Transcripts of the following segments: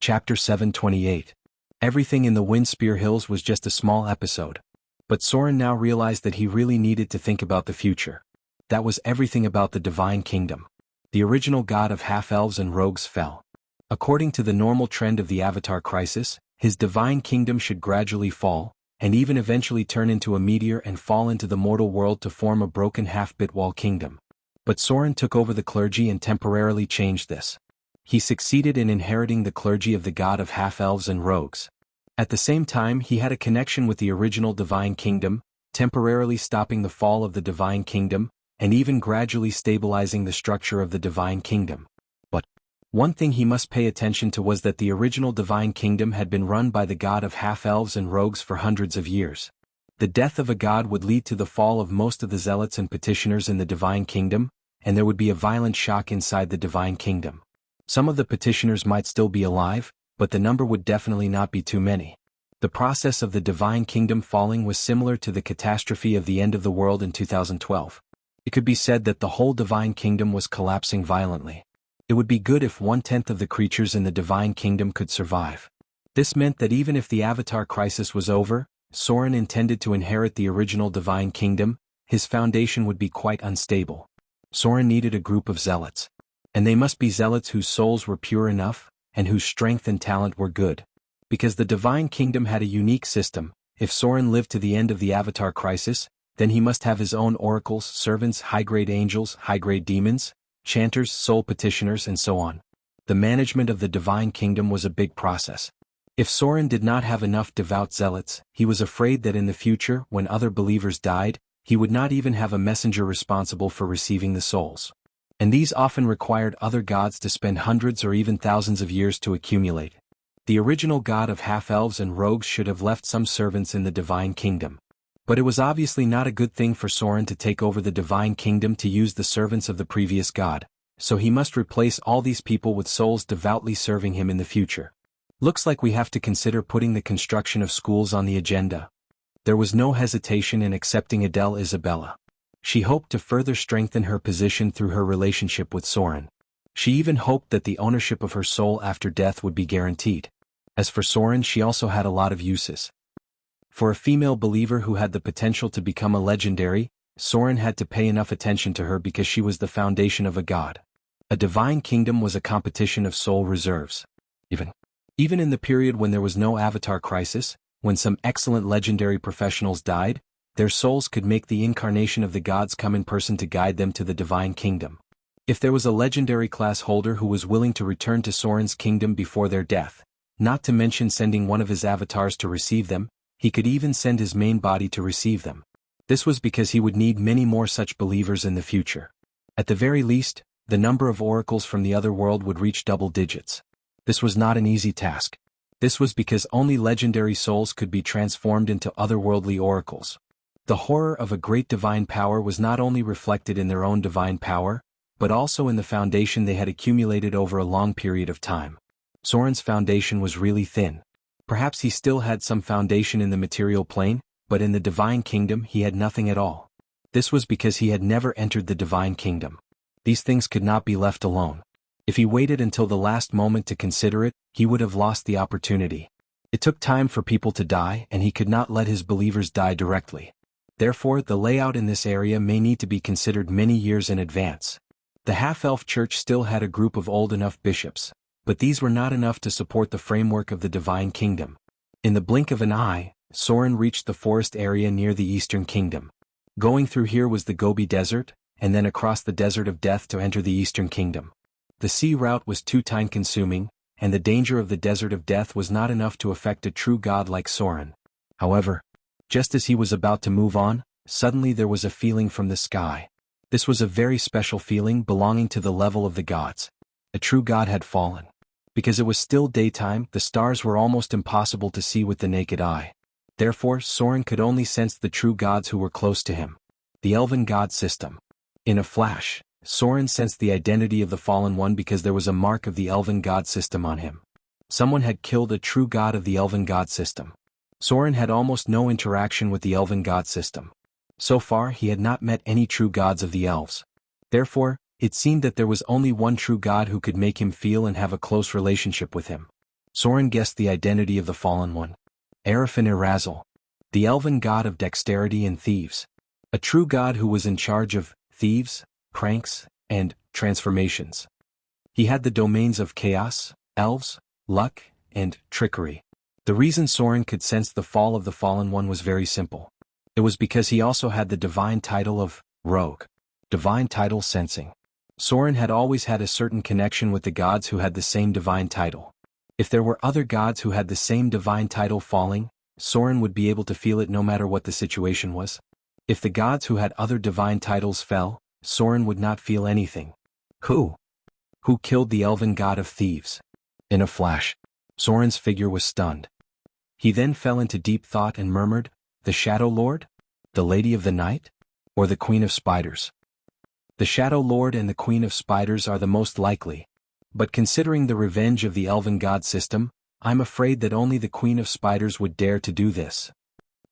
Chapter 728. Everything in the Windspear Hills was just a small episode. But Soren now realized that he really needed to think about the future. That was everything about the Divine Kingdom. The original god of half-elves and rogues fell. According to the normal trend of the Avatar crisis, his Divine Kingdom should gradually fall, and even eventually turn into a meteor and fall into the mortal world to form a broken half-Bitwall kingdom. But Soren took over the clergy and temporarily changed this. He succeeded in inheriting the clergy of the god of half-elves and rogues. At the same time, he had a connection with the original Divine Kingdom, temporarily stopping the fall of the Divine Kingdom, and even gradually stabilizing the structure of the Divine Kingdom. But one thing he must pay attention to was that the original Divine Kingdom had been run by the god of half-elves and rogues for hundreds of years. The death of a god would lead to the fall of most of the zealots and petitioners in the Divine Kingdom, and there would be a violent shock inside the Divine Kingdom. Some of the petitioners might still be alive, but the number would definitely not be too many. The process of the Divine Kingdom falling was similar to the catastrophe of the end of the world in 2012. It could be said that the whole Divine Kingdom was collapsing violently. It would be good if 1/10 of the creatures in the Divine Kingdom could survive. This meant that even if the Avatar crisis was over, Soren intended to inherit the original Divine Kingdom, his foundation would be quite unstable. Soren needed a group of zealots. And they must be zealots whose souls were pure enough, and whose strength and talent were good. Because the Divine Kingdom had a unique system, if Soren lived to the end of the Avatar crisis, then he must have his own oracles, servants, high-grade angels, high-grade demons, chanters, soul petitioners, and so on. The management of the Divine Kingdom was a big process. If Soren did not have enough devout zealots, he was afraid that in the future, when other believers died, he would not even have a messenger responsible for receiving the souls. And these often required other gods to spend hundreds or even thousands of years to accumulate. The original god of half-elves and rogues should have left some servants in the Divine Kingdom. But it was obviously not a good thing for Soren to take over the Divine Kingdom to use the servants of the previous god, so he must replace all these people with souls devoutly serving him in the future. Looks like we have to consider putting the construction of schools on the agenda. There was no hesitation in accepting Adele Isabella. She hoped to further strengthen her position through her relationship with Soren. She even hoped that the ownership of her soul after death would be guaranteed. As for Soren, she also had a lot of uses. For a female believer who had the potential to become a legendary, Soren had to pay enough attention to her because she was the foundation of a god. A Divine Kingdom was a competition of soul reserves. Even in the period when there was no Avatar crisis, when some excellent legendary professionals died, their souls could make the incarnation of the gods come in person to guide them to the Divine Kingdom. If there was a legendary class holder who was willing to return to Soren's kingdom before their death, not to mention sending one of his avatars to receive them, he could even send his main body to receive them. This was because he would need many more such believers in the future. At the very least, the number of oracles from the other world would reach double digits. This was not an easy task. This was because only legendary souls could be transformed into otherworldly oracles. The horror of a great divine power was not only reflected in their own divine power, but also in the foundation they had accumulated over a long period of time. Soren's foundation was really thin. Perhaps he still had some foundation in the material plane, but in the Divine Kingdom he had nothing at all. This was because he had never entered the Divine Kingdom. These things could not be left alone. If he waited until the last moment to consider it, he would have lost the opportunity. It took time for people to die, and he could not let his believers die directly. Therefore, the layout in this area may need to be considered many years in advance. The half-elf church still had a group of old enough bishops, but these were not enough to support the framework of the Divine Kingdom. In the blink of an eye, Soren reached the forest area near the Eastern Kingdom. Going through here was the Gobi Desert, and then across the Desert of Death to enter the Eastern Kingdom. The sea route was too time-consuming, and the danger of the Desert of Death was not enough to affect a true god like Soren. However, just as he was about to move on, suddenly there was a feeling from the sky. This was a very special feeling belonging to the level of the gods. A true god had fallen. Because it was still daytime, the stars were almost impossible to see with the naked eye. Therefore, Soren could only sense the true gods who were close to him. The elven god system. In a flash, Soren sensed the identity of the fallen one because there was a mark of the elven god system on him. Someone had killed a true god of the elven god system. Soren had almost no interaction with the elven god system. So far he had not met any true gods of the elves. Therefore, it seemed that there was only one true god who could make him feel and have a close relationship with him. Soren guessed the identity of the fallen one. Arifin Irazil, the elven god of dexterity and thieves. A true god who was in charge of thieves, pranks, and transformations. He had the domains of chaos, elves, luck, and trickery. The reason Soren could sense the fall of the fallen one was very simple. It was because he also had the divine title of rogue. Divine title sensing. Soren had always had a certain connection with the gods who had the same divine title. If there were other gods who had the same divine title falling, Soren would be able to feel it no matter what the situation was. If the gods who had other divine titles fell, Soren would not feel anything. Who killed the elven god of thieves? In a flash, Soren's figure was stunned. He then fell into deep thought and murmured, "The Shadow Lord? The Lady of the Night? Or the Queen of Spiders?" The Shadow Lord and the Queen of Spiders are the most likely. But considering the revenge of the elven god system, I'm afraid that only the Queen of Spiders would dare to do this.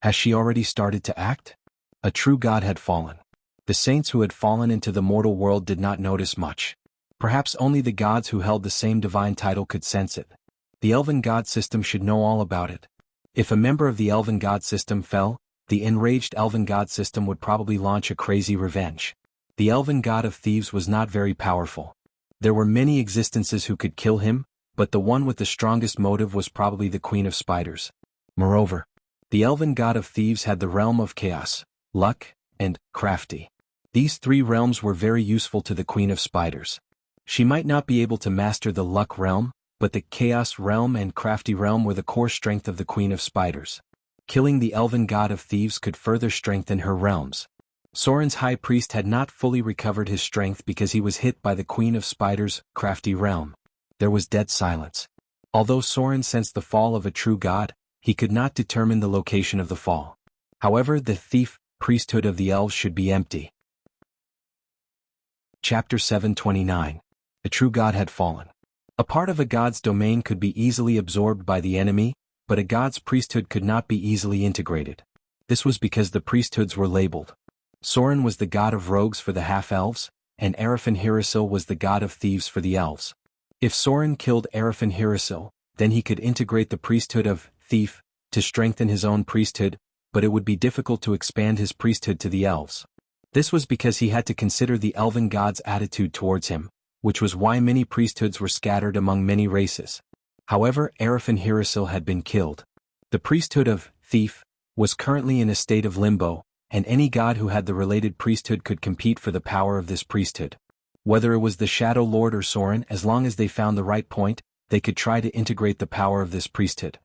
Has she already started to act? A true god had fallen. The saints who had fallen into the mortal world did not notice much. Perhaps only the gods who held the same divine title could sense it. The elven god system should know all about it. If a member of the elven god system fell, the enraged elven god system would probably launch a crazy revenge. The elven god of thieves was not very powerful. There were many existences who could kill him, but the one with the strongest motive was probably the Queen of Spiders. Moreover, the elven god of thieves had the realm of chaos, luck, and crafty. These three realms were very useful to the Queen of Spiders. She might not be able to master the luck realm, but the chaos realm and crafty realm were the core strength of the Queen of Spiders. Killing the elven god of thieves could further strengthen her realms. Soren's high priest had not fully recovered his strength because he was hit by the Queen of Spiders' crafty realm. There was dead silence. Although Soren sensed the fall of a true god, he could not determine the location of the fall. However, the thief priesthood of the elves should be empty. Chapter 729. A true god had fallen. A part of a god's domain could be easily absorbed by the enemy, but a god's priesthood could not be easily integrated. This was because the priesthoods were labeled. Soren was the god of rogues for the half-elves, and Arifin Hirasil was the god of thieves for the elves. If Soren killed Arifin Hirasil, then he could integrate the priesthood of thief to strengthen his own priesthood, but it would be difficult to expand his priesthood to the elves. This was because he had to consider the elven god's attitude towards him, which was why many priesthoods were scattered among many races. However, Arifin Hirasil had been killed. The priesthood of thief was currently in a state of limbo, and any god who had the related priesthood could compete for the power of this priesthood. Whether it was the Shadow Lord or Soren, as long as they found the right point, they could try to integrate the power of this priesthood.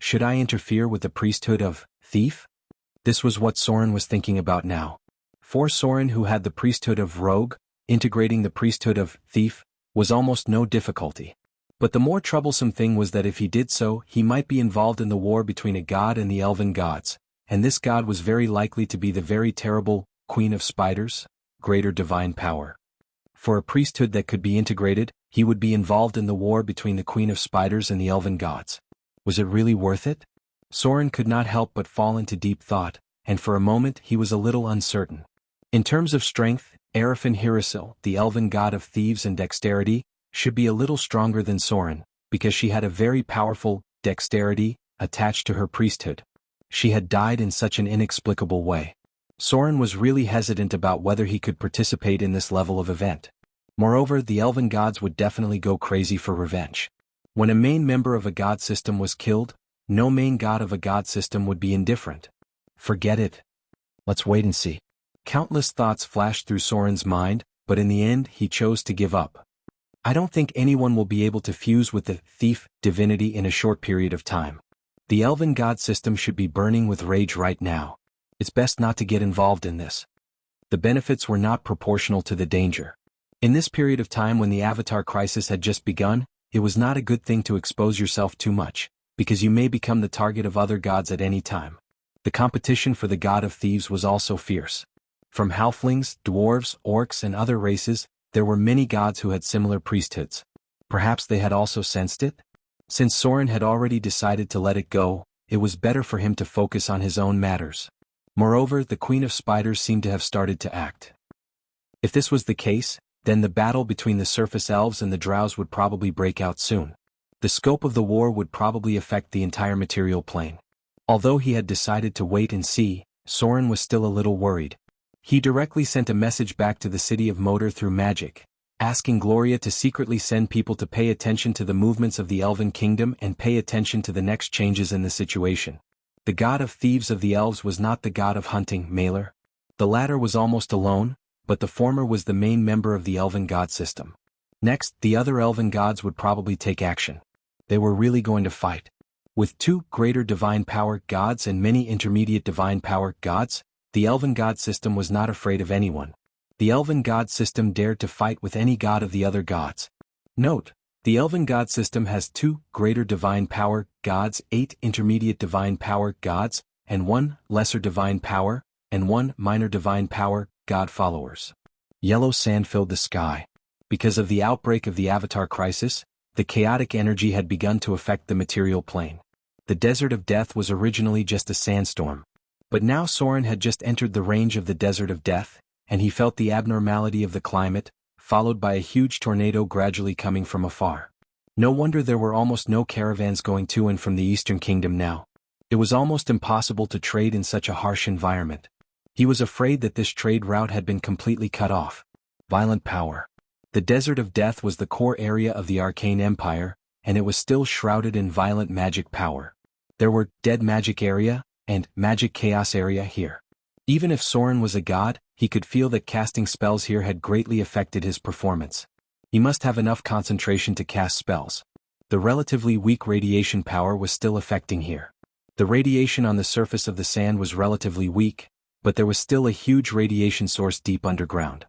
Should I interfere with the priesthood of thief? This was what Soren was thinking about now. For Soren, who had the priesthood of rogue, integrating the priesthood of thief was almost no difficulty. But the more troublesome thing was that if he did so, he might be involved in the war between a god and the elven gods, and this god was very likely to be the very terrible Queen of Spiders, greater divine power. For a priesthood that could be integrated, he would be involved in the war between the Queen of Spiders and the elven gods. Was it really worth it? Soren could not help but fall into deep thought, and for a moment he was a little uncertain. In terms of strength, Arifin Hirasil, the elven god of thieves and dexterity, should be a little stronger than Soren, because she had a very powerful dexterity attached to her priesthood. She had died in such an inexplicable way. Soren was really hesitant about whether he could participate in this level of event. Moreover, the elven gods would definitely go crazy for revenge. When a main member of a god system was killed, no main god of a god system would be indifferent. Forget it. Let's wait and see. Countless thoughts flashed through Soren's mind, but in the end he chose to give up. I don't think anyone will be able to fuse with the thief divinity in a short period of time. The elven god system should be burning with rage right now. It's best not to get involved in this. The benefits were not proportional to the danger. In this period of time when the Avatar crisis had just begun, it was not a good thing to expose yourself too much, because you may become the target of other gods at any time. The competition for the god of thieves was also fierce. From halflings, dwarves, orcs and other races, there were many gods who had similar priesthoods. Perhaps they had also sensed it? Since Soren had already decided to let it go, it was better for him to focus on his own matters. Moreover, the Queen of Spiders seemed to have started to act. If this was the case, then the battle between the surface elves and the drows would probably break out soon. The scope of the war would probably affect the entire material plane. Although he had decided to wait and see, Soren was still a little worried. He directly sent a message back to the city of Moder through magic, asking Gloria to secretly send people to pay attention to the movements of the Elven Kingdom and pay attention to the next changes in the situation. The god of thieves of the elves was not the god of hunting, Malor. The latter was almost alone, but the former was the main member of the Elven god system. Next, the other Elven gods would probably take action. They were really going to fight. With 2 greater divine power gods and many intermediate divine power gods, the Elven god system was not afraid of anyone. The Elven god system dared to fight with any god of the other gods. Note, the Elven god system has 2 greater divine power gods, 8 intermediate divine power gods, and 1 lesser divine power, and 1 minor divine power god followers. Yellow sand filled the sky. Because of the outbreak of the Avatar crisis, the chaotic energy had begun to affect the material plane. The Desert of Death was originally just a sandstorm. But now Soren had just entered the range of the Desert of Death, and he felt the abnormality of the climate, followed by a huge tornado gradually coming from afar. No wonder there were almost no caravans going to and from the Eastern Kingdom now. It was almost impossible to trade in such a harsh environment. He was afraid that this trade route had been completely cut off. Violent power. The Desert of Death was the core area of the Arcane Empire, and it was still shrouded in violent magic power. There were Dead Magic Area and Magic Chaos Area here. Even if Soren was a god, he could feel that casting spells here had greatly affected his performance. He must have enough concentration to cast spells. The relatively weak radiation power was still affecting here. The radiation on the surface of the sand was relatively weak, but there was still a huge radiation source deep underground.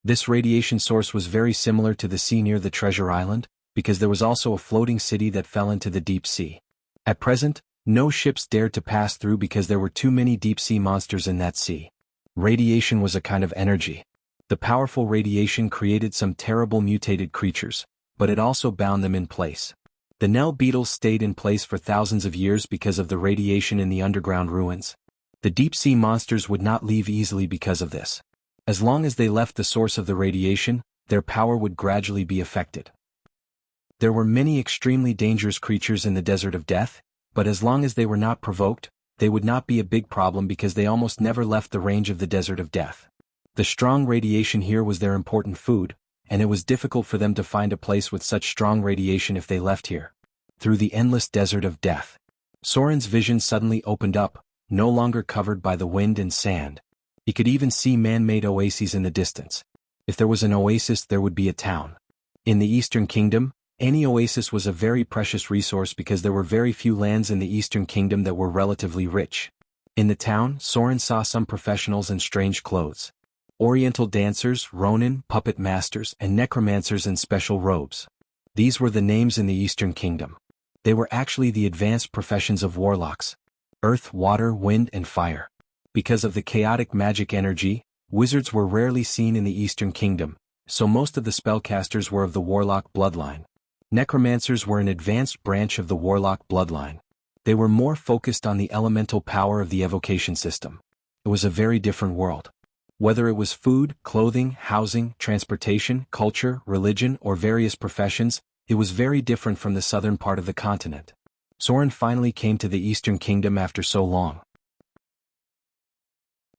This radiation source was very similar to the sea near the Treasure Island, because there was also a floating city that fell into the deep sea. At present, no ships dared to pass through because there were too many deep-sea monsters in that sea. Radiation was a kind of energy. The powerful radiation created some terrible mutated creatures, but it also bound them in place. The Nell beetles stayed in place for thousands of years because of the radiation in the underground ruins. The deep-sea monsters would not leave easily because of this. As long as they left the source of the radiation, their power would gradually be affected. There were many extremely dangerous creatures in the Desert of Death, but as long as they were not provoked, they would not be a big problem because they almost never left the range of the Desert of Death. The strong radiation here was their important food, and it was difficult for them to find a place with such strong radiation if they left here. Through the endless Desert of Death. Soren's vision suddenly opened up, no longer covered by the wind and sand. He could even see man-made oases in the distance. If there was an oasis, there would be a town. In the Eastern Kingdom, any oasis was a very precious resource because there were very few lands in the Eastern Kingdom that were relatively rich. In the town, Soren saw some professionals in strange clothes. Oriental dancers, Ronin, puppet masters, and necromancers in special robes. These were the names in the Eastern Kingdom. They were actually the advanced professions of warlocks. Earth, water, wind, and fire. Because of the chaotic magic energy, wizards were rarely seen in the Eastern Kingdom, so most of the spellcasters were of the warlock bloodline. Necromancers were an advanced branch of the warlock bloodline. They were more focused on the elemental power of the evocation system. It was a very different world. Whether it was food, clothing, housing, transportation, culture, religion, or various professions, it was very different from the southern part of the continent. Soren finally came to the Eastern Kingdom after so long.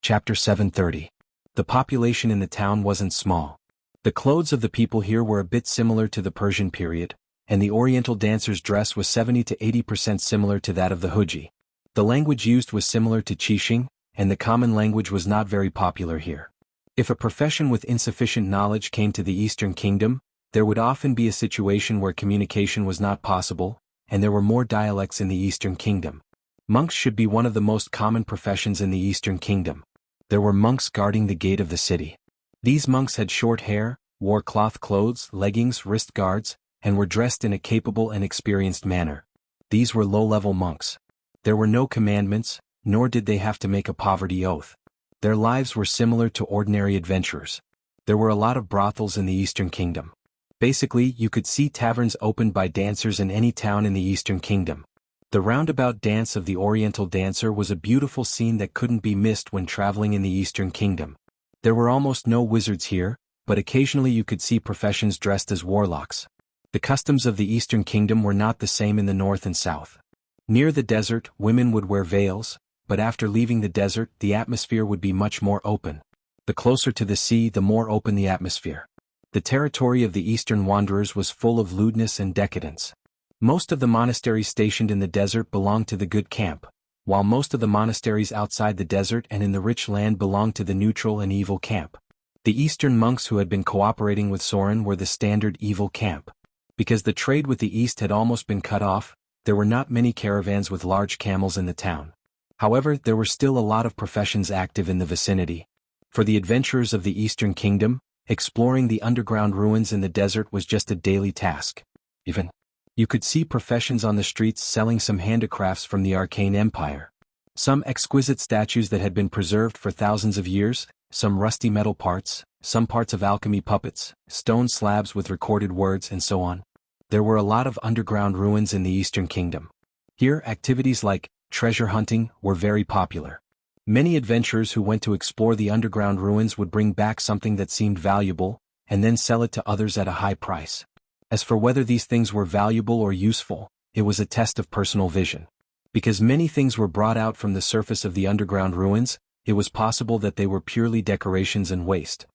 Chapter 730. The population in the town wasn't small. The clothes of the people here were a bit similar to the Persian period, and the Oriental dancer's dress was 70 to 80% similar to that of the Huji. The language used was similar to Qixing, and the common language was not very popular here. If a profession with insufficient knowledge came to the Eastern Kingdom, there would often be a situation where communication was not possible, and there were more dialects in the Eastern Kingdom. Monks should be one of the most common professions in the Eastern Kingdom. There were monks guarding the gate of the city. These monks had short hair, wore cloth clothes, leggings, wrist guards, and were dressed in a capable and experienced manner. These were low-level monks. There were no commandments, nor did they have to make a poverty oath. Their lives were similar to ordinary adventurers. There were a lot of brothels in the Eastern Kingdom. Basically, you could see taverns opened by dancers in any town in the Eastern Kingdom. The roundabout dance of the Oriental dancer was a beautiful scene that couldn't be missed when traveling in the Eastern Kingdom. There were almost no wizards here, but occasionally you could see professions dressed as warlocks. The customs of the Eastern Kingdom were not the same in the north and south. Near the desert, women would wear veils, but after leaving the desert, the atmosphere would be much more open. The closer to the sea, the more open the atmosphere. The territory of the Eastern wanderers was full of lewdness and decadence. Most of the monasteries stationed in the desert belonged to the good camp, while most of the monasteries outside the desert and in the rich land belonged to the neutral and evil camp. The Eastern monks who had been cooperating with Soren were the standard evil camp. Because the trade with the East had almost been cut off, there were not many caravans with large camels in the town. However, there were still a lot of professions active in the vicinity. For the adventurers of the Eastern Kingdom, exploring the underground ruins in the desert was just a daily task. Even you could see professions on the streets selling some handicrafts from the arcane empire. Some exquisite statues that had been preserved for thousands of years, some rusty metal parts, some parts of alchemy puppets, stone slabs with recorded words, and so on. There were a lot of underground ruins in the Eastern Kingdom. Here, activities like treasure hunting were very popular. Many adventurers who went to explore the underground ruins would bring back something that seemed valuable, and then sell it to others at a high price. As for whether these things were valuable or useful, it was a test of personal vision. Because many things were brought out from the surface of the underground ruins, it was possible that they were purely decorations and waste.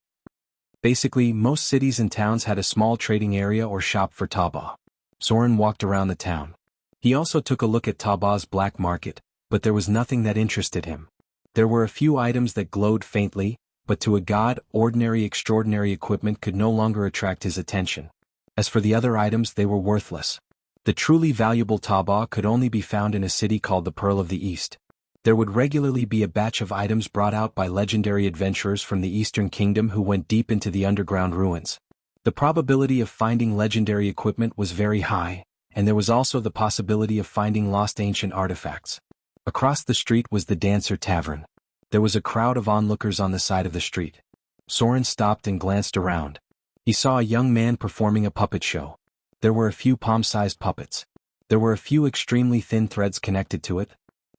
Basically, most cities and towns had a small trading area or shop for Taba. Soren walked around the town. He also took a look at Taba's black market, but there was nothing that interested him. There were a few items that glowed faintly, but to a god, ordinary extraordinary equipment could no longer attract his attention. As for the other items, they were worthless. The truly valuable Taba could only be found in a city called the Pearl of the East. There would regularly be a batch of items brought out by legendary adventurers from the Eastern Kingdom who went deep into the underground ruins. The probability of finding legendary equipment was very high, and there was also the possibility of finding lost ancient artifacts. Across the street was the Dancer Tavern. There was a crowd of onlookers on the side of the street. Soren stopped and glanced around. He saw a young man performing a puppet show. There were a few palm-sized puppets. There were a few extremely thin threads connected to it.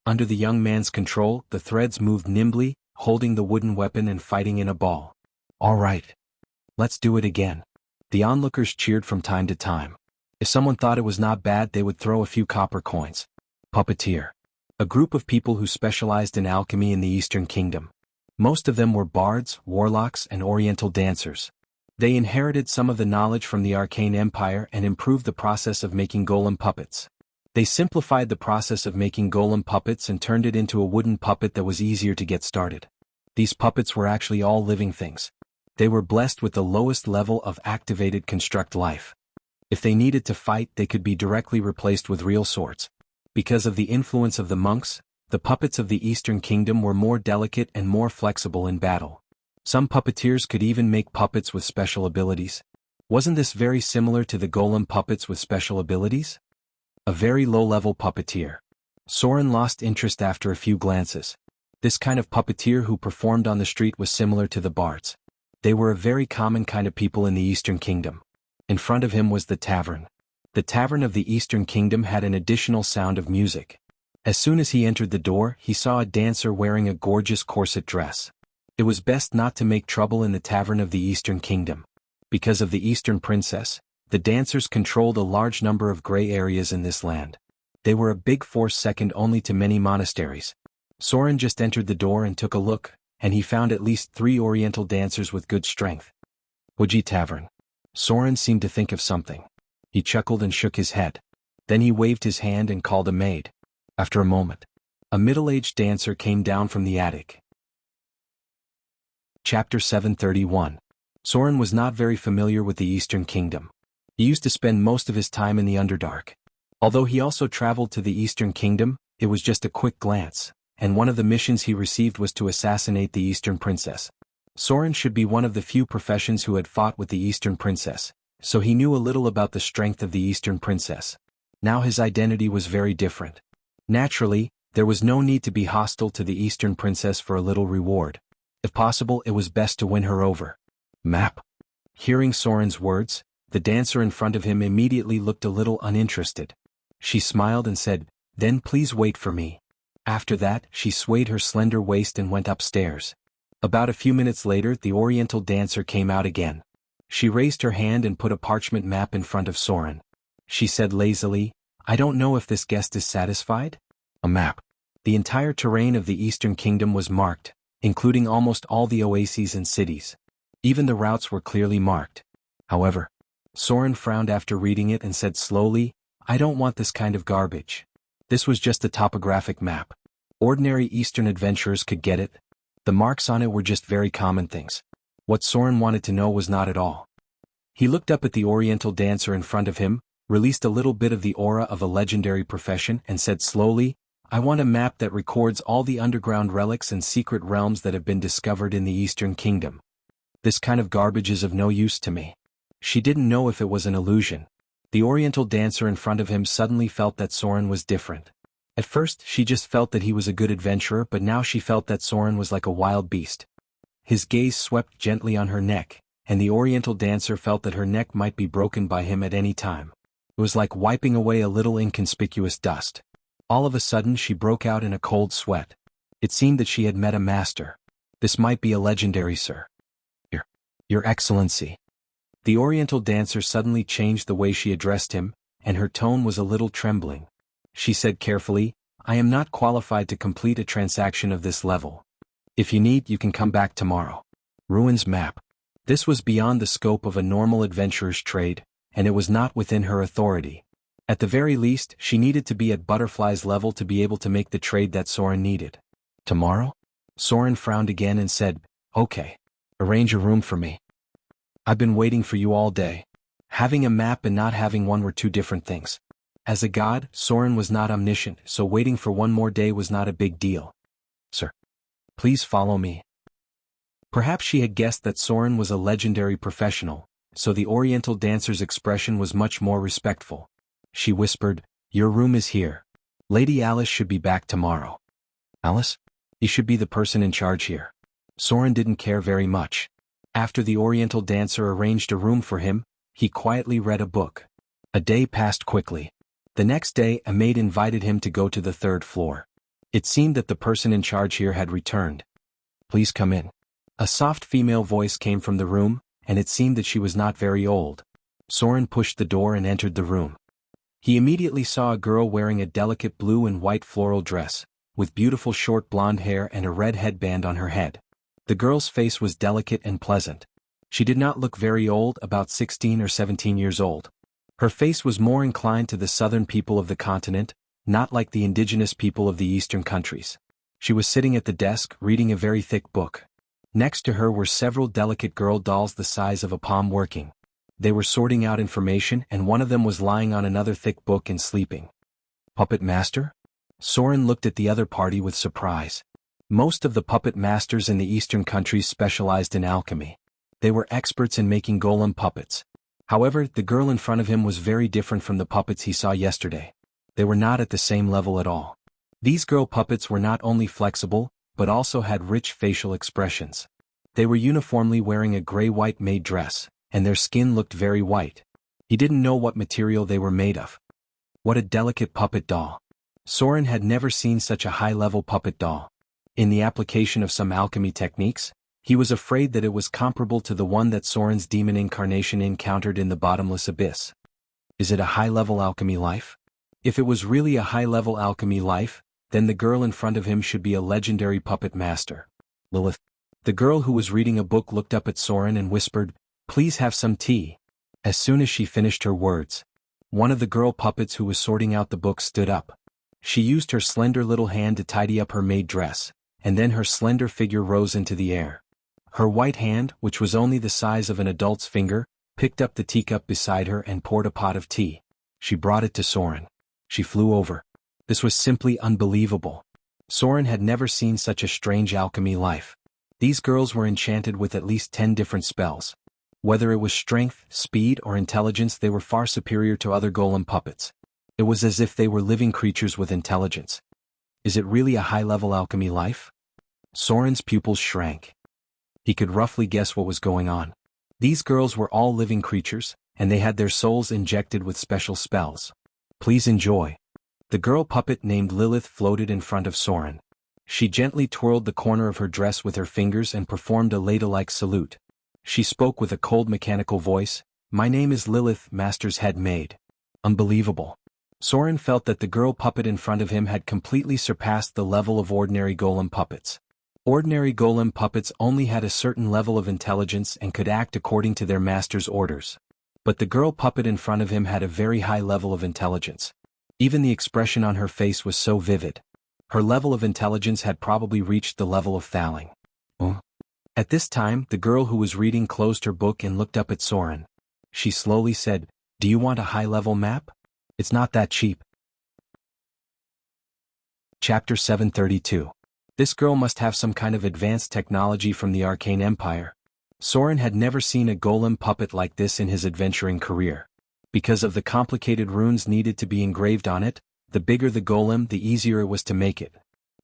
Under the young man's control, the threads moved nimbly, holding the wooden weapon and fighting in a ball. "All right. Let's do it again." The onlookers cheered from time to time. If someone thought it was not bad, they would throw a few copper coins. Puppeteer. A group of people who specialized in alchemy in the Eastern Kingdom. Most of them were bards, warlocks, and oriental dancers. They inherited some of the knowledge from the arcane empire and improved the process of making golem puppets. They simplified the process of making golem puppets and turned it into a wooden puppet that was easier to get started. These puppets were actually all living things. They were blessed with the lowest level of activated construct life. If they needed to fight, they could be directly replaced with real swords. Because of the influence of the monks, the puppets of the Eastern Kingdom were more delicate and more flexible in battle. Some puppeteers could even make puppets with special abilities. Wasn't this very similar to the golem puppets with special abilities? A very low-level puppeteer. Soren lost interest after a few glances. This kind of puppeteer who performed on the street was similar to the bards. They were a very common kind of people in the Eastern Kingdom. In front of him was the tavern. The tavern of the Eastern Kingdom had an additional sound of music. As soon as he entered the door, he saw a dancer wearing a gorgeous corset dress. It was best not to make trouble in the tavern of the Eastern Kingdom. Because of the Eastern Princess, the dancers controlled a large number of gray areas in this land. They were a big force second only to many monasteries. Soren just entered the door and took a look, and he found at least 3 oriental dancers with good strength. Wuxia Tavern. Soren seemed to think of something. He chuckled and shook his head. Then he waved his hand and called a maid. After a moment, a middle-aged dancer came down from the attic. Chapter 731. Soren was not very familiar with the Eastern Kingdom. He used to spend most of his time in the Underdark. Although he also traveled to the Eastern Kingdom, it was just a quick glance, and one of the missions he received was to assassinate the Eastern Princess. Soren should be one of the few professions who had fought with the Eastern Princess, so he knew a little about the strength of the Eastern Princess. Now his identity was very different. Naturally, there was no need to be hostile to the Eastern Princess for a little reward. If possible, it was best to win her over. Map. Hearing Soren's words, the dancer in front of him immediately looked a little uninterested. She smiled and said, "Then please wait for me." After that, she swayed her slender waist and went upstairs. About a few minutes later, the Oriental dancer came out again. She raised her hand and put a parchment map in front of Soren. She said lazily, "I don't know if this guest is satisfied?" A map. The entire terrain of the Eastern Kingdom was marked, including almost all the oases and cities. Even the routes were clearly marked. However, Soren frowned after reading it and said slowly, "I don't want this kind of garbage. This was just a topographic map. Ordinary Eastern adventurers could get it. The marks on it were just very common things." What Soren wanted to know was not at all. He looked up at the Oriental dancer in front of him, released a little bit of the aura of a legendary profession and said slowly, "I want a map that records all the underground relics and secret realms that have been discovered in the Eastern Kingdom. This kind of garbage is of no use to me." She didn't know if it was an illusion. The Oriental dancer in front of him suddenly felt that Soren was different. At first, she just felt that he was a good adventurer, but now she felt that Soren was like a wild beast. His gaze swept gently on her neck, and the Oriental dancer felt that her neck might be broken by him at any time. It was like wiping away a little inconspicuous dust. All of a sudden she broke out in a cold sweat. It seemed that she had met a master. "This might be a legendary, sir." Your Excellency." The Oriental dancer suddenly changed the way she addressed him, and her tone was a little trembling. She said carefully, "I am not qualified to complete a transaction of this level. If you need, you can come back tomorrow." Ruins map. This was beyond the scope of a normal adventurer's trade, and it was not within her authority. At the very least, she needed to be at Butterfly's level to be able to make the trade that Soren needed. "Tomorrow?" Soren frowned again and said, "Okay. Arrange a room for me. I've been waiting for you all day." Having a map and not having one were two different things. As a god, Soren was not omniscient, so waiting for one more day was not a big deal. "Sir, please follow me." Perhaps she had guessed that Soren was a legendary professional, so the Oriental dancer's expression was much more respectful. She whispered, "Your room is here. Lady Alice should be back tomorrow." "Alice? You should be the person in charge here." Soren didn't care very much. After the Oriental dancer arranged a room for him, he quietly read a book. A day passed quickly. The next day, a maid invited him to go to the third floor. It seemed that the person in charge here had returned. "Please come in." A soft female voice came from the room, and it seemed that she was not very old. Soren pushed the door and entered the room. He immediately saw a girl wearing a delicate blue and white floral dress, with beautiful short blonde hair and a red headband on her head. The girl's face was delicate and pleasant. She did not look very old, about 16 or 17 years old. Her face was more inclined to the southern people of the continent, not like the indigenous people of the eastern countries. She was sitting at the desk, reading a very thick book. Next to her were several delicate girl dolls the size of a palm working. They were sorting out information, and one of them was lying on another thick book and sleeping. "Puppet Master?" Soren looked at the other party with surprise. Most of the puppet masters in the eastern countries specialized in alchemy. They were experts in making golem puppets. However, the girl in front of him was very different from the puppets he saw yesterday. They were not at the same level at all. These girl puppets were not only flexible, but also had rich facial expressions. They were uniformly wearing a gray-white maid dress, and their skin looked very white. He didn't know what material they were made of. What a delicate puppet doll. Soren had never seen such a high-level puppet doll. In the application of some alchemy techniques, he was afraid that it was comparable to the one that Soren's demon incarnation encountered in the bottomless abyss. Is it a high-level alchemy life? If it was really a high-level alchemy life, then the girl in front of him should be a legendary puppet master. Lilith. The girl who was reading a book looked up at Soren and whispered, "Please have some tea." As soon as she finished her words, one of the girl puppets who was sorting out the book stood up. She used her slender little hand to tidy up her maid dress, and then her slender figure rose into the air. Her white hand, which was only the size of an adult's finger, picked up the teacup beside her and poured a pot of tea. She brought it to Soren. She flew over. This was simply unbelievable. Soren had never seen such a strange alchemy life. These girls were enchanted with at least 10 different spells. Whether it was strength, speed, or intelligence, they were far superior to other golem puppets. It was as if they were living creatures with intelligence. Is it really a high-level alchemy life? Soren's pupils shrank. He could roughly guess what was going on. These girls were all living creatures, and they had their souls injected with special spells. "Please enjoy." The girl puppet named Lilith floated in front of Soren. She gently twirled the corner of her dress with her fingers and performed a ladle-like salute. She spoke with a cold mechanical voice. My name is Lilith, Master's head maid. Unbelievable. Soren felt that the girl puppet in front of him had completely surpassed the level of ordinary golem puppets. Ordinary golem puppets only had a certain level of intelligence and could act according to their master's orders. But the girl puppet in front of him had a very high level of intelligence. Even the expression on her face was so vivid. Her level of intelligence had probably reached the level of Thaling. At this time, the girl who was reading closed her book and looked up at Soren. She slowly said, Do you want a high-level map? It's not that cheap. Chapter 732. This girl must have some kind of advanced technology from the Arcane Empire. Soren had never seen a golem puppet like this in his adventuring career. Because of the complicated runes needed to be engraved on it, the bigger the golem, the easier it was to make it.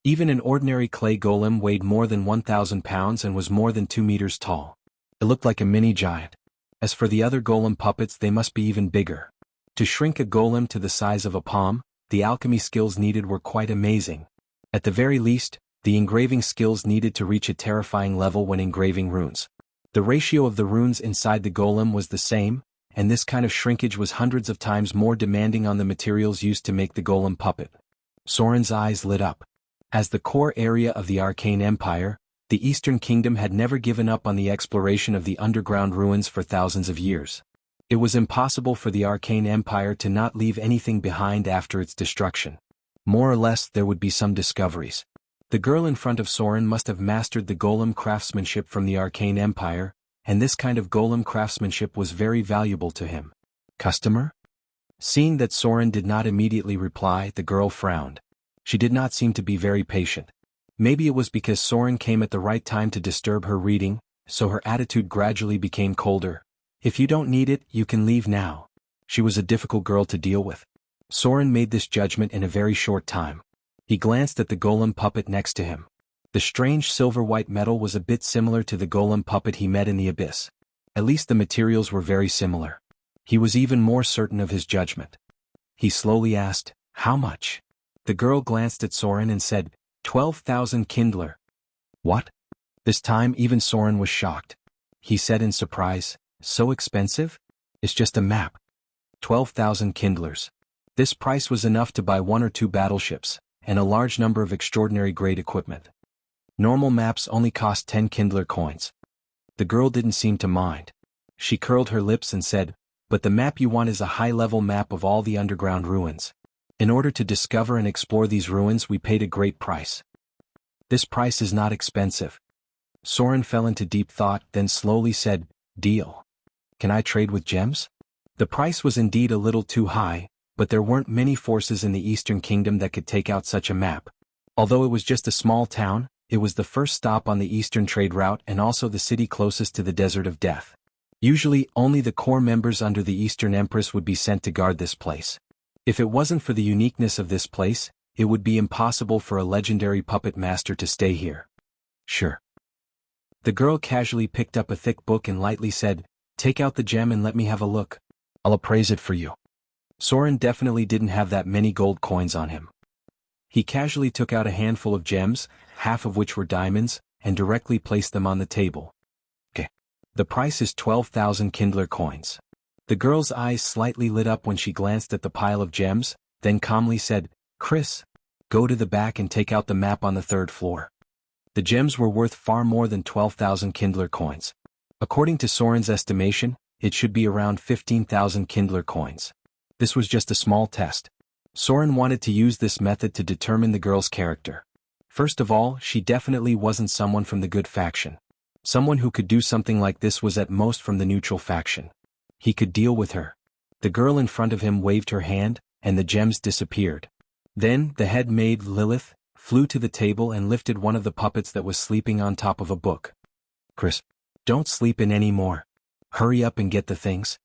Even an ordinary clay golem weighed more than 1,000 pounds and was more than 2 meters tall. It looked like a mini giant. As for the other golem puppets, they must be even bigger. To shrink a golem to the size of a palm, the alchemy skills needed were quite amazing. At the very least, the engraving skills needed to reach a terrifying level when engraving runes. The ratio of the runes inside the golem was the same, and this kind of shrinkage was hundreds of times more demanding on the materials used to make the golem puppet. Soren's eyes lit up. As the core area of the Arcane Empire, the Eastern Kingdom had never given up on the exploration of the underground ruins for thousands of years. It was impossible for the Arcane Empire to not leave anything behind after its destruction. More or less, there would be some discoveries. The girl in front of Soren must have mastered the golem craftsmanship from the Arcane Empire, and this kind of golem craftsmanship was very valuable to him. Customer? Seeing that Soren did not immediately reply, the girl frowned. She did not seem to be very patient. Maybe it was because Soren came at the right time to disturb her reading, so her attitude gradually became colder. If you don't need it, you can leave now. She was a difficult girl to deal with. Soren made this judgment in a very short time. He glanced at the golem puppet next to him. The strange silver-white metal was a bit similar to the golem puppet he met in the abyss. At least the materials were very similar. He was even more certain of his judgment. He slowly asked, How much? The girl glanced at Soren and said, 12,000 Kindler. What? This time even Soren was shocked. He said in surprise, So expensive? It's just a map. 12,000 Kindlers. This price was enough to buy 1 or 2 battleships, and a large number of extraordinary grade equipment. Normal maps only cost 10 Kindler coins. The girl didn't seem to mind. She curled her lips and said, But the map you want is a high-level map of all the underground ruins. In order to discover and explore these ruins, we paid a great price. This price is not expensive. Soren fell into deep thought, then slowly said, Deal. Can I trade with gems? The price was indeed a little too high, but there weren't many forces in the Eastern Kingdom that could take out such a map. Although it was just a small town, it was the first stop on the Eastern trade route and also the city closest to the Desert of Death. Usually, only the core members under the Eastern Empress would be sent to guard this place. If it wasn't for the uniqueness of this place, it would be impossible for a legendary puppet master to stay here. Sure. The girl casually picked up a thick book and lightly said, Take out the gem and let me have a look. I'll appraise it for you. Soren definitely didn't have that many gold coins on him. He casually took out a handful of gems, half of which were diamonds, and directly placed them on the table. Okay. The price is 12,000 Kindler coins. The girl's eyes slightly lit up when she glanced at the pile of gems, then calmly said, Chris, go to the back and take out the map on the 3rd floor. The gems were worth far more than 12,000 Kindler coins. According to Soren's estimation, it should be around 15,000 Kindler coins. This was just a small test. Soren wanted to use this method to determine the girl's character. First of all, she definitely wasn't someone from the good faction. Someone who could do something like this was at most from the neutral faction. He could deal with her. The girl in front of him waved her hand, and the gems disappeared. Then, the head maid, Lilith, flew to the table and lifted one of the puppets that was sleeping on top of a book. Chris, don't sleep in any more. Hurry up and get the things.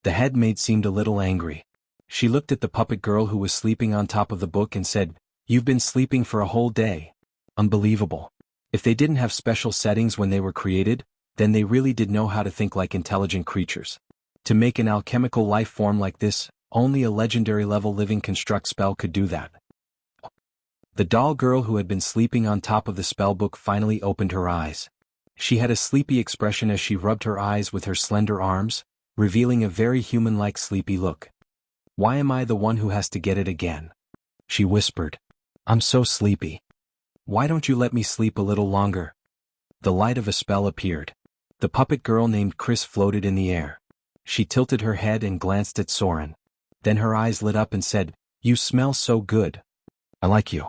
The head maid seemed a little angry. She looked at the puppet girl who was sleeping on top of the book and said, You've been sleeping for a whole day. Unbelievable. If they didn't have special settings when they were created, then they really did know how to think like intelligent creatures. To make an alchemical life form like this, only a legendary level living construct spell could do that. The doll girl who had been sleeping on top of the spellbook finally opened her eyes. She had a sleepy expression as she rubbed her eyes with her slender arms, revealing a very human-like sleepy look. "Why am I the one who has to get it again?" she whispered. "I'm so sleepy. Why don't you let me sleep a little longer?" The light of a spell appeared. The puppet girl named Chris floated in the air. She tilted her head and glanced at Soren. Then her eyes lit up and said, "You smell so good. I like you."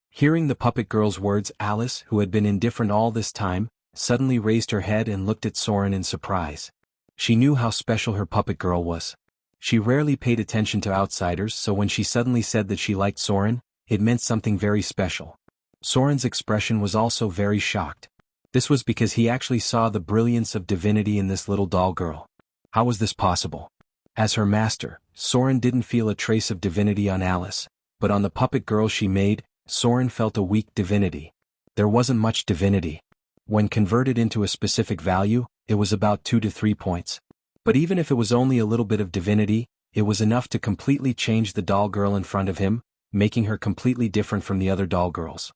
Hearing the puppet girl's words, Alice, who had been indifferent all this time, suddenly raised her head and looked at Soren in surprise. She knew how special her puppet girl was. She rarely paid attention to outsiders, so when she suddenly said that she liked Soren, it meant something very special. Soren's expression was also very shocked. This was because he actually saw the brilliance of divinity in this little doll girl. How was this possible? As her master, Soren didn't feel a trace of divinity on Alice, but on the puppet girl she made, Soren felt a weak divinity. There wasn't much divinity. When converted into a specific value, it was about 2 to 3 points. But even if it was only a little bit of divinity, it was enough to completely change the doll girl in front of him, making her completely different from the other doll girls.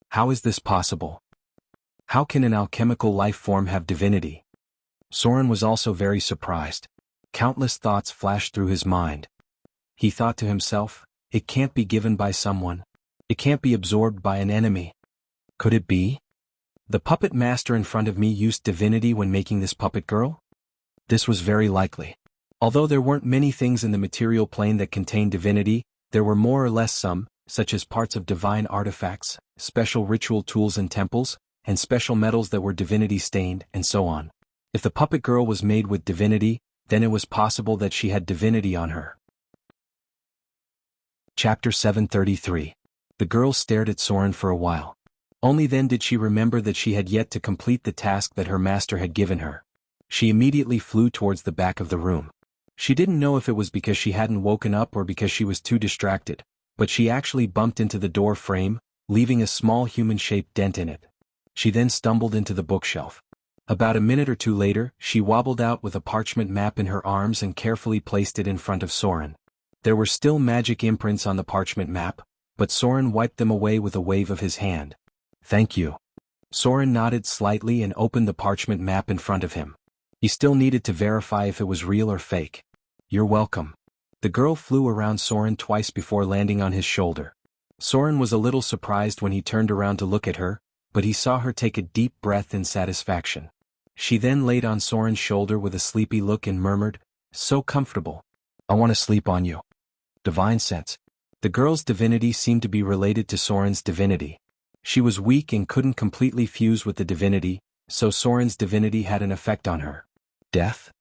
How is this possible? How can an alchemical life form have divinity? Soren was also very surprised. Countless thoughts flashed through his mind. He thought to himself, it can't be given by someone. It can't be absorbed by an enemy. Could it be? The puppet master in front of me used divinity when making this puppet girl? This was very likely. Although there weren't many things in the material plane that contained divinity, there were more or less some, such as parts of divine artifacts, special ritual tools in temples, and special metals that were divinity-stained, and so on. If the puppet girl was made with divinity, then it was possible that she had divinity on her. Chapter 733. The girl stared at Soren for a while. Only then did she remember that she had yet to complete the task that her master had given her. She immediately flew towards the back of the room. She didn't know if it was because she hadn't woken up or because she was too distracted, but she actually bumped into the door frame, leaving a small human-shaped dent in it. She then stumbled into the bookshelf. About a minute or two later, she wobbled out with a parchment map in her arms and carefully placed it in front of Soren. There were still magic imprints on the parchment map, but Soren wiped them away with a wave of his hand. "Thank you." Soren nodded slightly and opened the parchment map in front of him. He still needed to verify if it was real or fake. "You're welcome." The girl flew around Soren twice before landing on his shoulder. Soren was a little surprised when he turned around to look at her, but he saw her take a deep breath in satisfaction. She then laid on Soren's shoulder with a sleepy look and murmured, "So comfortable. I want to sleep on you." Divine sense. The girl's divinity seemed to be related to Soren's divinity. She was weak and couldn't completely fuse with the divinity, so Soren's divinity had an effect on her. Death?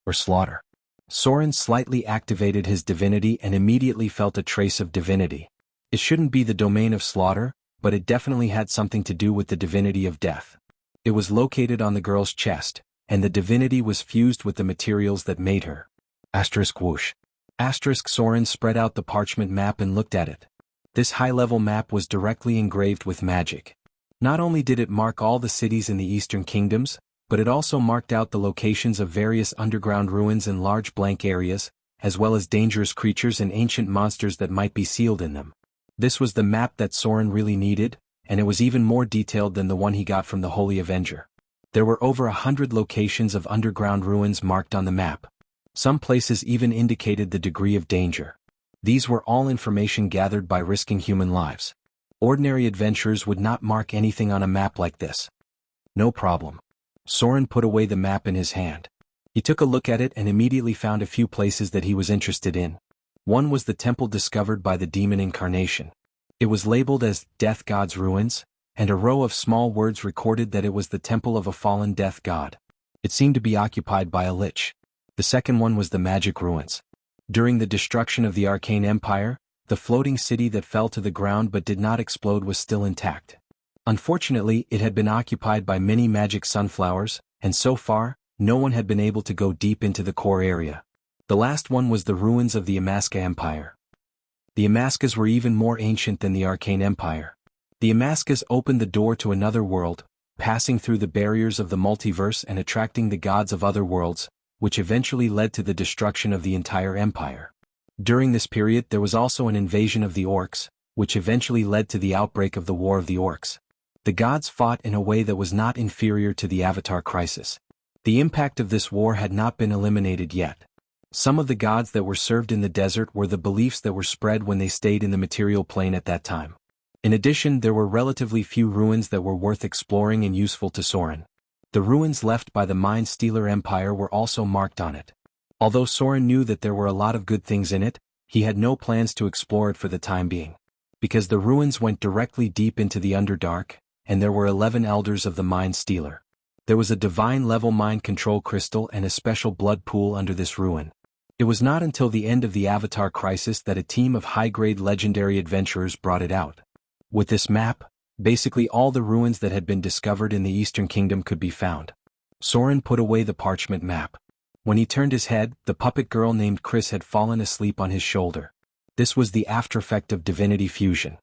Or slaughter? Soren slightly activated his divinity and immediately felt a trace of divinity. It shouldn't be the domain of slaughter, but it definitely had something to do with the divinity of death. It was located on the girl's chest, and the divinity was fused with the materials that made her. Asterisk whoosh. Asterisk. Soren spread out the parchment map and looked at it. This high-level map was directly engraved with magic. Not only did it mark all the cities in the Eastern Kingdoms, but it also marked out the locations of various underground ruins and large blank areas, as well as dangerous creatures and ancient monsters that might be sealed in them. This was the map that Soren really needed, and it was even more detailed than the one he got from the Holy Avenger. There were over 100 locations of underground ruins marked on the map. Some places even indicated the degree of danger. These were all information gathered by risking human lives. Ordinary adventurers would not mark anything on a map like this. No problem. Soren put away the map in his hand. He took a look at it and immediately found a few places that he was interested in. One was the temple discovered by the demon incarnation. It was labeled as Death God's Ruins, and a row of small words recorded that it was the temple of a fallen death god. It seemed to be occupied by a lich. The second one was the Magic Ruins. During the destruction of the Arcane Empire, the floating city that fell to the ground but did not explode was still intact. Unfortunately, it had been occupied by many magic sunflowers, and so far, no one had been able to go deep into the core area. The last one was the ruins of the Amaska Empire. The Amaskas were even more ancient than the Arcane Empire. The Amaskas opened the door to another world, passing through the barriers of the multiverse and attracting the gods of other worlds, which eventually led to the destruction of the entire empire. During this period there was also an invasion of the orcs, which eventually led to the outbreak of the War of the Orcs. The gods fought in a way that was not inferior to the Avatar crisis. The impact of this war had not been eliminated yet. Some of the gods that were served in the desert were the beliefs that were spread when they stayed in the material plane at that time. In addition, there were relatively few ruins that were worth exploring and useful to Soren. The ruins left by the Mind Stealer Empire were also marked on it. Although Soren knew that there were a lot of good things in it, he had no plans to explore it for the time being. Because the ruins went directly deep into the Underdark, and there were 11 elders of the Mind Stealer. There was a divine-level mind control crystal and a special blood pool under this ruin. It was not until the end of the Avatar crisis that a team of high-grade legendary adventurers brought it out. With this map, basically all the ruins that had been discovered in the Eastern Kingdom could be found. Soren put away the parchment map. When he turned his head, the puppet girl named Chris had fallen asleep on his shoulder. This was the aftereffect of divinity fusion.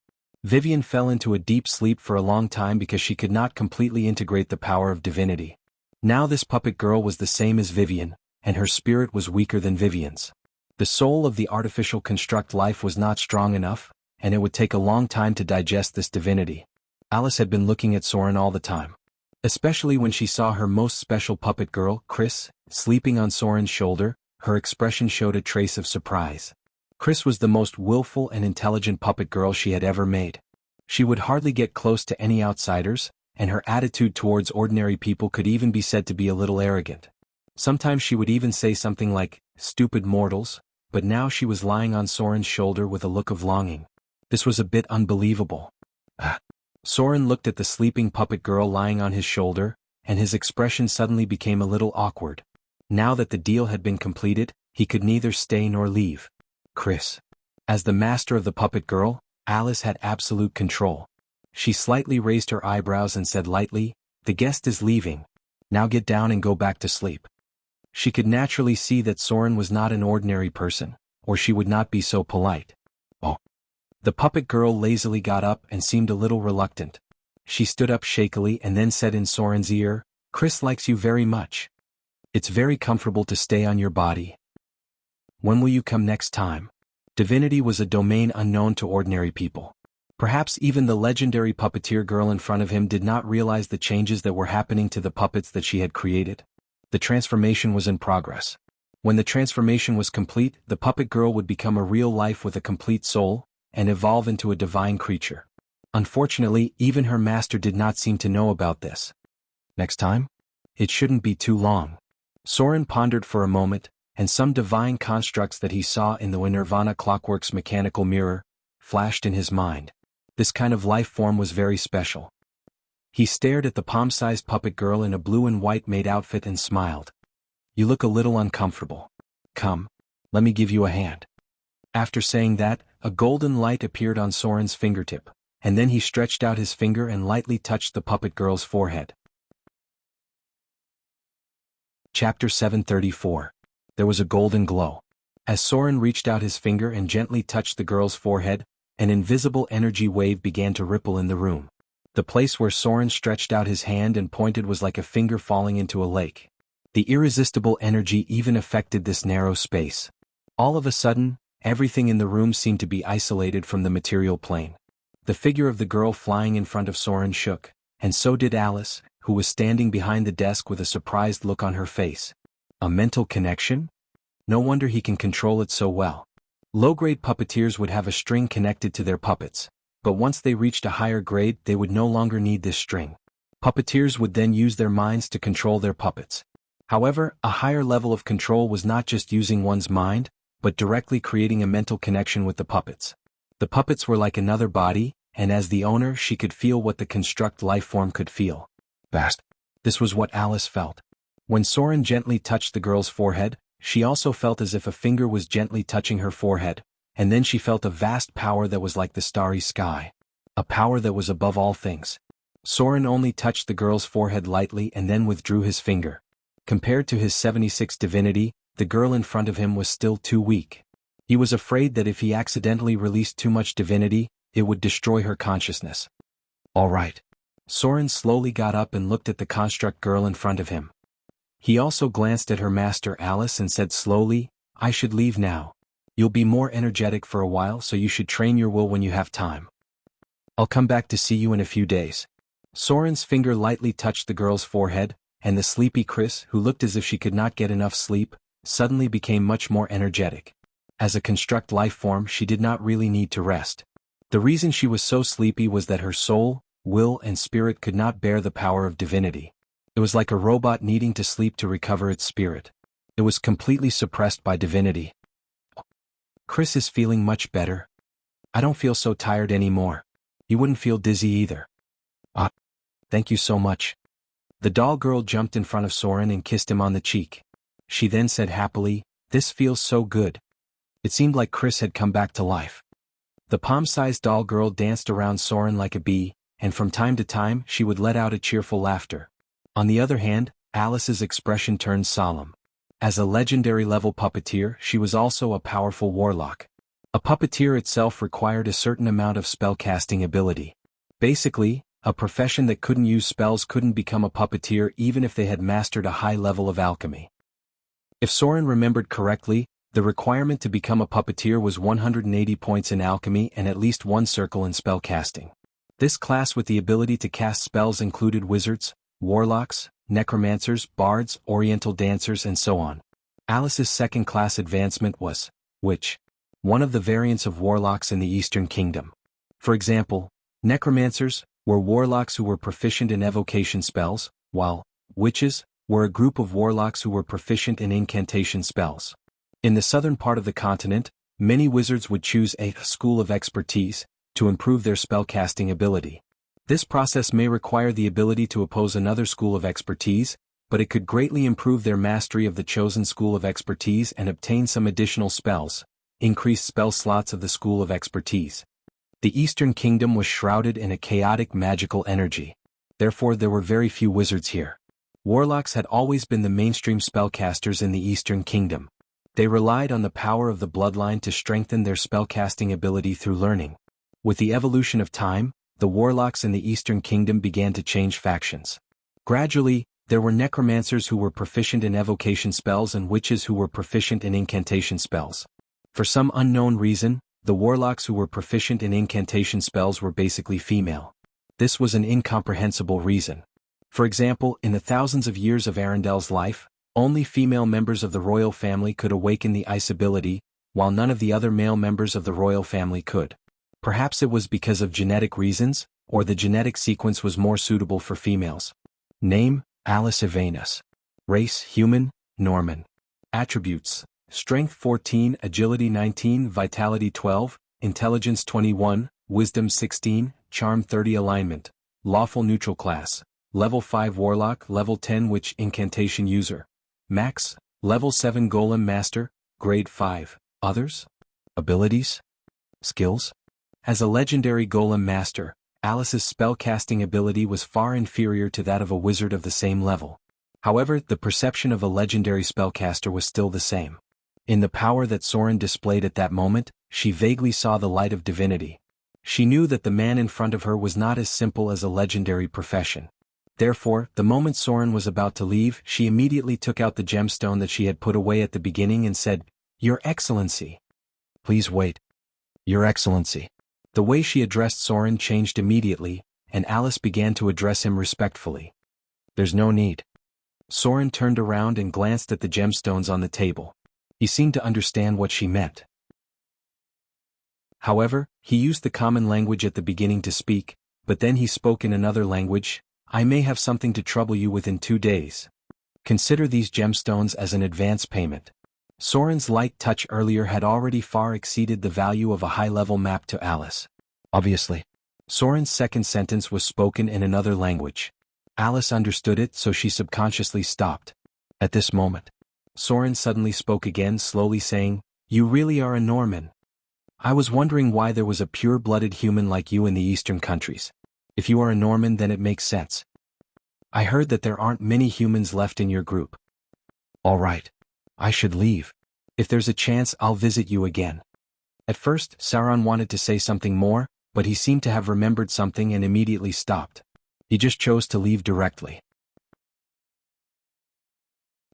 Vivian fell into a deep sleep for a long time because she could not completely integrate the power of divinity. Now this puppet girl was the same as Vivian, and her spirit was weaker than Vivian's. The soul of the artificial construct life was not strong enough, and it would take a long time to digest this divinity. Alice had been looking at Soren all the time. Especially when she saw her most special puppet girl, Chris, sleeping on Soren's shoulder, her expression showed a trace of surprise. Chris was the most willful and intelligent puppet girl she had ever made. She would hardly get close to any outsiders, and her attitude towards ordinary people could even be said to be a little arrogant. Sometimes she would even say something like, "Stupid mortals," but now she was lying on Soren's shoulder with a look of longing. This was a bit unbelievable. Soren looked at the sleeping puppet girl lying on his shoulder, and his expression suddenly became a little awkward. Now that the deal had been completed, he could neither stay nor leave. Chris. As the master of the puppet girl, Alice had absolute control. She slightly raised her eyebrows and said lightly, "The guest is leaving. Now get down and go back to sleep." She could naturally see that Soren was not an ordinary person, or she would not be so polite. "Oh." The puppet girl lazily got up and seemed a little reluctant. She stood up shakily and then said in Soren's ear, "Chris likes you very much. It's very comfortable to stay on your body. When will you come next time?" Divinity was a domain unknown to ordinary people. Perhaps even the legendary puppeteer girl in front of him did not realize the changes that were happening to the puppets that she had created. The transformation was in progress. When the transformation was complete, the puppet girl would become a real life with a complete soul, and evolve into a divine creature. Unfortunately, even her master did not seem to know about this. Next time? It shouldn't be too long. Soren pondered for a moment, and some divine constructs that he saw in the Nirvana Clockwork's mechanical mirror flashed in his mind. This kind of life form was very special. He stared at the palm-sized puppet girl in a blue and white maid outfit and smiled. "You look a little uncomfortable. Come, let me give you a hand." After saying that, a golden light appeared on Soren's fingertip, and then he stretched out his finger and lightly touched the puppet girl's forehead. Chapter 734. There was a golden glow. As Soren reached out his finger and gently touched the girl's forehead, an invisible energy wave began to ripple in the room. The place where Soren stretched out his hand and pointed was like a finger falling into a lake. The irresistible energy even affected this narrow space. All of a sudden, everything in the room seemed to be isolated from the material plane. The figure of the girl flying in front of Soren shook, and so did Alice, who was standing behind the desk with a surprised look on her face. A mental connection? No wonder he can control it so well. Low-grade puppeteers would have a string connected to their puppets, but once they reached a higher grade they would no longer need this string. Puppeteers would then use their minds to control their puppets. However, a higher level of control was not just using one's mind, but directly creating a mental connection with the puppets. The puppets were like another body, and as the owner she could feel what the construct life form could feel. Vast. This was what Alice felt. When Soren gently touched the girl's forehead, she also felt as if a finger was gently touching her forehead, and then she felt a vast power that was like the starry sky. A power that was above all things. Soren only touched the girl's forehead lightly and then withdrew his finger. Compared to his 76 divinity, the girl in front of him was still too weak. He was afraid that if he accidentally released too much divinity, it would destroy her consciousness. All right. Soren slowly got up and looked at the construct girl in front of him. He also glanced at her master Alice and said slowly, "I should leave now. You'll be more energetic for a while, so you should train your will when you have time. I'll come back to see you in a few days." Soren's finger lightly touched the girl's forehead, and the sleepy Chris, who looked as if she could not get enough sleep, suddenly became much more energetic. As a construct life form, she did not really need to rest. The reason she was so sleepy was that her soul, will and spirit could not bear the power of divinity. It was like a robot needing to sleep to recover its spirit. It was completely suppressed by divinity. Chris is feeling much better. I don't feel so tired anymore. You wouldn't feel dizzy either. Ah, thank you so much. The doll girl jumped in front of Soren and kissed him on the cheek. She then said happily, "This feels so good." It seemed like Chris had come back to life. The palm-sized doll girl danced around Soren like a bee, and from time to time she would let out a cheerful laughter. On the other hand, Alice's expression turned solemn. As a legendary level puppeteer, she was also a powerful warlock. A puppeteer itself required a certain amount of spellcasting ability. Basically, a profession that couldn't use spells couldn't become a puppeteer even if they had mastered a high level of alchemy. If Soren remembered correctly, the requirement to become a puppeteer was 180 points in alchemy and at least 1 circle in spellcasting. This class with the ability to cast spells included wizards, warlocks, necromancers, bards, oriental dancers and so on. Alice's second-class advancement was witch, one of the variants of warlocks in the Eastern Kingdom. For example, necromancers were warlocks who were proficient in evocation spells, while witches were a group of warlocks who were proficient in incantation spells. In the southern part of the continent, many wizards would choose a school of expertise to improve their spellcasting ability. This process may require the ability to oppose another school of expertise, but it could greatly improve their mastery of the chosen school of expertise and obtain some additional spells, increased spell slots of the school of expertise. The Eastern Kingdom was shrouded in a chaotic magical energy. Therefore there were very few wizards here. Warlocks had always been the mainstream spellcasters in the Eastern Kingdom. They relied on the power of the bloodline to strengthen their spellcasting ability through learning. With the evolution of time, the warlocks in the Eastern Kingdom began to change factions. Gradually, there were necromancers who were proficient in evocation spells and witches who were proficient in incantation spells. For some unknown reason, the warlocks who were proficient in incantation spells were basically female. This was an incomprehensible reason. For example, in the thousands of years of Arendel's life, only female members of the royal family could awaken the ice ability, while none of the other male members of the royal family could. Perhaps it was because of genetic reasons, or the genetic sequence was more suitable for females. Name, Alice Evanus. Race, human, Norman. Attributes, Strength 14, Agility 19, Vitality 12, Intelligence 21, Wisdom 16, Charm 30. Alignment, Lawful Neutral Class. Level 5 Warlock, Level 10 Witch Incantation User. Max, Level 7 Golem Master, Grade 5. Others? Abilities? Skills? As a legendary Golem Master, Alice's spellcasting ability was far inferior to that of a wizard of the same level. However, the perception of a legendary spellcaster was still the same. In the power that Soren displayed at that moment, she vaguely saw the light of divinity. She knew that the man in front of her was not as simple as a legendary profession. Therefore, the moment Soren was about to leave, she immediately took out the gemstone that she had put away at the beginning and said, "Your Excellency." "Please wait." "Your Excellency." The way she addressed Soren changed immediately, and Alice began to address him respectfully. "There's no need." Soren turned around and glanced at the gemstones on the table. He seemed to understand what she meant. However, he used the common language at the beginning to speak, but then he spoke in another language. "I may have something to trouble you with in 2 days. Consider these gemstones as an advance payment." Soren's light touch earlier had already far exceeded the value of a high-level map to Alice. Obviously. Soren's second sentence was spoken in another language. Alice understood it, so she subconsciously stopped. At this moment, Soren suddenly spoke again, slowly saying, "You really are a Norman. I was wondering why there was a pure-blooded human like you in the Eastern countries. If you are a Norman, then it makes sense. I heard that there aren't many humans left in your group." "All right. I should leave. If there's a chance, I'll visit you again." At first, Sauron wanted to say something more, but he seemed to have remembered something and immediately stopped. He just chose to leave directly.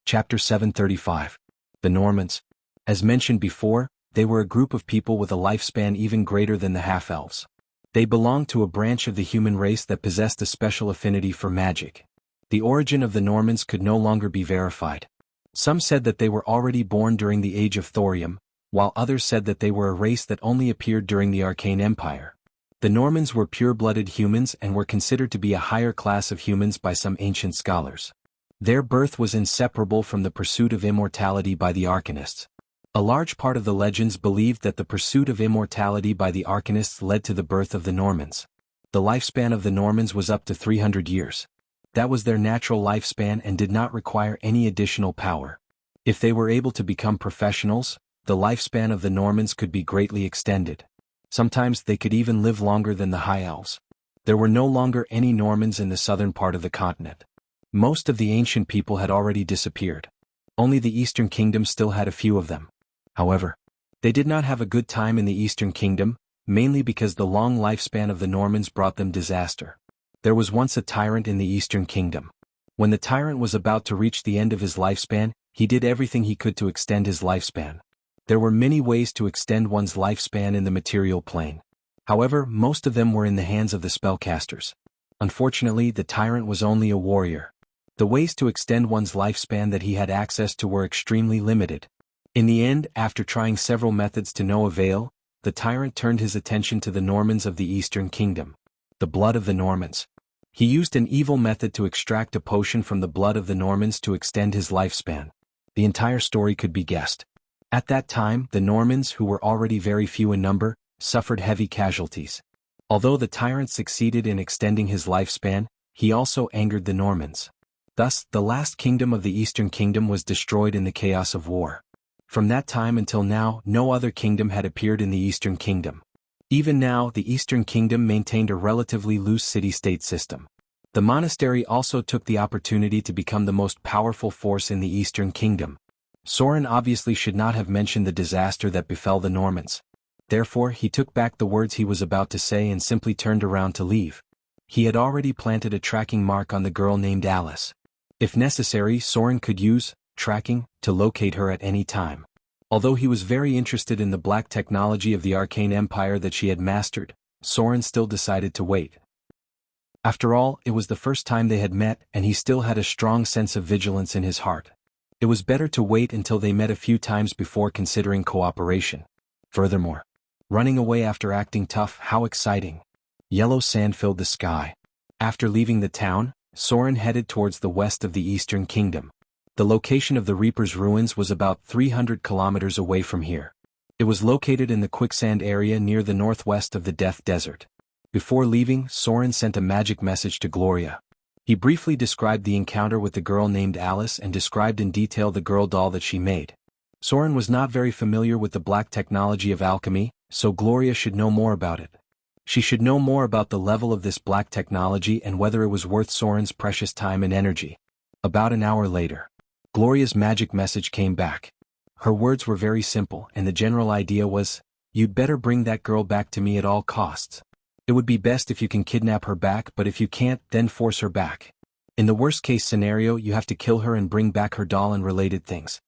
Chapter 735. The Normans. As mentioned before, they were a group of people with a lifespan even greater than the half-elves. They belonged to a branch of the human race that possessed a special affinity for magic. The origin of the Normans could no longer be verified. Some said that they were already born during the age of thorium, while others said that they were a race that only appeared during the Arcane Empire. The Normans were pure-blooded humans and were considered to be a higher class of humans by some ancient scholars. Their birth was inseparable from the pursuit of immortality by the Arcanists. A large part of the legends believed that the pursuit of immortality by the Arcanists led to the birth of the Normans. The lifespan of the Normans was up to 300 years. That was their natural lifespan and did not require any additional power. If they were able to become professionals, the lifespan of the Normans could be greatly extended. Sometimes they could even live longer than the High Elves. There were no longer any Normans in the southern part of the continent. Most of the ancient people had already disappeared. Only the Eastern Kingdom still had a few of them. However, they did not have a good time in the Eastern Kingdom, mainly because the long lifespan of the Normans brought them disaster. There was once a tyrant in the Eastern Kingdom. When the tyrant was about to reach the end of his lifespan, he did everything he could to extend his lifespan. There were many ways to extend one's lifespan in the material plane. However, most of them were in the hands of the spellcasters. Unfortunately, the tyrant was only a warrior. The ways to extend one's lifespan that he had access to were extremely limited. In the end, after trying several methods to no avail, the tyrant turned his attention to the Normans of the Eastern Kingdom. The blood of the Normans. He used an evil method to extract a potion from the blood of the Normans to extend his lifespan. The entire story could be guessed. At that time, the Normans, who were already very few in number, suffered heavy casualties. Although the tyrant succeeded in extending his lifespan, he also angered the Normans. Thus, the last kingdom of the Eastern Kingdom was destroyed in the chaos of war. From that time until now, no other kingdom had appeared in the Eastern Kingdom. Even now, the Eastern Kingdom maintained a relatively loose city-state system. The monastery also took the opportunity to become the most powerful force in the Eastern Kingdom. Soren obviously should not have mentioned the disaster that befell the Normans. Therefore, he took back the words he was about to say and simply turned around to leave. He had already planted a tracking mark on the girl named Alice. If necessary, Soren could use tracking to locate her at any time. Although he was very interested in the black technology of the Arcane Empire that she had mastered, Soren still decided to wait. After all, it was the first time they had met and he still had a strong sense of vigilance in his heart. It was better to wait until they met a few times before considering cooperation. Furthermore, running away after acting tough, how exciting. Yellow sand filled the sky. After leaving the town, Soren headed towards the west of the Eastern Kingdom. The location of the Reaper's ruins was about 300 kilometers away from here. It was located in the quicksand area near the northwest of the Death Desert. Before leaving, Soren sent a magic message to Gloria. He briefly described the encounter with the girl named Alice and described in detail the girl doll that she made. Soren was not very familiar with the black technology of alchemy, so Gloria should know more about it. She should know more about the level of this black technology and whether it was worth Soren's precious time and energy. About an hour later, Gloria's magic message came back. Her words were very simple and the general idea was, "You'd better bring that girl back to me at all costs. It would be best if you can kidnap her back, but if you can't, then force her back. In the worst-case scenario, you have to kill her and bring back her doll and related things."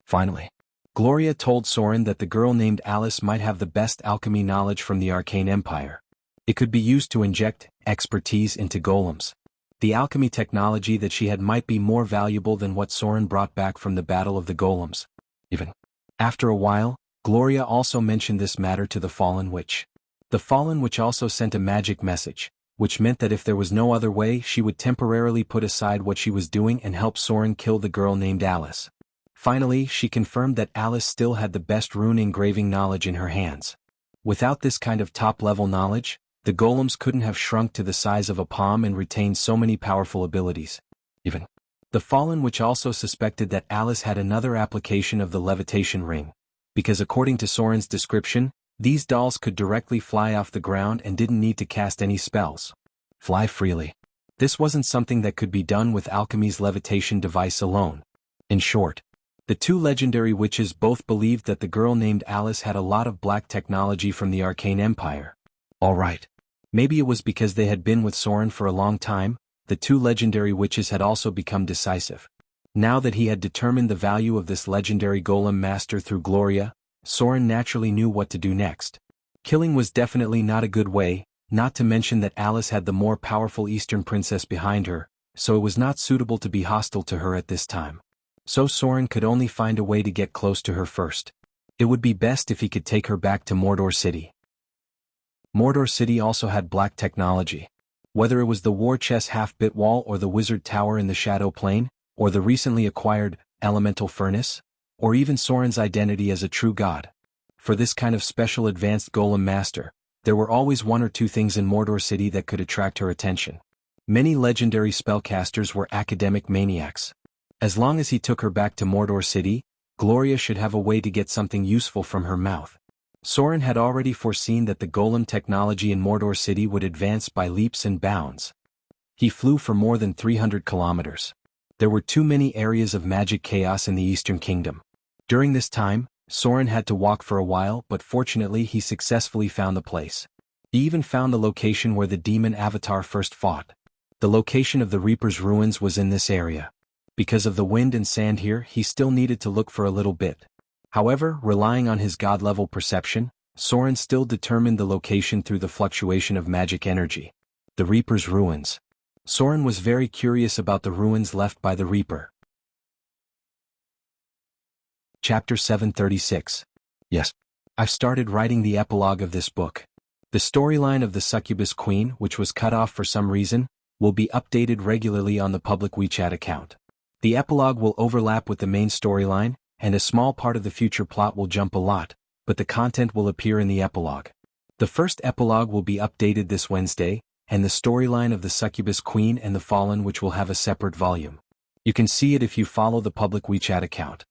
Finally, Gloria told Soren that the girl named Alice might have the best alchemy knowledge from the Arcane Empire. It could be used to inject expertise into golems. The alchemy technology that she had might be more valuable than what Soren brought back from the Battle of the Golems. Even after a while, Gloria also mentioned this matter to the Fallen Witch. The Fallen Witch also sent a magic message, which meant that if there was no other way, she would temporarily put aside what she was doing and help Soren kill the girl named Alice. Finally, she confirmed that Alice still had the best rune engraving knowledge in her hands. Without this kind of top-level knowledge, the golems couldn't have shrunk to the size of a palm and retained so many powerful abilities. Even the Fallen Witch also suspected that Alice had another application of the levitation ring, because according to Soren's description, these dolls could directly fly off the ground and didn't need to cast any spells. Fly freely. This wasn't something that could be done with alchemy's levitation device alone. In short, the two legendary witches both believed that the girl named Alice had a lot of black technology from the Arcane Empire. Alright. Maybe it was because they had been with Soren for a long time, the two legendary witches had also become decisive. Now that he had determined the value of this legendary golem master through Gloria, Soren naturally knew what to do next. Killing was definitely not a good way, not to mention that Alice had the more powerful Eastern princess behind her, so it was not suitable to be hostile to her at this time. So Soren could only find a way to get close to her first. It would be best if he could take her back to Mordor City. Mordor City also had black technology. Whether it was the war chest half-bit wall or the wizard tower in the Shadow Plane, or the recently acquired elemental furnace, or even Soren's identity as a true god. For this kind of special advanced golem master, there were always one or two things in Mordor City that could attract her attention. Many legendary spellcasters were academic maniacs. As long as he took her back to Mordor City, Gloria should have a way to get something useful from her mouth. Soren had already foreseen that the golem technology in Mordor City would advance by leaps and bounds. He flew for more than 300 kilometers. There were too many areas of magic chaos in the Eastern Kingdom. During this time, Soren had to walk for a while, but fortunately he successfully found the place. He even found the location where the demon avatar first fought. The location of the Reaper's ruins was in this area. Because of the wind and sand here, he still needed to look for a little bit. However, relying on his god-level perception, Soren still determined the location through the fluctuation of magic energy. The Reaper's ruins. Soren was very curious about the ruins left by the Reaper. Chapter 736. Yes. I've started writing the epilogue of this book. The storyline of the Succubus Queen, which was cut off for some reason, will be updated regularly on the public WeChat account. The epilogue will overlap with the main storyline, and a small part of the future plot will jump a lot, but the content will appear in the epilogue. The first epilogue will be updated this Wednesday, and the storyline of the Succubus Queen and the Fallen, which will have a separate volume. You can see it if you follow the public WeChat account.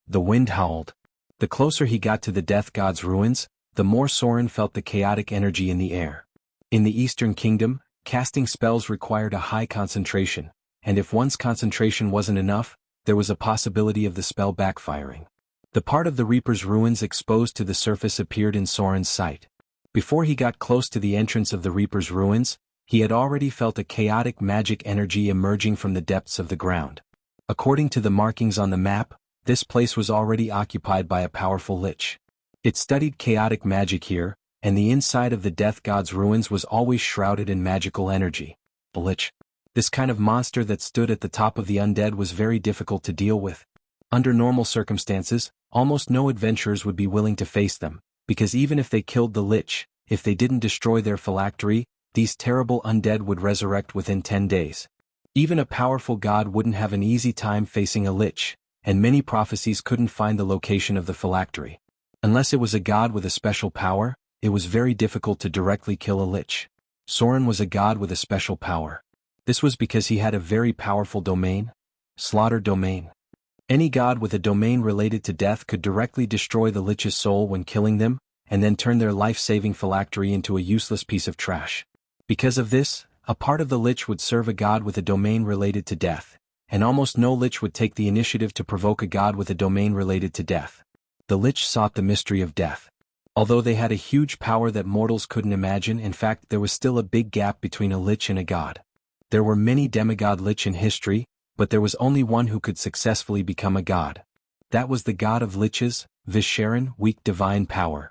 The wind howled. The closer he got to the Death God's ruins, the more Soren felt the chaotic energy in the air. In the Eastern Kingdom, casting spells required a high concentration, and if one's concentration wasn't enough, there was a possibility of the spell backfiring. The part of the Reaper's ruins exposed to the surface appeared in Soren's sight. Before he got close to the entrance of the Reaper's ruins, he had already felt a chaotic magic energy emerging from the depths of the ground. According to the markings on the map, this place was already occupied by a powerful lich. It studied chaotic magic here, and the inside of the Death God's ruins was always shrouded in magical energy. A lich. This kind of monster that stood at the top of the undead was very difficult to deal with. Under normal circumstances, almost no adventurers would be willing to face them, because even if they killed the lich, if they didn't destroy their phylactery, these terrible undead would resurrect within 10 days. Even a powerful god wouldn't have an easy time facing a lich, and many prophecies couldn't find the location of the phylactery. Unless it was a god with a special power, it was very difficult to directly kill a lich. Soren was a god with a special power. This was because he had a very powerful domain, slaughter domain. Any god with a domain related to death could directly destroy the lich's soul when killing them, and then turn their life-saving phylactery into a useless piece of trash. Because of this, a part of the lich would serve a god with a domain related to death, and almost no lich would take the initiative to provoke a god with a domain related to death. The lich sought the mystery of death. Although they had a huge power that mortals couldn't imagine, in fact there was still a big gap between a lich and a god. There were many demigod lich in history, but there was only one who could successfully become a god. That was the god of liches, Visharan, weak divine power.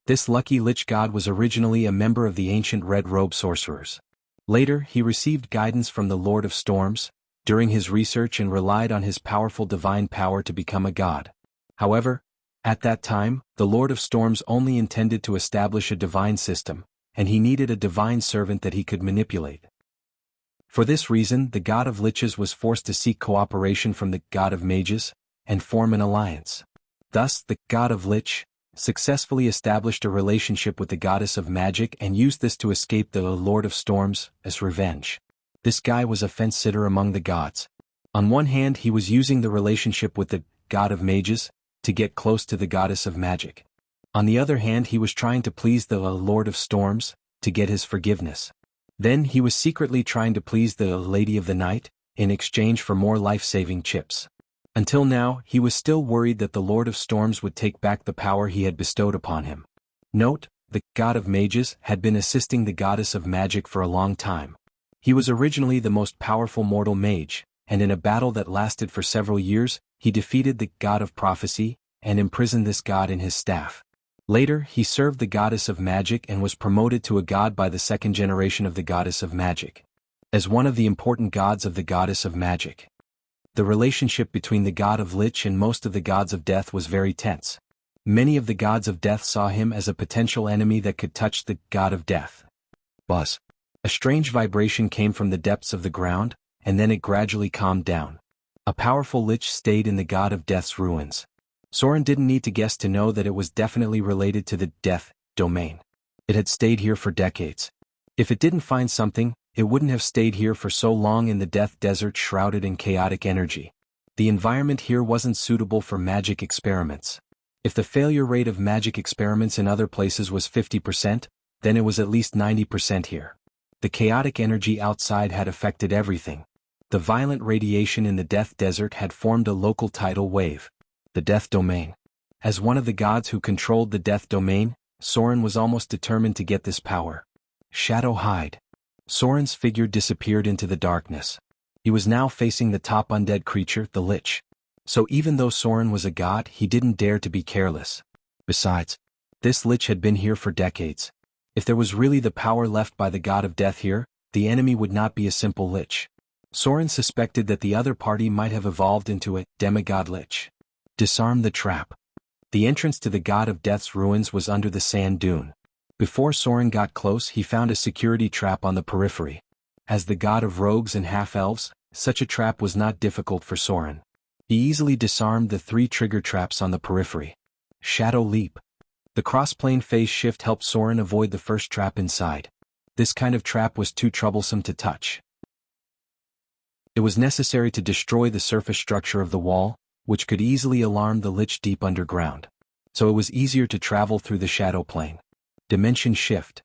This lucky lich god was originally a member of the ancient Red Robe sorcerers. Later, he received guidance from the Lord of Storms during his research and relied on his powerful divine power to become a god. However, at that time, the Lord of Storms only intended to establish a divine system, and he needed a divine servant that he could manipulate. For this reason, the god of liches was forced to seek cooperation from the god of mages, and form an alliance. Thus, the god of lich successfully established a relationship with the goddess of magic and used this to escape the Lord of Storms as revenge. This guy was a fence-sitter among the gods. On one hand, he was using the relationship with the god of mages to get close to the goddess of magic. On the other hand, he was trying to please the Lord of Storms to get his forgiveness. Then he was secretly trying to please the Lady of the Night in exchange for more life-saving chips. Until now, he was still worried that the Lord of Storms would take back the power he had bestowed upon him. Note, the god of mages had been assisting the goddess of magic for a long time. He was originally the most powerful mortal mage, and in a battle that lasted for several years, he defeated the god of prophecy and imprisoned this god in his staff. Later, he served the goddess of magic and was promoted to a god by the second generation of the goddess of magic. As one of the important gods of the goddess of magic, the relationship between the god of Lich and most of the gods of death was very tense. Many of the gods of death saw him as a potential enemy that could touch the god of death. Buzz. A strange vibration came from the depths of the ground, and then it gradually calmed down. A powerful Lich stayed in the god of death's ruins. Soren didn't need to guess to know that it was definitely related to the death domain. It had stayed here for decades. If it didn't find something, it wouldn't have stayed here for so long in the death desert shrouded in chaotic energy. The environment here wasn't suitable for magic experiments. If the failure rate of magic experiments in other places was 50%, then it was at least 90% here. The chaotic energy outside had affected everything. The violent radiation in the death desert had formed a local tidal wave. The death domain. As one of the gods who controlled the death domain, Soren was almost determined to get this power. Shadow hide. Soren's figure disappeared into the darkness. He was now facing the top undead creature, the Lich. So even though Soren was a god, he didn't dare to be careless. Besides, this Lich had been here for decades. If there was really the power left by the god of death here, the enemy would not be a simple Lich. Soren suspected that the other party might have evolved into a demigod Lich. Disarm the trap. The entrance to the god of death's ruins was under the sand dune. Before Soren got close, he found a security trap on the periphery. As the god of rogues and half-elves, such a trap was not difficult for Soren. He easily disarmed the 3 trigger traps on the periphery. Shadow leap. The cross-plane phase shift helped Soren avoid the first trap inside. This kind of trap was too troublesome to touch. It was necessary to destroy the surface structure of the wall, which could easily alarm the Lich deep underground. So it was easier to travel through the shadow plane. Dimension shift.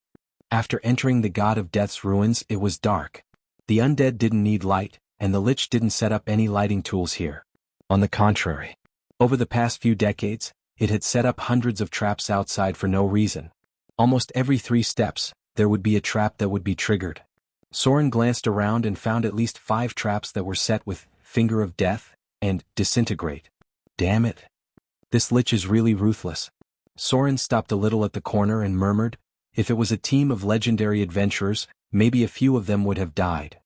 After entering the god of death's ruins, it was dark. The undead didn't need light, and the Lich didn't set up any lighting tools here. On the contrary, over the past few decades, it had set up hundreds of traps outside for no reason. Almost every 3 steps, there would be a trap that would be triggered. Soren glanced around and found at least 5 traps that were set with Finger of Death and Disintegrate. Damn it. This Lich is really ruthless. Soren stopped a little at the corner and murmured, if it was a team of legendary adventurers, maybe a few of them would have died.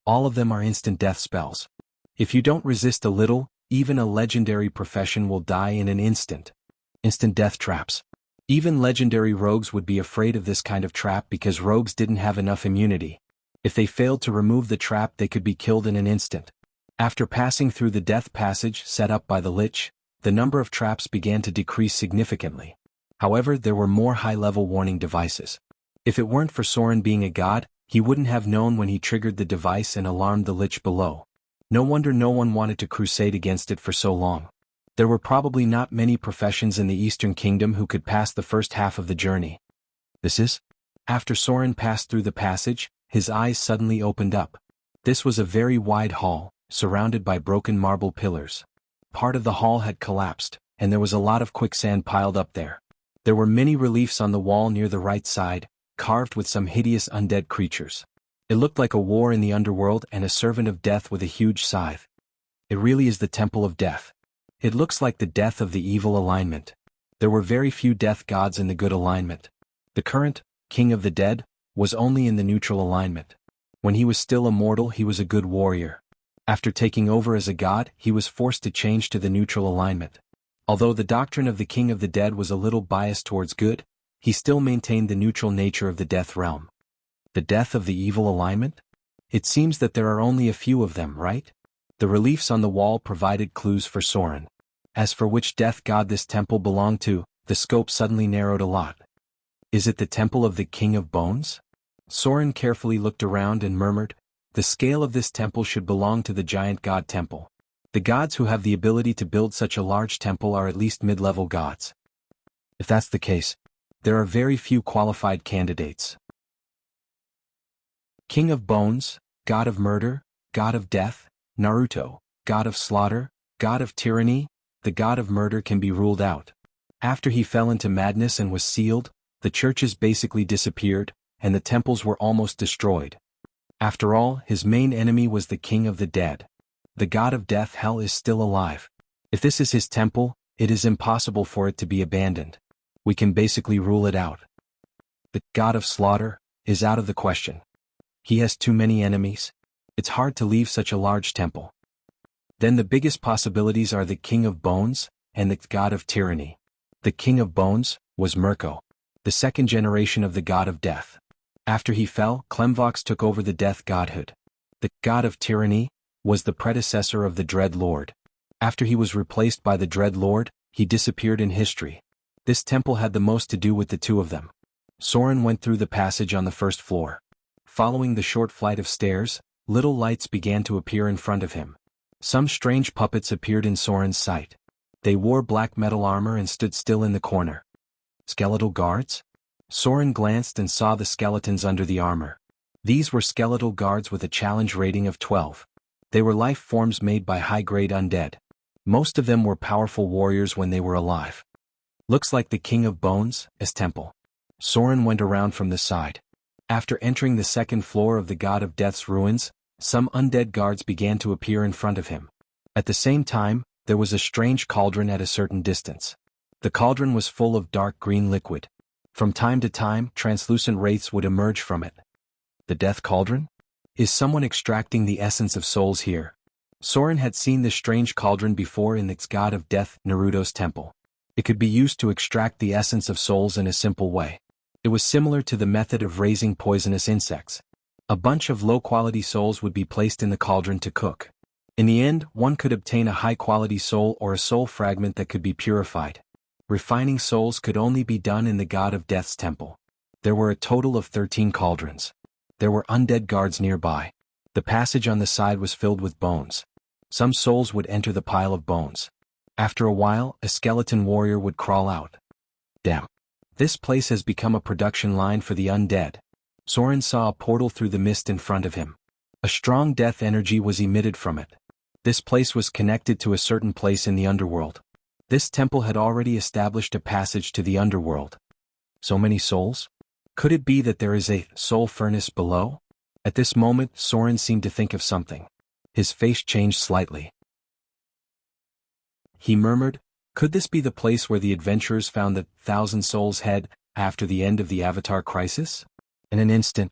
All of them are instant death spells. If you don't resist a little, even a legendary profession will die in an instant. Instant death traps. Even legendary rogues would be afraid of this kind of trap because rogues didn't have enough immunity. If they failed to remove the trap, they could be killed in an instant. After passing through the death passage set up by the Lich, the number of traps began to decrease significantly. However, there were more high-level warning devices. If it weren't for Soren being a god, he wouldn't have known when he triggered the device and alarmed the Lich below. No wonder no one wanted to crusade against it for so long. There were probably not many professions in the Eastern Kingdom who could pass the first half of the journey. This is? After Soren passed through the passage, his eyes suddenly opened up. This was a very wide hall, surrounded by broken marble pillars. Part of the hall had collapsed, and there was a lot of quicksand piled up there. There were many reliefs on the wall near the right side, carved with some hideous undead creatures. It looked like a war in the underworld and a servant of death with a huge scythe. It really is the Temple of Death. It looks like the death of the evil alignment. There were very few death gods in the good alignment. The current, King of the Dead, was only in the neutral alignment. When he was still a mortal, he was a good warrior. After taking over as a god, he was forced to change to the neutral alignment. Although the doctrine of the King of the Dead was a little biased towards good, he still maintained the neutral nature of the death realm. The death of the evil alignment? It seems that there are only a few of them, right? The reliefs on the wall provided clues for Soren. As for which death god this temple belonged to, the scope suddenly narrowed a lot. Is it the Temple of the King of Bones? Soren carefully looked around and murmured, the scale of this temple should belong to the giant god temple. The gods who have the ability to build such a large temple are at least mid-level gods. If that's the case, there are very few qualified candidates. King of Bones, God of Murder, God of Death, Naruto, God of Slaughter, God of Tyranny, the God of Murder can be ruled out. After he fell into madness and was sealed, the churches basically disappeared, and the temples were almost destroyed. After all, his main enemy was the King of the Dead. The God of Death, Hell, is still alive. If this is his temple, it is impossible for it to be abandoned. we can basically rule it out. The god of slaughter is out of the question. He has too many enemies. It's hard to leave such a large temple. Then the biggest possibilities are the king of bones and the god of tyranny. The king of bones was Mirko, the second generation of the god of death. After he fell, Clemvox took over the death godhood. The god of tyranny was the predecessor of the Dread Lord. After he was replaced by the Dread Lord, he disappeared in history. This temple had the most to do with the two of them. Soren went through the passage on the first floor. Following the short flight of stairs, little lights began to appear in front of him. Some strange puppets appeared in Soren's sight. They wore black metal armor and stood still in the corner. Skeletal guards? Soren glanced and saw the skeletons under the armor. These were skeletal guards with a challenge rating of 12. They were life forms made by high-grade undead. Most of them were powerful warriors when they were alive. Looks like the King of Bones' temple. Soren went around from the side. After entering the second floor of the God of Death's ruins, some undead guards began to appear in front of him. At the same time, there was a strange cauldron at a certain distance. The cauldron was full of dark green liquid. From time to time, translucent wraiths would emerge from it. The Death Cauldron? Is someone extracting the essence of souls here? Soren had seen this strange cauldron before in the God of Death, Naruto's temple. It could be used to extract the essence of souls in a simple way. It was similar to the method of raising poisonous insects. A bunch of low-quality souls would be placed in the cauldron to cook. In the end, one could obtain a high-quality soul or a soul fragment that could be purified. Refining souls could only be done in the God of Death's temple. There were a total of 13 cauldrons. There were undead guards nearby. The passage on the side was filled with bones. Some souls would enter the pile of bones. After a while, a skeleton warrior would crawl out. Damn. This place has become a production line for the undead. Soren saw a portal through the mist in front of him. A strong death energy was emitted from it. This place was connected to a certain place in the underworld. This temple had already established a passage to the underworld. So many souls? Could it be that there is a soul furnace below? At this moment, Soren seemed to think of something. His face changed slightly. He murmured, could this be the place where the adventurers found the 1,000 Souls head after the end of the Avatar crisis? In an instant,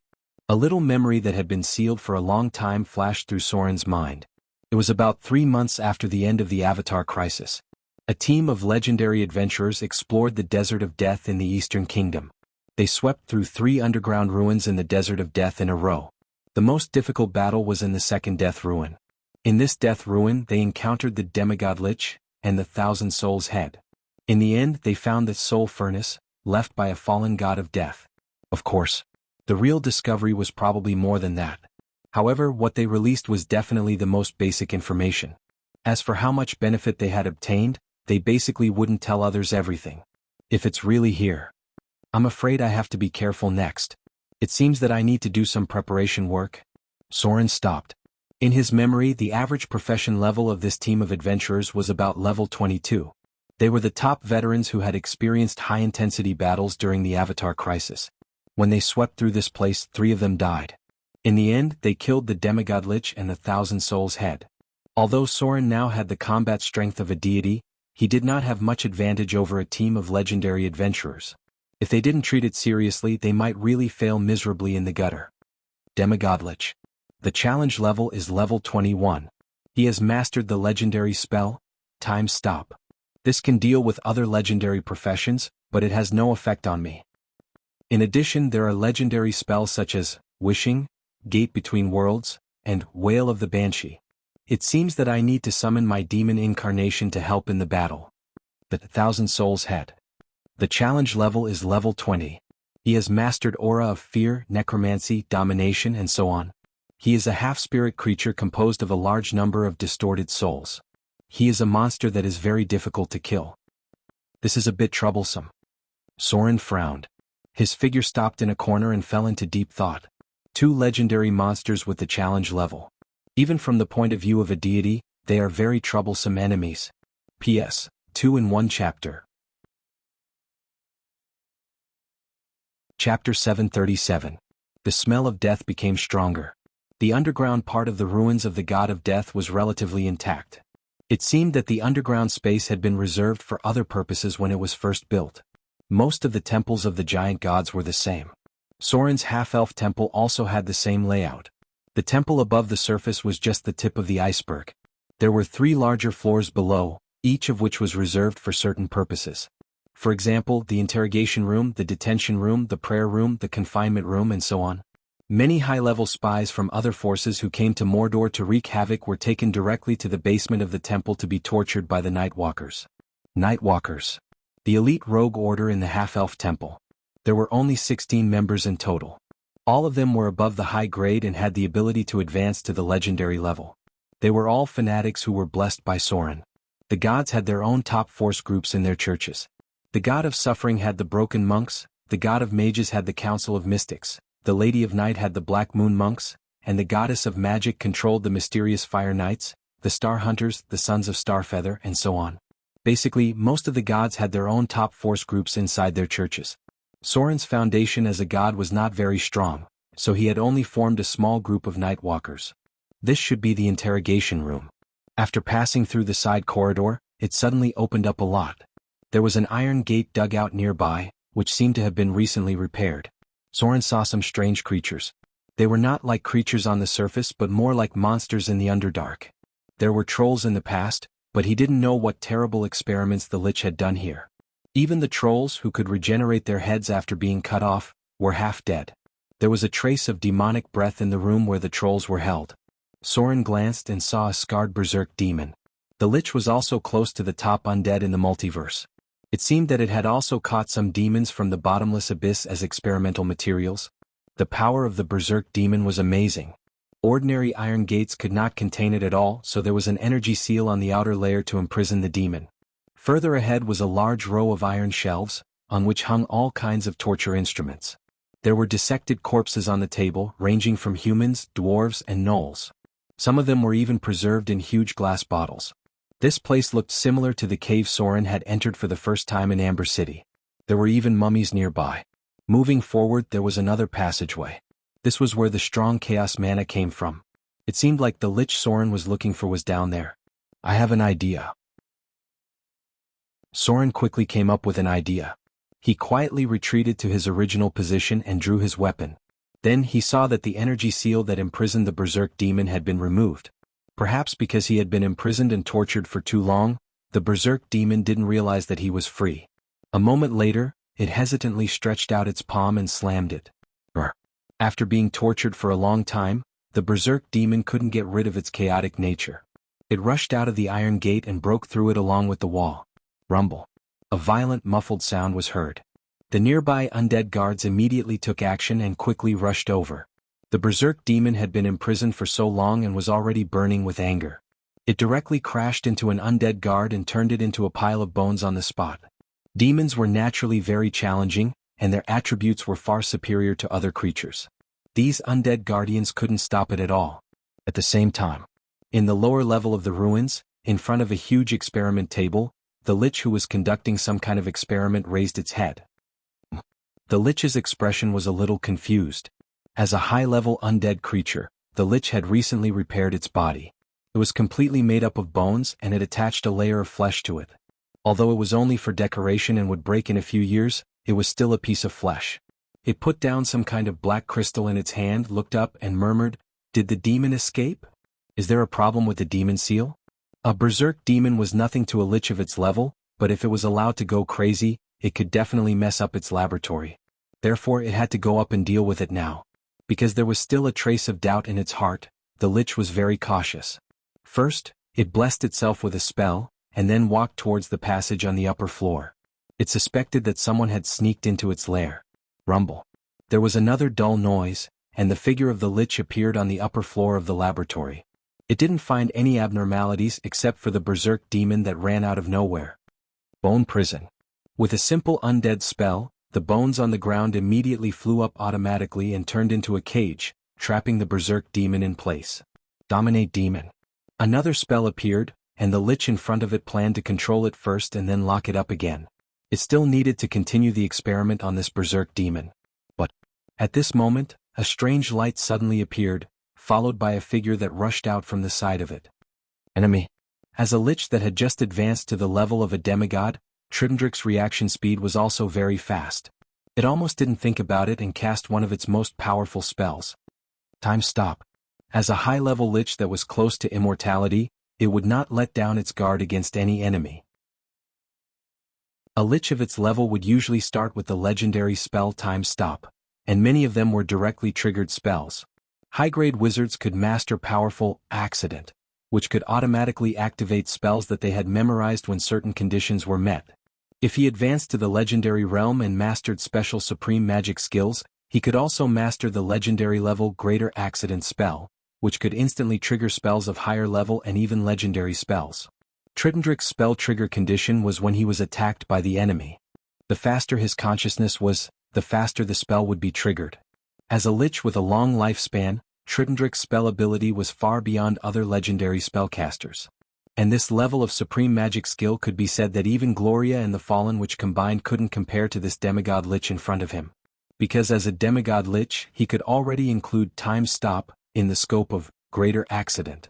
a little memory that had been sealed for a long time flashed through Soren's mind. It was about 3 months after the end of the Avatar crisis. A team of legendary adventurers explored the Desert of Death in the Eastern Kingdom. They swept through 3 underground ruins in the Desert of Death in a row. The most difficult battle was in the second Death Ruin. In this Death Ruin they encountered the Demigod Lich and the 1,000 Souls head. In the end they found the soul furnace, left by a fallen god of death. Of course, the real discovery was probably more than that. However, what they released was definitely the most basic information. As for how much benefit they had obtained, they basically wouldn't tell others everything. If it's really here. I'm afraid I have to be careful next. It seems that I need to do some preparation work. Soren stopped. In his memory, the average profession level of this team of adventurers was about level 22. They were the top veterans who had experienced high-intensity battles during the Avatar crisis. When they swept through this place, 3 of them died. In the end, they killed the Demigod Lich and the 1,000 Souls head. Although Soren now had the combat strength of a deity, he did not have much advantage over a team of legendary adventurers. If they didn't treat it seriously, they might really fail miserably in the gutter. Demigod Lich. The challenge level is level 21. He has mastered the legendary spell, Time Stop. This can deal with other legendary professions, but it has no effect on me. In addition, there are legendary spells such as Wishing, Gate Between Worlds, and Wail of the Banshee. It seems that I need to summon my demon incarnation to help in the battle. The 1,000 Souls head. The challenge level is level 20. He has mastered Aura of Fear, Necromancy, Domination, and so on. He is a half-spirit creature composed of a large number of distorted souls. He is a monster that is very difficult to kill. This is a bit troublesome. Soren frowned. His figure stopped in a corner and fell into deep thought. 2 legendary monsters with the challenge level. Even from the point of view of a deity, they are very troublesome enemies. P.S. 2 in 1 chapter. Chapter 737. The smell of death became stronger. The underground part of the ruins of the God of Death was relatively intact. It seemed that the underground space had been reserved for other purposes when it was first built. Most of the temples of the giant gods were the same. Soren's half-elf temple also had the same layout. The temple above the surface was just the tip of the iceberg. There were 3 larger floors below, each of which was reserved for certain purposes. For example, the interrogation room, the detention room, the prayer room, the confinement room, and so on. Many high-level spies from other forces who came to Mordor to wreak havoc were taken directly to the basement of the temple to be tortured by the Nightwalkers. Nightwalkers. The elite rogue order in the half-elf temple. There were only 16 members in total. All of them were above the high grade and had the ability to advance to the legendary level. They were all fanatics who were blessed by Soren. The gods had their own top force groups in their churches. The god of suffering had the broken monks, the god of mages had the council of mystics, the lady of night had the black moon monks, and the goddess of magic controlled the mysterious fire knights, the star hunters, the sons of Starfeather, and so on. Basically, most of the gods had their own top force groups inside their churches. Soren's foundation as a god was not very strong, so he had only formed a small group of Nightwalkers. This should be the interrogation room. After passing through the side corridor, it suddenly opened up a lot. There was an iron gate dug out nearby, which seemed to have been recently repaired. Soren saw some strange creatures. They were not like creatures on the surface but more like monsters in the Underdark. There were trolls in the past, but he didn't know what terrible experiments the Lich had done here. Even the trolls, who could regenerate their heads after being cut off, were half dead. There was a trace of demonic breath in the room where the trolls were held. Soren glanced and saw a scarred berserk demon. The Lich was also close to the top undead in the multiverse. It seemed that it had also caught some demons from the bottomless abyss as experimental materials. The power of the berserk demon was amazing. Ordinary iron gates could not contain it at all, so there was an energy seal on the outer layer to imprison the demon. Further ahead was a large row of iron shelves, on which hung all kinds of torture instruments. There were dissected corpses on the table, ranging from humans, dwarves, and gnolls. Some of them were even preserved in huge glass bottles. This place looked similar to the cave Soren had entered for the first time in Amber City. There were even mummies nearby. Moving forward, there was another passageway. This was where the strong chaos mana came from. It seemed like the Lich Soren was looking for was down there. I have an idea. Soren quickly came up with an idea. He quietly retreated to his original position and drew his weapon. Then he saw that the energy seal that imprisoned the berserk demon had been removed. Perhaps because he had been imprisoned and tortured for too long, the berserk demon didn't realize that he was free. A moment later, it hesitantly stretched out its palm and slammed it. After being tortured for a long time, the berserk demon couldn't get rid of its chaotic nature. It rushed out of the iron gate and broke through it along with the wall. Rumble. A violent muffled sound was heard. The nearby undead guards immediately took action and quickly rushed over. The berserk demon had been imprisoned for so long and was already burning with anger. It directly crashed into an undead guard and turned it into a pile of bones on the spot. Demons were naturally very challenging, and their attributes were far superior to other creatures. These undead guardians couldn't stop it at all. At the same time, in the lower level of the ruins, in front of a huge experiment table, the Lich who was conducting some kind of experiment raised its head. The Lich's expression was a little confused. As a high-level undead creature, the Lich had recently repaired its body. It was completely made up of bones and it attached a layer of flesh to it. Although it was only for decoration and would break in a few years, it was still a piece of flesh. It put down some kind of black crystal in its hand, looked up and murmured, "Did the demon escape? Is there a problem with the demon seal?" A berserk demon was nothing to a Lich of its level, but if it was allowed to go crazy, it could definitely mess up its laboratory. Therefore it had to go up and deal with it now. Because there was still a trace of doubt in its heart, the Lich was very cautious. First, it blessed itself with a spell, and then walked towards the passage on the upper floor. It suspected that someone had sneaked into its lair. Rumble. There was another dull noise, and the figure of the Lich appeared on the upper floor of the laboratory. It didn't find any abnormalities except for the berserk demon that ran out of nowhere. Bone prison. With a simple undead spell, the bones on the ground immediately flew up automatically and turned into a cage, trapping the berserk demon in place. Dominate demon. Another spell appeared, and the Lich in front of it planned to control it first and then lock it up again. It still needed to continue the experiment on this berserk demon. But, at this moment, a strange light suddenly appeared, followed by a figure that rushed out from the side of it. Enemy. As a Lich that had just advanced to the level of a demigod, Trindrik's reaction speed was also very fast. It almost didn't think about it and cast one of its most powerful spells. Time Stop. As a high-level lich that was close to immortality, it would not let down its guard against any enemy. A lich of its level would usually start with the legendary spell Time Stop, and many of them were directly triggered spells. High-grade wizards could master powerful Accident, which could automatically activate spells that they had memorized when certain conditions were met. If he advanced to the legendary realm and mastered special supreme magic skills, he could also master the legendary level Greater Accident spell, which could instantly trigger spells of higher level and even legendary spells. Trindrik's spell trigger condition was when he was attacked by the enemy. The faster his consciousness was, the faster the spell would be triggered. As a lich with a long lifespan, Trindrik's spell ability was far beyond other legendary spellcasters. And this level of supreme magic skill could be said that even Gloria and the Fallen which combined couldn't compare to this demigod lich in front of him. Because as a demigod lich, he could already include Time Stop in the scope of Greater Accident.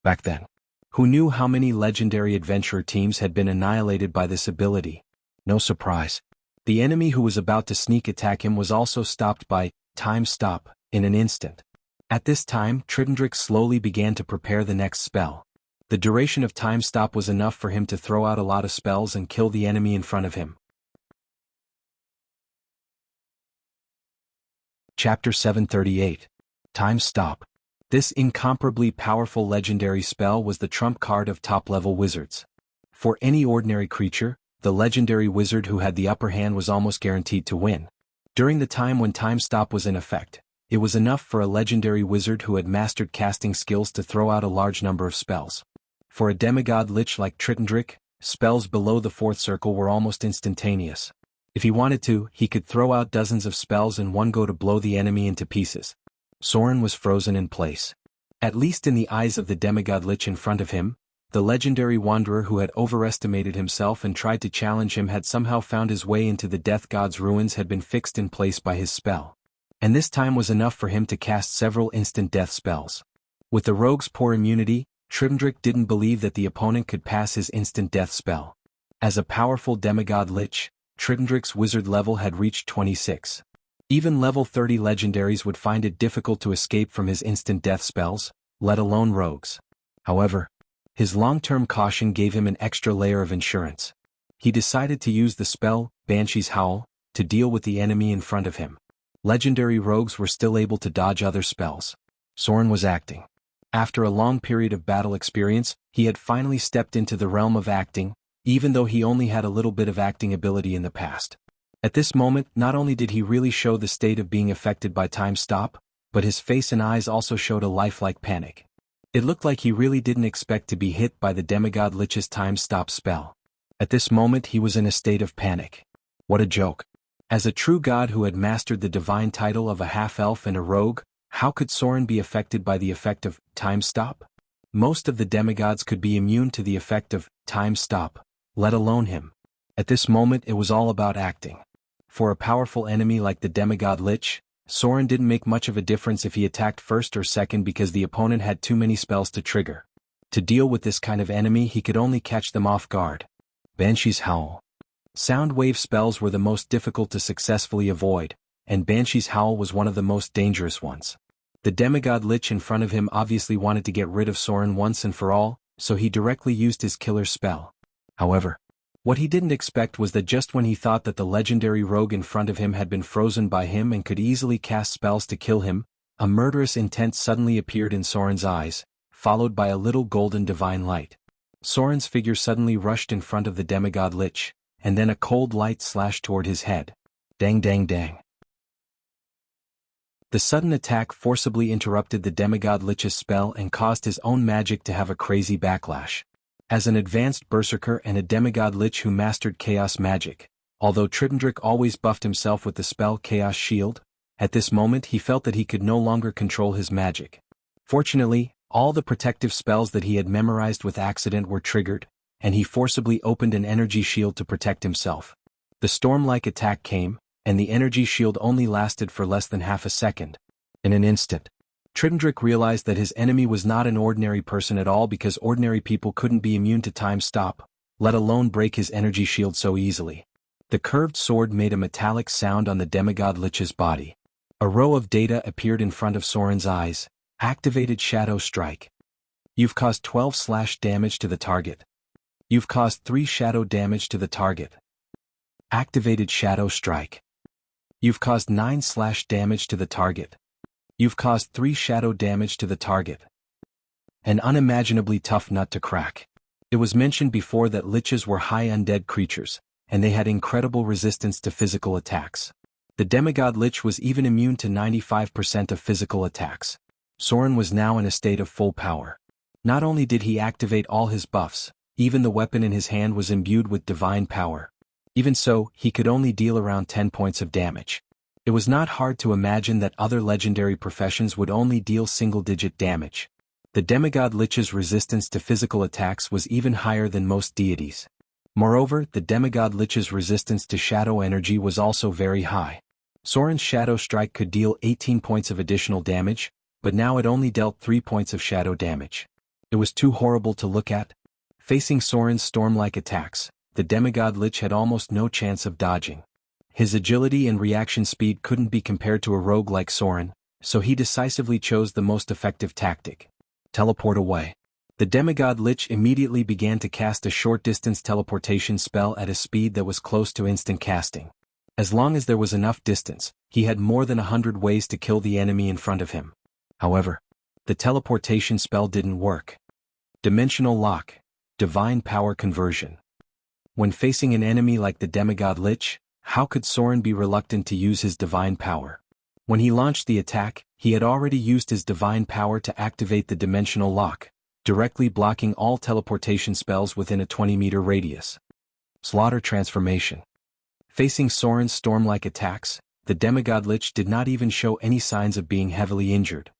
Back then, who knew how many legendary adventurer teams had been annihilated by this ability? No surprise. The enemy who was about to sneak attack him was also stopped by Time Stop in an instant. At this time, Trindrik slowly began to prepare the next spell. The duration of Time Stop was enough for him to throw out a lot of spells and kill the enemy in front of him. Chapter 738. Time Stop. This incomparably powerful legendary spell was the trump card of top-level wizards. For any ordinary creature, the legendary wizard who had the upper hand was almost guaranteed to win. During the time when Time Stop was in effect, it was enough for a legendary wizard who had mastered casting skills to throw out a large number of spells. For a demigod lich like Trindrik, spells below the fourth circle were almost instantaneous. If he wanted to, he could throw out dozens of spells in one go to blow the enemy into pieces. Soren was frozen in place. At least in the eyes of the demigod lich in front of him, the legendary wanderer who had overestimated himself and tried to challenge him had somehow found his way into the death god's ruins had been fixed in place by his spell. And this time was enough for him to cast several instant death spells. With the rogue's poor immunity, Trindrik didn't believe that the opponent could pass his instant death spell. As a powerful demigod lich, Trindrik's wizard level had reached 26. Even level 30 legendaries would find it difficult to escape from his instant death spells, let alone rogues. However, his long-term caution gave him an extra layer of insurance. He decided to use the spell, Banshee's Howl, to deal with the enemy in front of him. Legendary rogues were still able to dodge other spells. Soren was acting. After a long period of battle experience, he had finally stepped into the realm of acting, even though he only had a little bit of acting ability in the past. At this moment, not only did he really show the state of being affected by Time Stop, but his face and eyes also showed a lifelike panic. It looked like he really didn't expect to be hit by the demigod lich's Time Stop spell. At this moment he was in a state of panic. What a joke. As a true god who had mastered the divine title of a half-elf and a rogue, how could Soren be affected by the effect of Time Stop? Most of the demigods could be immune to the effect of Time Stop, let alone him. At this moment it was all about acting. For a powerful enemy like the demigod lich, Soren didn't make much of a difference if he attacked first or second because the opponent had too many spells to trigger. To deal with this kind of enemy he could only catch them off guard. Banshee's Howl. Sound wave spells were the most difficult to successfully avoid, and Banshee's Howl was one of the most dangerous ones. The demigod lich in front of him obviously wanted to get rid of Soren once and for all, so he directly used his killer spell. However, what he didn't expect was that just when he thought that the legendary rogue in front of him had been frozen by him and could easily cast spells to kill him, a murderous intent suddenly appeared in Soren's eyes, followed by a little golden divine light. Soren's figure suddenly rushed in front of the demigod lich, and then a cold light slashed toward his head. Dang dang dang. The sudden attack forcibly interrupted the demigod lich's spell and caused his own magic to have a crazy backlash. As an advanced berserker and a demigod lich who mastered chaos magic, although Trindrik always buffed himself with the spell Chaos Shield, at this moment he felt that he could no longer control his magic. Fortunately, all the protective spells that he had memorized with accident were triggered, and he forcibly opened an energy shield to protect himself. The storm-like attack came, and the energy shield only lasted for less than half a second. In an instant, Trindrik realized that his enemy was not an ordinary person at all because ordinary people couldn't be immune to Time Stop, let alone break his energy shield so easily. The curved sword made a metallic sound on the demigod lich's body. A row of data appeared in front of Soren's eyes. Activated Shadow Strike. You've caused 12 damage to the target. You've caused 3 shadow damage to the target. Activated Shadow Strike. You've caused 9 damage to the target. You've caused 3 shadow damage to the target. An unimaginably tough nut to crack. It was mentioned before that liches were high undead creatures, and they had incredible resistance to physical attacks. The demigod lich was even immune to 95% of physical attacks. Soren was now in a state of full power. Not only did he activate all his buffs, even the weapon in his hand was imbued with divine power. Even so, he could only deal around 10 points of damage. It was not hard to imagine that other legendary professions would only deal single-digit damage. The demigod lich's resistance to physical attacks was even higher than most deities. Moreover, the demigod lich's resistance to shadow energy was also very high. Soren's Shadow Strike could deal 18 points of additional damage, but now it only dealt 3 points of shadow damage. It was too horrible to look at. Facing Soren's storm-like attacks, the demigod lich had almost no chance of dodging. His agility and reaction speed couldn't be compared to a rogue like Soren, so he decisively chose the most effective tactic. Teleport away. The demigod lich immediately began to cast a short-distance teleportation spell at a speed that was close to instant casting. As long as there was enough distance, he had more than 100 ways to kill the enemy in front of him. However, the teleportation spell didn't work. Dimensional Lock. Divine Power Conversion. When facing an enemy like the demigod lich, how could Soren be reluctant to use his divine power? When he launched the attack, he had already used his divine power to activate the Dimensional Lock, directly blocking all teleportation spells within a 20-meter radius. Slaughter Transformation. Facing Soren's storm-like attacks, the demigod lich did not even show any signs of being heavily injured.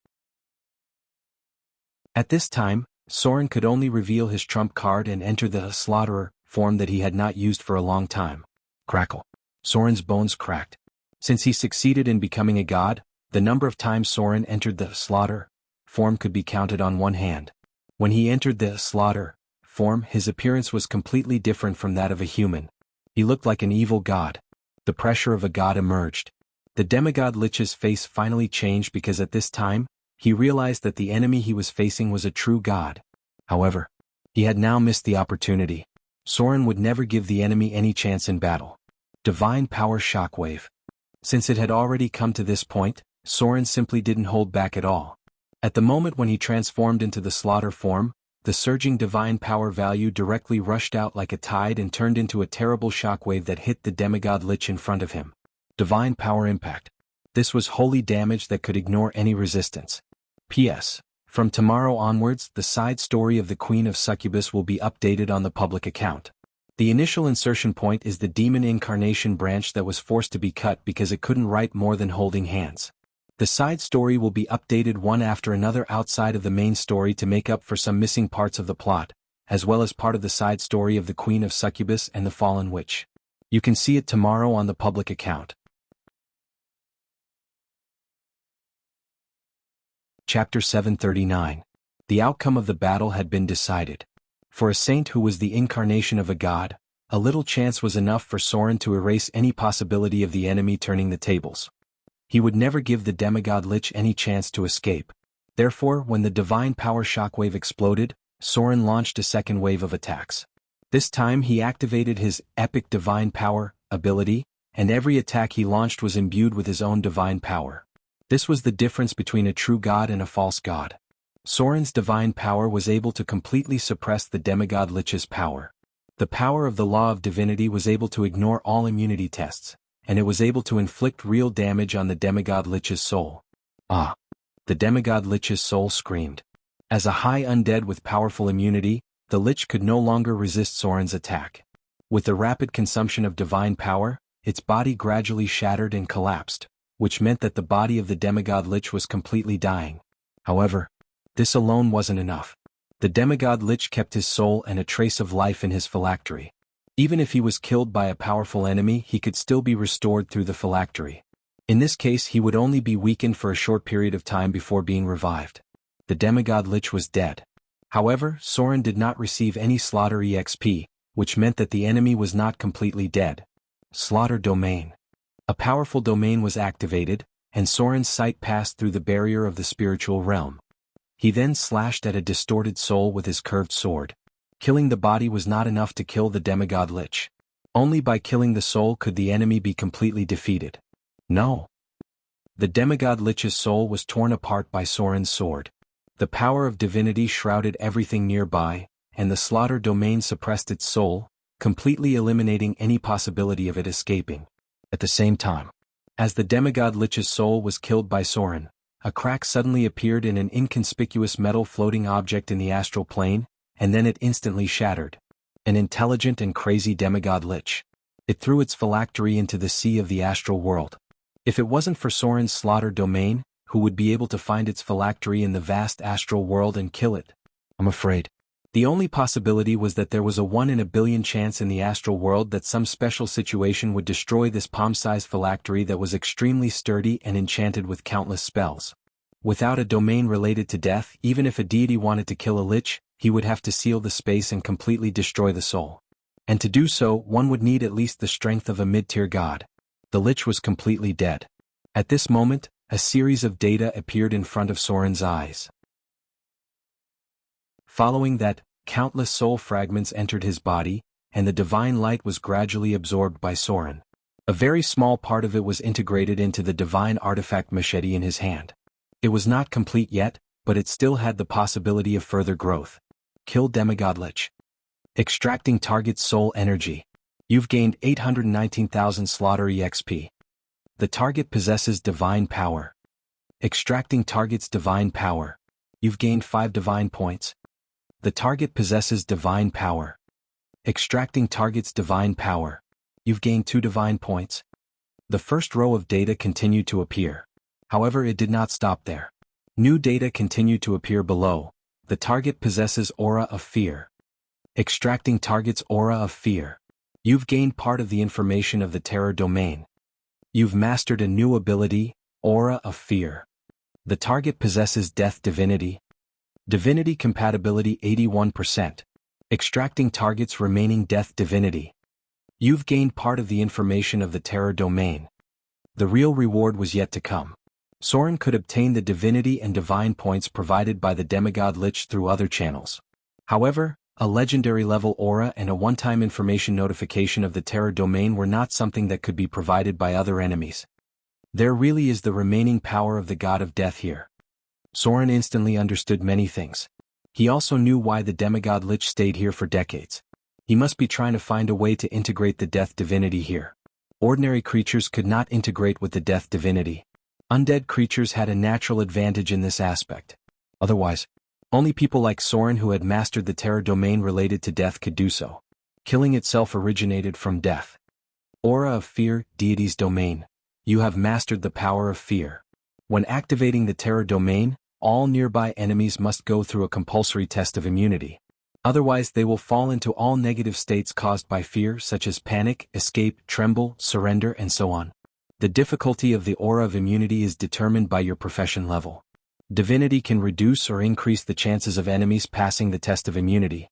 At this time, Soren could only reveal his trump card and enter the Slaughterer form that he had not used for a long time. Crackle. Soren's bones cracked. Since he succeeded in becoming a god, the number of times Soren entered the Slaughter form could be counted on one hand. When he entered the Slaughter form, his appearance was completely different from that of a human. He looked like an evil god. The pressure of a god emerged. The demigod lich's face finally changed because at this time, he realized that the enemy he was facing was a true god. However, he had now missed the opportunity. Soren would never give the enemy any chance in battle. Divine Power Shockwave. Since it had already come to this point, Soren simply didn't hold back at all. At the moment when he transformed into the Slaughter form, the surging divine power value directly rushed out like a tide and turned into a terrible shockwave that hit the demigod lich in front of him. Divine Power Impact. This was holy damage that could ignore any resistance. P.S. From tomorrow onwards, the side story of the Queen of Succubus will be updated on the public account. The initial insertion point is the demon incarnation branch that was forced to be cut because it couldn't write more than holding hands. The side story will be updated one after another outside of the main story to make up for some missing parts of the plot, as well as part of the side story of the Queen of Succubus and the Fallen Witch. You can see it tomorrow on the public account. Chapter 739. The outcome of the battle had been decided. For a saint who was the incarnation of a god, a little chance was enough for Soren to erase any possibility of the enemy turning the tables. He would never give the demigod lich any chance to escape. Therefore, when the divine power shockwave exploded, Soren launched a second wave of attacks. This time he activated his epic divine power ability, and every attack he launched was imbued with his own divine power. This was the difference between a true god and a false god. Soren's divine power was able to completely suppress the demigod lich's power. The power of the law of divinity was able to ignore all immunity tests, and it was able to inflict real damage on the demigod lich's soul. Ah! The demigod lich's soul screamed. As a high undead with powerful immunity, the lich could no longer resist Soren's attack. With the rapid consumption of divine power, its body gradually shattered and collapsed, which meant that the body of the demigod lich was completely dying. However, this alone wasn't enough. The demigod lich kept his soul and a trace of life in his phylactery. Even if he was killed by a powerful enemy, he could still be restored through the phylactery. In this case, he would only be weakened for a short period of time before being revived. The demigod lich was dead. However, Soren did not receive any slaughter EXP, which meant that the enemy was not completely dead. Slaughter domain. A powerful domain was activated, and Soren's sight passed through the barrier of the spiritual realm. He then slashed at a distorted soul with his curved sword. Killing the body was not enough to kill the demigod lich. Only by killing the soul could the enemy be completely defeated. No. The demigod lich's soul was torn apart by Soren's sword. The power of divinity shrouded everything nearby, and the slaughter domain suppressed its soul, completely eliminating any possibility of it escaping. At the same time, as the demigod lich's soul was killed by Soren, a crack suddenly appeared in an inconspicuous metal floating object in the astral plane, and then it instantly shattered. An intelligent and crazy demigod lich. It threw its phylactery into the sea of the astral world. If it wasn't for Soren's slaughter domain, who would be able to find its phylactery in the vast astral world and kill it? I'm afraid. The only possibility was that there was a 1 in a billion chance in the astral world that some special situation would destroy this palm-sized phylactery that was extremely sturdy and enchanted with countless spells. Without a domain related to death, even if a deity wanted to kill a lich, he would have to seal the space and completely destroy the soul. And to do so, one would need at least the strength of a mid-tier god. The lich was completely dead. At this moment, a series of data appeared in front of Soren's eyes. Following that, countless soul fragments entered his body, and the divine light was gradually absorbed by Soren. A very small part of it was integrated into the divine artifact machete in his hand. It was not complete yet, but it still had the possibility of further growth. Kill demigod lich. Extracting target's soul energy. You've gained 819,000 slaughter EXP. The target possesses divine power. Extracting target's divine power. You've gained 5 divine points. The target possesses divine power. Extracting target's divine power. You've gained 2 divine points. The first row of data continued to appear. However, it did not stop there. New data continued to appear below. The target possesses aura of fear. Extracting target's aura of fear. You've gained part of the information of the terror domain. You've mastered a new ability, aura of fear. The target possesses death divinity. Divinity compatibility 81%. Extracting target's remaining death divinity. You've gained part of the information of the terror domain. The real reward was yet to come. Soren could obtain the divinity and divine points provided by the demigod lich through other channels. However, a legendary level aura and a one-time information notification of the terror domain were not something that could be provided by other enemies. There really is the remaining power of the god of death here. Soren instantly understood many things. He also knew why the demigod lich stayed here for decades. He must be trying to find a way to integrate the death divinity here. Ordinary creatures could not integrate with the death divinity. Undead creatures had a natural advantage in this aspect. Otherwise, only people like Soren who had mastered the terror domain related to death could do so. Killing itself originated from death. Aura of fear, deity's domain. You have mastered the power of fear. When activating the terror domain, all nearby enemies must go through a compulsory test of immunity. Otherwise they will fall into all negative states caused by fear such as panic, escape, tremble, surrender, and so on. The difficulty of the aura of immunity is determined by your profession level. Divinity can reduce or increase the chances of enemies passing the test of immunity.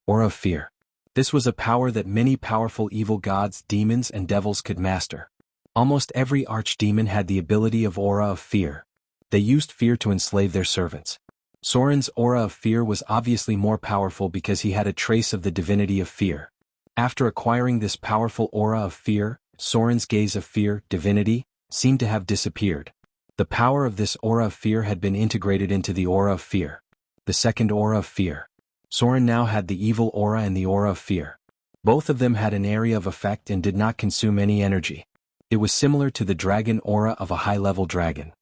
Aura of fear. This was a power that many powerful evil gods, demons, and devils could master. Almost every archdemon had the ability of aura of fear. They used fear to enslave their servants. Soren's aura of fear was obviously more powerful because he had a trace of the divinity of fear. After acquiring this powerful aura of fear, Soren's gaze of fear, divinity, seemed to have disappeared. The power of this aura of fear had been integrated into the aura of fear. The second aura of fear. Soren now had the evil aura and the aura of fear. Both of them had an area of effect and did not consume any energy. It was similar to the dragon aura of a high-level dragon.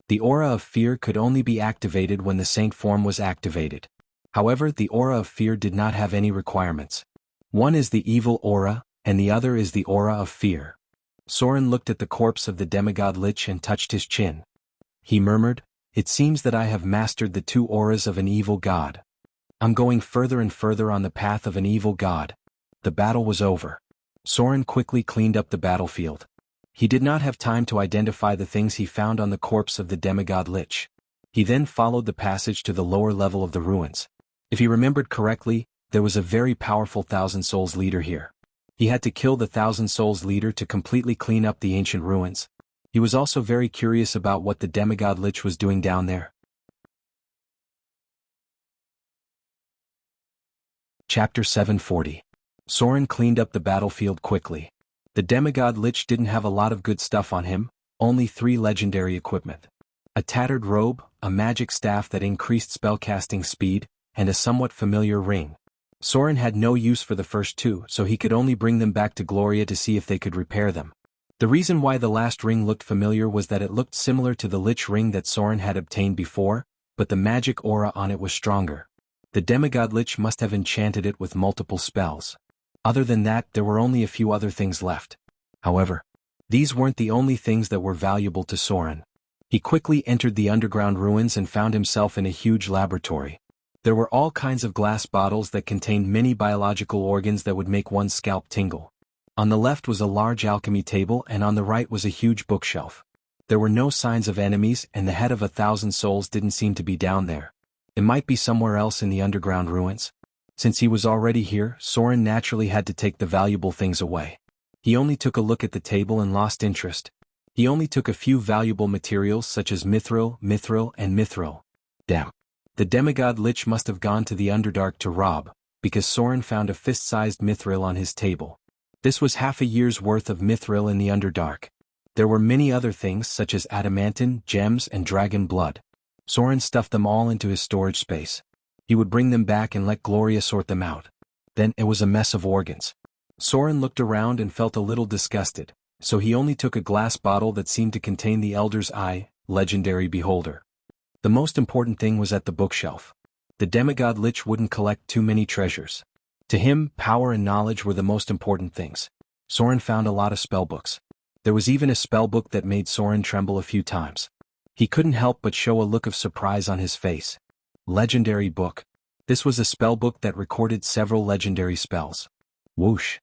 The aura of fear could only be activated when the saint form was activated. However, the aura of fear did not have any requirements. One is the evil aura, and the other is the aura of fear. Soren looked at the corpse of the demigod lich and touched his chin. He murmured, "It seems that I have mastered the 2 auras of an evil god. I'm going further and further on the path of an evil god." The battle was over. Soren quickly cleaned up the battlefield. He did not have time to identify the things he found on the corpse of the demigod lich. He then followed the passage to the lower level of the ruins. If he remembered correctly, There was a very powerful Thousand Souls leader here. He had to kill the Thousand Souls leader to completely clean up the ancient ruins. He was also very curious about what the demigod Lich was doing down there. Chapter 740. Soren cleaned up the battlefield quickly. The demigod Lich didn't have a lot of good stuff on him, only 3 legendary equipment. A tattered robe, a magic staff that increased spellcasting speed, and a somewhat familiar ring. Soren had no use for the first 2, so he could only bring them back to Gloria to see if they could repair them. The reason why the last ring looked familiar was that it looked similar to the Lich ring that Soren had obtained before, but the magic aura on it was stronger. The demigod Lich must have enchanted it with multiple spells. Other than that, there were only a few other things left. However, these weren't the only things that were valuable to Soren. He quickly entered the underground ruins and found himself in a huge laboratory. There were all kinds of glass bottles that contained many biological organs that would make one's scalp tingle. On the left was a large alchemy table and on the right was a huge bookshelf. There were no signs of enemies and the head of 1,000 souls didn't seem to be down there. It might be somewhere else in the underground ruins. Since he was already here, Soren naturally had to take the valuable things away. He only took a look at the table and lost interest. He only took a few valuable materials such as mithril, and mithril. Damn. The demigod Lich must have gone to the Underdark to rob, because Soren found a fist-sized mithril on his table. This was half a year's worth of mithril in the Underdark. There were many other things such as adamantine, gems and dragon blood. Soren stuffed them all into his storage space. He would bring them back and let Gloria sort them out. Then it was a mess of organs. Soren looked around and felt a little disgusted, so he only took a glass bottle that seemed to contain the Elder's Eye, legendary beholder. The most important thing was at the bookshelf. The demigod Lich wouldn't collect too many treasures. To him, power and knowledge were the most important things. Soren found a lot of spellbooks. There was even a spellbook that made Soren tremble a few times. He couldn't help but show a look of surprise on his face. Legendary book. This was a spellbook that recorded several legendary spells. Whoosh.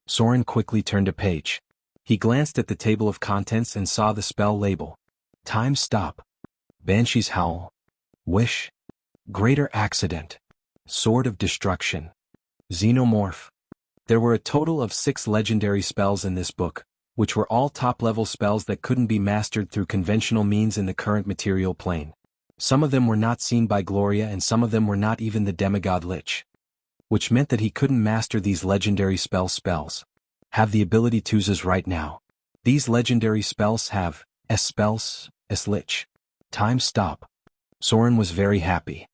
Soren quickly turned a page. He glanced at the table of contents and saw the spell label. Time Stop. Banshee's Howl. Wish. Greater Accident. Sword of Destruction. Xenomorph. There were a total of 6 legendary spells in this book, which were all top-level spells that couldn't be mastered through conventional means in the current material plane. Some of them were not seen by Gloria and some of them were not even the demigod Lich. Which meant that he couldn't master these legendary spells. Have the ability to use right now. These legendary spells have spells, Lich. Time Stop. Soren was very happy.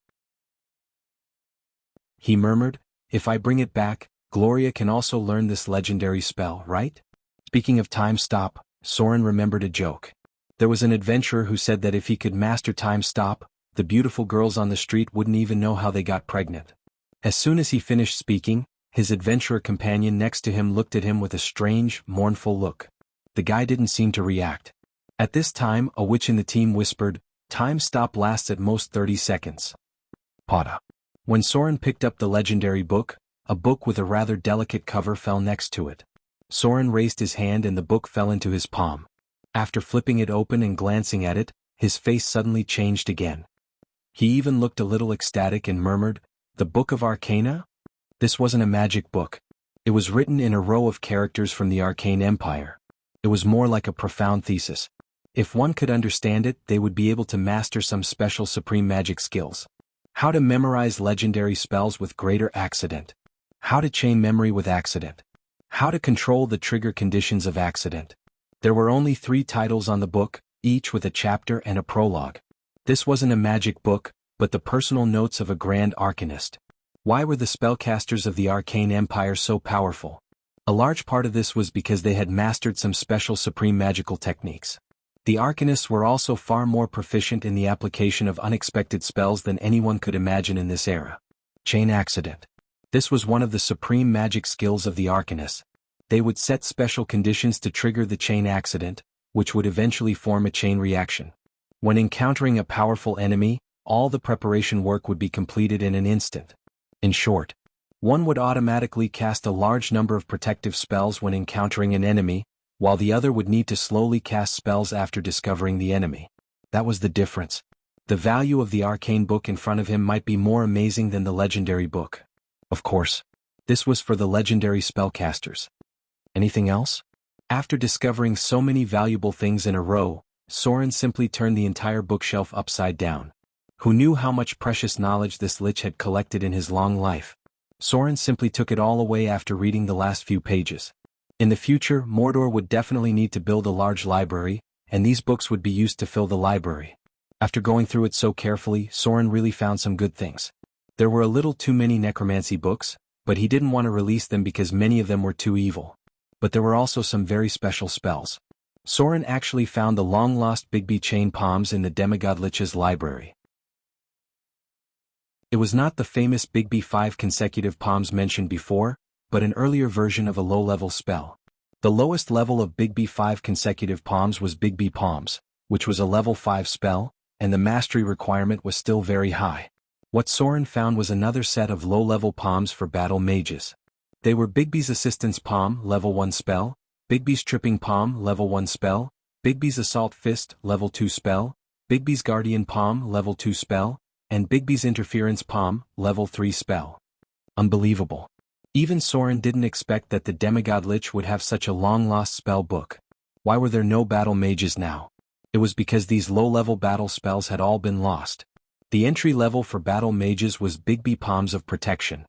He murmured, if I bring it back, Gloria can also learn this legendary spell, right? Speaking of Time Stop, Soren remembered a joke. There was an adventurer who said that if he could master Time Stop, the beautiful girls on the street wouldn't even know how they got pregnant. As soon as he finished speaking, his adventurer companion next to him looked at him with a strange, mournful look. The guy didn't seem to react. At this time, a witch in the team whispered, Time Stop lasts at most 30 seconds. Pada. When Soren picked up the legendary book, a book with a rather delicate cover fell next to it. Soren raised his hand and the book fell into his palm. After flipping it open and glancing at it, his face suddenly changed again. He even looked a little ecstatic and murmured, The Book of Arcana? This wasn't a magic book. It was written in a row of characters from the Arcane Empire. It was more like a profound thesis. If one could understand it, they would be able to master some special supreme magic skills. How to memorize legendary spells with greater accident. How to chain memory with accident. How to control the trigger conditions of accident. There were only 3 titles on the book, each with a chapter and a prologue. This wasn't a magic book, but the personal notes of a grand arcanist. Why were the spellcasters of the Arcane Empire so powerful? A large part of this was because they had mastered some special supreme magical techniques. The arcanists were also far more proficient in the application of unexpected spells than anyone could imagine in this era. Chain accident. This was one of the supreme magic skills of the arcanists. They would set special conditions to trigger the chain accident, which would eventually form a chain reaction. When encountering a powerful enemy, all the preparation work would be completed in an instant. In short, one would automatically cast a large number of protective spells when encountering an enemy, while the other would need to slowly cast spells after discovering the enemy. That was the difference. The value of the arcane book in front of him might be more amazing than the legendary book. Of course. This was for the legendary spellcasters. Anything else? After discovering so many valuable things in a row, Soren simply turned the entire bookshelf upside down. Who knew how much precious knowledge this lich had collected in his long life? Soren simply took it all away after reading the last few pages. In the future, Mordor would definitely need to build a large library, and these books would be used to fill the library. After going through it so carefully, Soren really found some good things. There were a little too many necromancy books, but he didn't want to release them because many of them were too evil. But there were also some very special spells. Soren actually found the long-lost Bigby chain palms in the demigod lich's library. It was not the famous Bigby 5 consecutive palms mentioned before, but an earlier version of a low-level spell. The lowest level of Bigby 5 consecutive palms was Bigby Palms, which was a level 5 spell, and the mastery requirement was still very high. What Soren found was another set of low-level palms for battle mages. They were Bigby's Assistance Palm, level 1 spell, Bigby's Tripping Palm, level 1 spell, Bigby's Assault Fist, level 2 spell, Bigby's Guardian Palm, level 2 spell, and Bigby's Interference Palm, level 3 spell. Unbelievable. Even Soren didn't expect that the demigod lich would have such a long-lost spell book. Why were there no battle mages now? It was because these low-level battle spells had all been lost. The entry level for battle mages was Bigby Palms of Protection.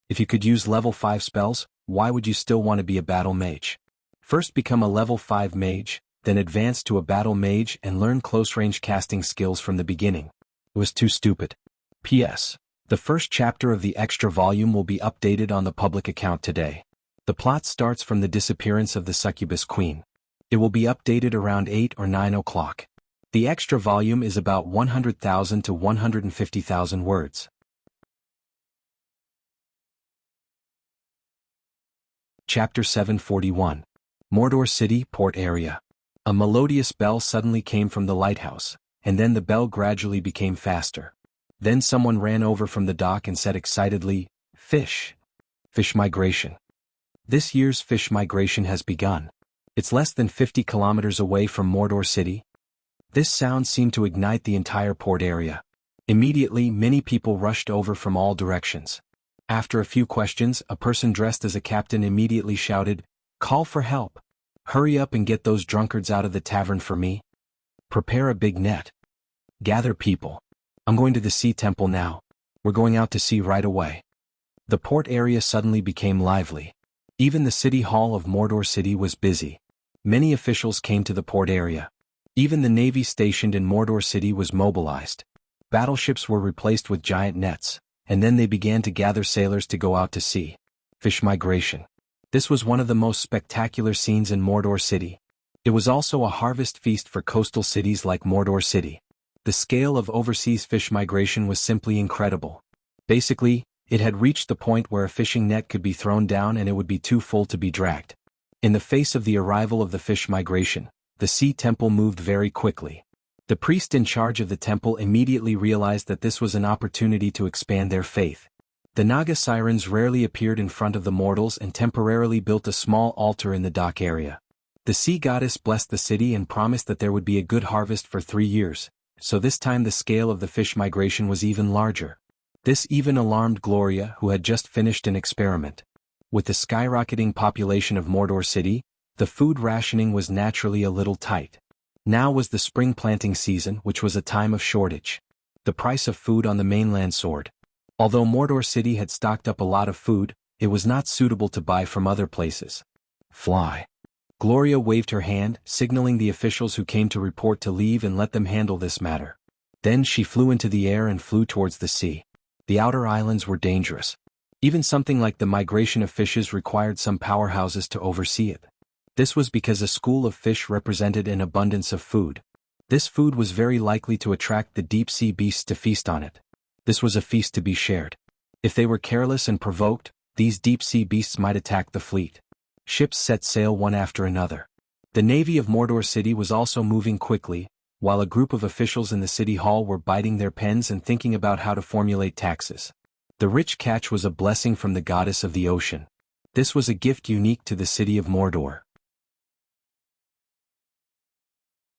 If you could use level 5 spells, why would you still want to be a battle mage? First become a level 5 mage, then advance to a battle mage and learn close-range casting skills from the beginning. It was too stupid. P.S. The first chapter of the extra volume will be updated on the public account today. The plot starts from the disappearance of the succubus queen. It will be updated around 8 or 9 o'clock. The extra volume is about 100,000 to 150,000 words. Chapter 741. Mordor City, Port Area. A melodious bell suddenly came from the lighthouse, and then the bell gradually became faster. Then someone ran over from the dock and said excitedly, "Fish! Fish migration. This year's fish migration has begun. It's less than 50 kilometers away from Mordor City." This sound seemed to ignite the entire port area. Immediately, many people rushed over from all directions. After a few questions, a person dressed as a captain immediately shouted, "Call for help! Hurry up and get those drunkards out of the tavern for me. Prepare a big net. Gather people. I'm going to the sea temple now. We're going out to sea right away." The port area suddenly became lively. Even the city hall of Mordor City was busy. Many officials came to the port area. Even the navy stationed in Mordor City was mobilized. Battleships were replaced with giant nets, and then they began to gather sailors to go out to sea. Fish migration. This was one of the most spectacular scenes in Mordor City. It was also a harvest feast for coastal cities like Mordor City. The scale of overseas fish migration was simply incredible. Basically, it had reached the point where a fishing net could be thrown down and it would be too full to be dragged. In the face of the arrival of the fish migration, the sea temple moved very quickly. The priest in charge of the temple immediately realized that this was an opportunity to expand their faith. The Naga sirens rarely appeared in front of the mortals and temporarily built a small altar in the dock area. The sea goddess blessed the city and promised that there would be a good harvest for 3 years, so this time the scale of the fish migration was even larger. This even alarmed Gloria, who had just finished an experiment. With the skyrocketing population of Mordor City, the food rationing was naturally a little tight. Now was the spring planting season, which was a time of shortage. The price of food on the mainland soared. Although Mordor City had stocked up a lot of food, it was not suitable to buy from other places. Fly. Gloria waved her hand, signaling the officials who came to report to leave and let them handle this matter. Then she flew into the air and flew towards the sea. The outer islands were dangerous. Even something like the migration of fishes required some powerhouses to oversee it. This was because a school of fish represented an abundance of food. This food was very likely to attract the deep-sea beasts to feast on it. This was a feast to be shared. If they were careless and provoked, these deep-sea beasts might attack the fleet. Ships set sail one after another. The navy of Mordor City was also moving quickly, while a group of officials in the city hall were biting their pens and thinking about how to formulate taxes. The rich catch was a blessing from the goddess of the ocean. This was a gift unique to the city of Mordor.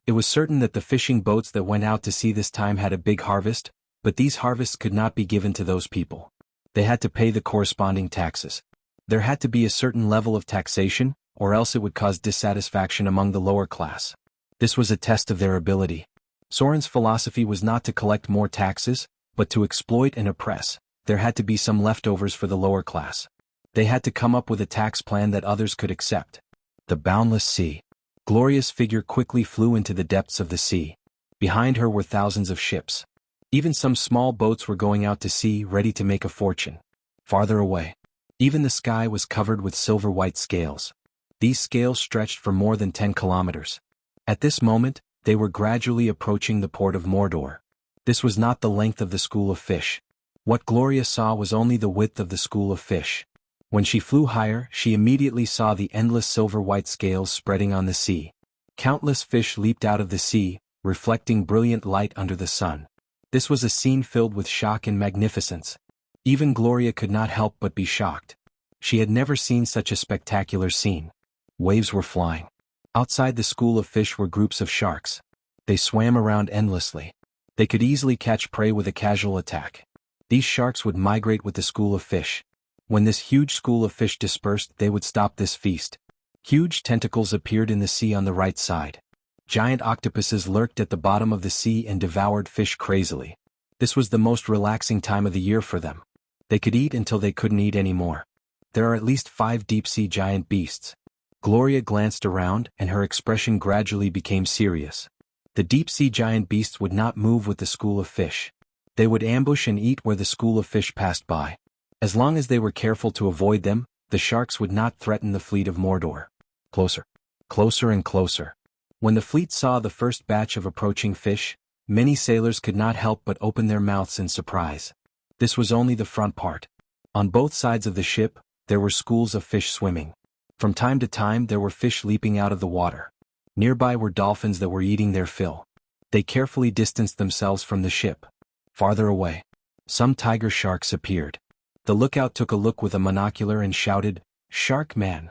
It was certain that the fishing boats that went out to sea this time had a big harvest, but these harvests could not be given to those people. They had to pay the corresponding taxes. There had to be a certain level of taxation, or else it would cause dissatisfaction among the lower class. This was a test of their ability. Soren's philosophy was not to collect more taxes, but to exploit and oppress. There had to be some leftovers for the lower class. They had to come up with a tax plan that others could accept. The boundless sea. Gloria's figure quickly flew into the depths of the sea. Behind her were thousands of ships. Even some small boats were going out to sea, ready to make a fortune. Farther away, even the sky was covered with silver-white scales. These scales stretched for more than 10 kilometers. At this moment, they were gradually approaching the port of Mordor. This was not the length of the school of fish. What Gloria saw was only the width of the school of fish. When she flew higher, she immediately saw the endless silver-white scales spreading on the sea. Countless fish leaped out of the sea, reflecting brilliant light under the sun. This was a scene filled with shock and magnificence. Even Gloria could not help but be shocked. She had never seen such a spectacular scene. Waves were flying. Outside the school of fish were groups of sharks. They swam around endlessly. They could easily catch prey with a casual attack. These sharks would migrate with the school of fish. When this huge school of fish dispersed, they would stop this feast. Huge tentacles appeared in the sea on the right side. Giant octopuses lurked at the bottom of the sea and devoured fish crazily. This was the most relaxing time of the year for them. They could eat until they couldn't eat anymore. There are at least 5 deep-sea giant beasts. Gloria glanced around, and her expression gradually became serious. The deep-sea giant beasts would not move with the school of fish. They would ambush and eat where the school of fish passed by. As long as they were careful to avoid them, the sharks would not threaten the fleet of Mordor. Closer. Closer and closer. When the fleet saw the first batch of approaching fish, many sailors could not help but open their mouths in surprise. This was only the front part. On both sides of the ship, there were schools of fish swimming. From time to time there were fish leaping out of the water. Nearby were dolphins that were eating their fill. They carefully distanced themselves from the ship. Farther away, some tiger sharks appeared. The lookout took a look with a monocular and shouted, "Shark Man!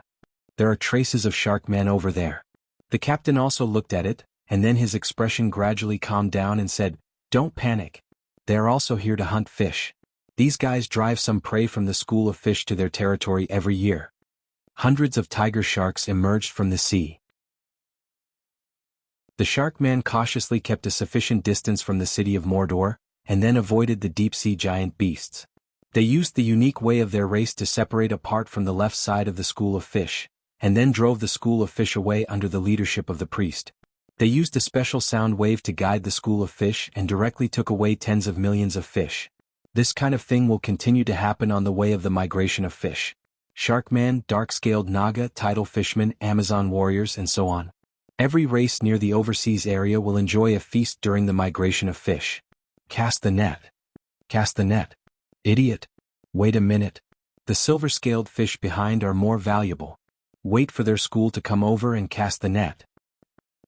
There are traces of Shark Man over there." The captain also looked at it, and then his expression gradually calmed down and said, "Don't panic. They are also here to hunt fish. These guys drive some prey from the school of fish to their territory every year." Hundreds of tiger sharks emerged from the sea. The Shark Man cautiously kept a sufficient distance from the city of Mordor, and then avoided the deep-sea giant beasts. They used the unique way of their race to separate apart from the left side of the school of fish, and then drove the school of fish away under the leadership of the priest. They used a special sound wave to guide the school of fish and directly took away tens of millions of fish. This kind of thing will continue to happen on the way of the migration of fish. Sharkman, dark-scaled Naga, tidal fishmen, Amazon warriors, and so on. Every race near the overseas area will enjoy a feast during the migration of fish. Cast the net. Cast the net. Idiot. Wait a minute. The silver-scaled fish behind are more valuable. Wait for their school to come over and cast the net.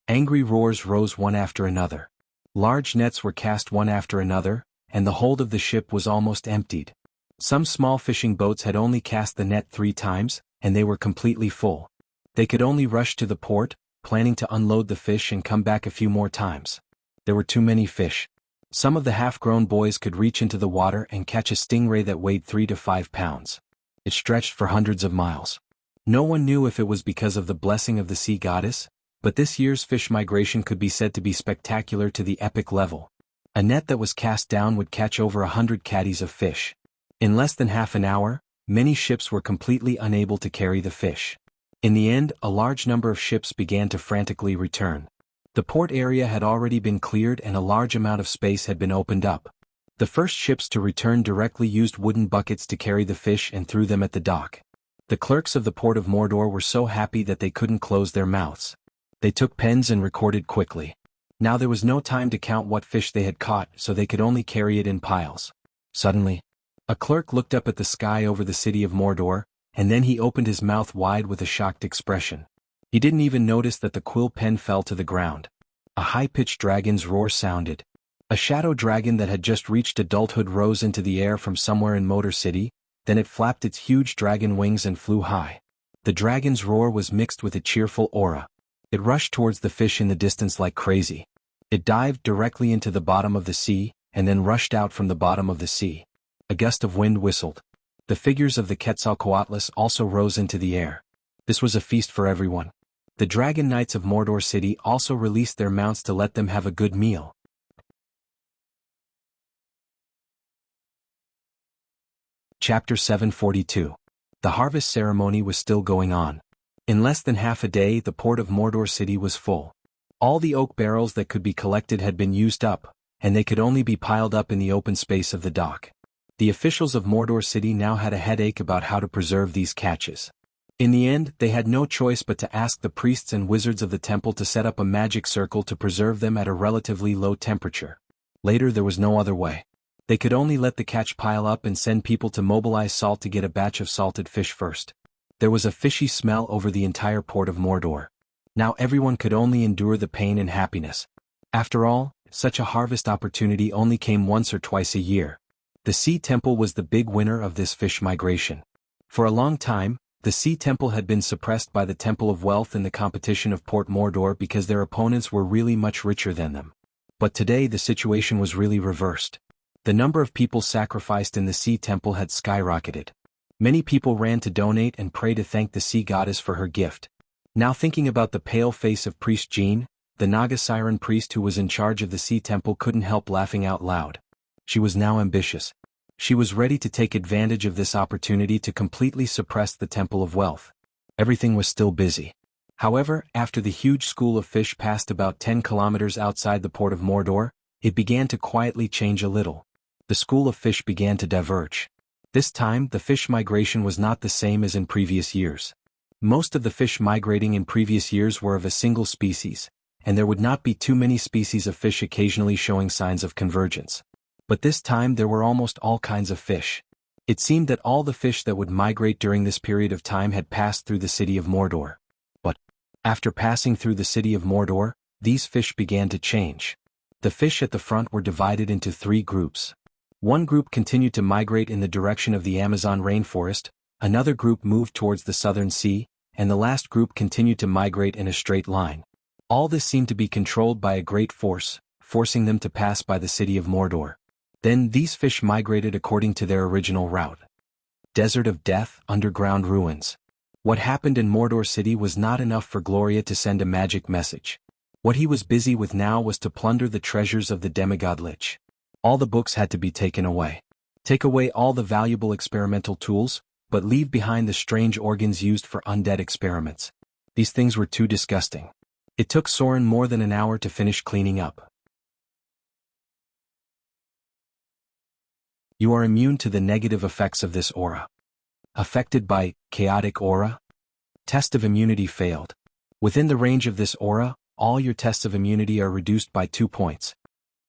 Angry roars rose one after another. Large nets were cast one after another, and the hold of the ship was almost emptied. Some small fishing boats had only cast the net 3 times, and they were completely full. They could only rush to the port, planning to unload the fish and come back a few more times. There were too many fish. Some of the half-grown boys could reach into the water and catch a stingray that weighed 3 to 5 pounds. It stretched for hundreds of miles. No one knew if it was because of the blessing of the sea goddess, but this year's fish migration could be said to be spectacular to the epic level. A net that was cast down would catch over 100 caddies of fish. In less than half an hour, many ships were completely unable to carry the fish. In the end, a large number of ships began to frantically return. The port area had already been cleared and a large amount of space had been opened up. The first ships to return directly used wooden buckets to carry the fish and threw them at the dock. The clerks of the port of Mordor were so happy that they couldn't close their mouths. They took pens and recorded quickly. Now there was no time to count what fish they had caught, so they could only carry it in piles. Suddenly, a clerk looked up at the sky over the city of Mordor, and then he opened his mouth wide with a shocked expression. He didn't even notice that the quill pen fell to the ground. A high-pitched dragon's roar sounded. A shadow dragon that had just reached adulthood rose into the air from somewhere in Motor City, then it flapped its huge dragon wings and flew high. The dragon's roar was mixed with a cheerful aura. It rushed towards the fish in the distance like crazy. It dived directly into the bottom of the sea, and then rushed out from the bottom of the sea. A gust of wind whistled. The figures of the Quetzalcoatlus also rose into the air. This was a feast for everyone. The Dragon Knights of Mordor City also released their mounts to let them have a good meal. Chapter 742. The harvest ceremony was still going on. In less than half a day the port of Mordor City was full. All the oak barrels that could be collected had been used up, and they could only be piled up in the open space of the dock. The officials of Mordor City now had a headache about how to preserve these catches. In the end, they had no choice but to ask the priests and wizards of the temple to set up a magic circle to preserve them at a relatively low temperature. Later there was no other way. They could only let the catch pile up and send people to mobilize salt to get a batch of salted fish first. There was a fishy smell over the entire port of Mordor. Now everyone could only endure the pain and happiness. After all, such a harvest opportunity only came once or twice a year. The Sea Temple was the big winner of this fish migration. For a long time, the Sea Temple had been suppressed by the Temple of Wealth in the competition of Port Mordor because their opponents were really much richer than them. But today the situation was really reversed. The number of people sacrificed in the Sea Temple had skyrocketed. Many people ran to donate and pray to thank the Sea Goddess for her gift. Now thinking about the pale face of Priest Jean, the Naga Siren priest who was in charge of the Sea Temple couldn't help laughing out loud. She was now ambitious. She was ready to take advantage of this opportunity to completely suppress the Temple of Wealth. Everything was still busy. However, after the huge school of fish passed about 10 kilometers outside the port of Mordor, it began to quietly change a little. The school of fish began to diverge. This time, the fish migration was not the same as in previous years. Most of the fish migrating in previous years were of a single species, and there would not be too many species of fish occasionally showing signs of convergence. But this time there were almost all kinds of fish. It seemed that all the fish that would migrate during this period of time had passed through the city of Mordor. But, after passing through the city of Mordor, these fish began to change. The fish at the front were divided into 3 groups. One group continued to migrate in the direction of the Amazon rainforest, another group moved towards the southern sea, and the last group continued to migrate in a straight line. All this seemed to be controlled by a great force, forcing them to pass by the city of Mordor. Then these fish migrated according to their original route. Desert of Death, underground ruins. What happened in Mordor City was not enough for Gloria to send a magic message. What he was busy with now was to plunder the treasures of the demigod Lich. All the books had to be taken away. Take away all the valuable experimental tools, but leave behind the strange organs used for undead experiments. These things were too disgusting. It took Soren more than an hour to finish cleaning up. You are immune to the negative effects of this aura. Affected by chaotic aura? Test of immunity failed. Within the range of this aura, all your tests of immunity are reduced by 2 points.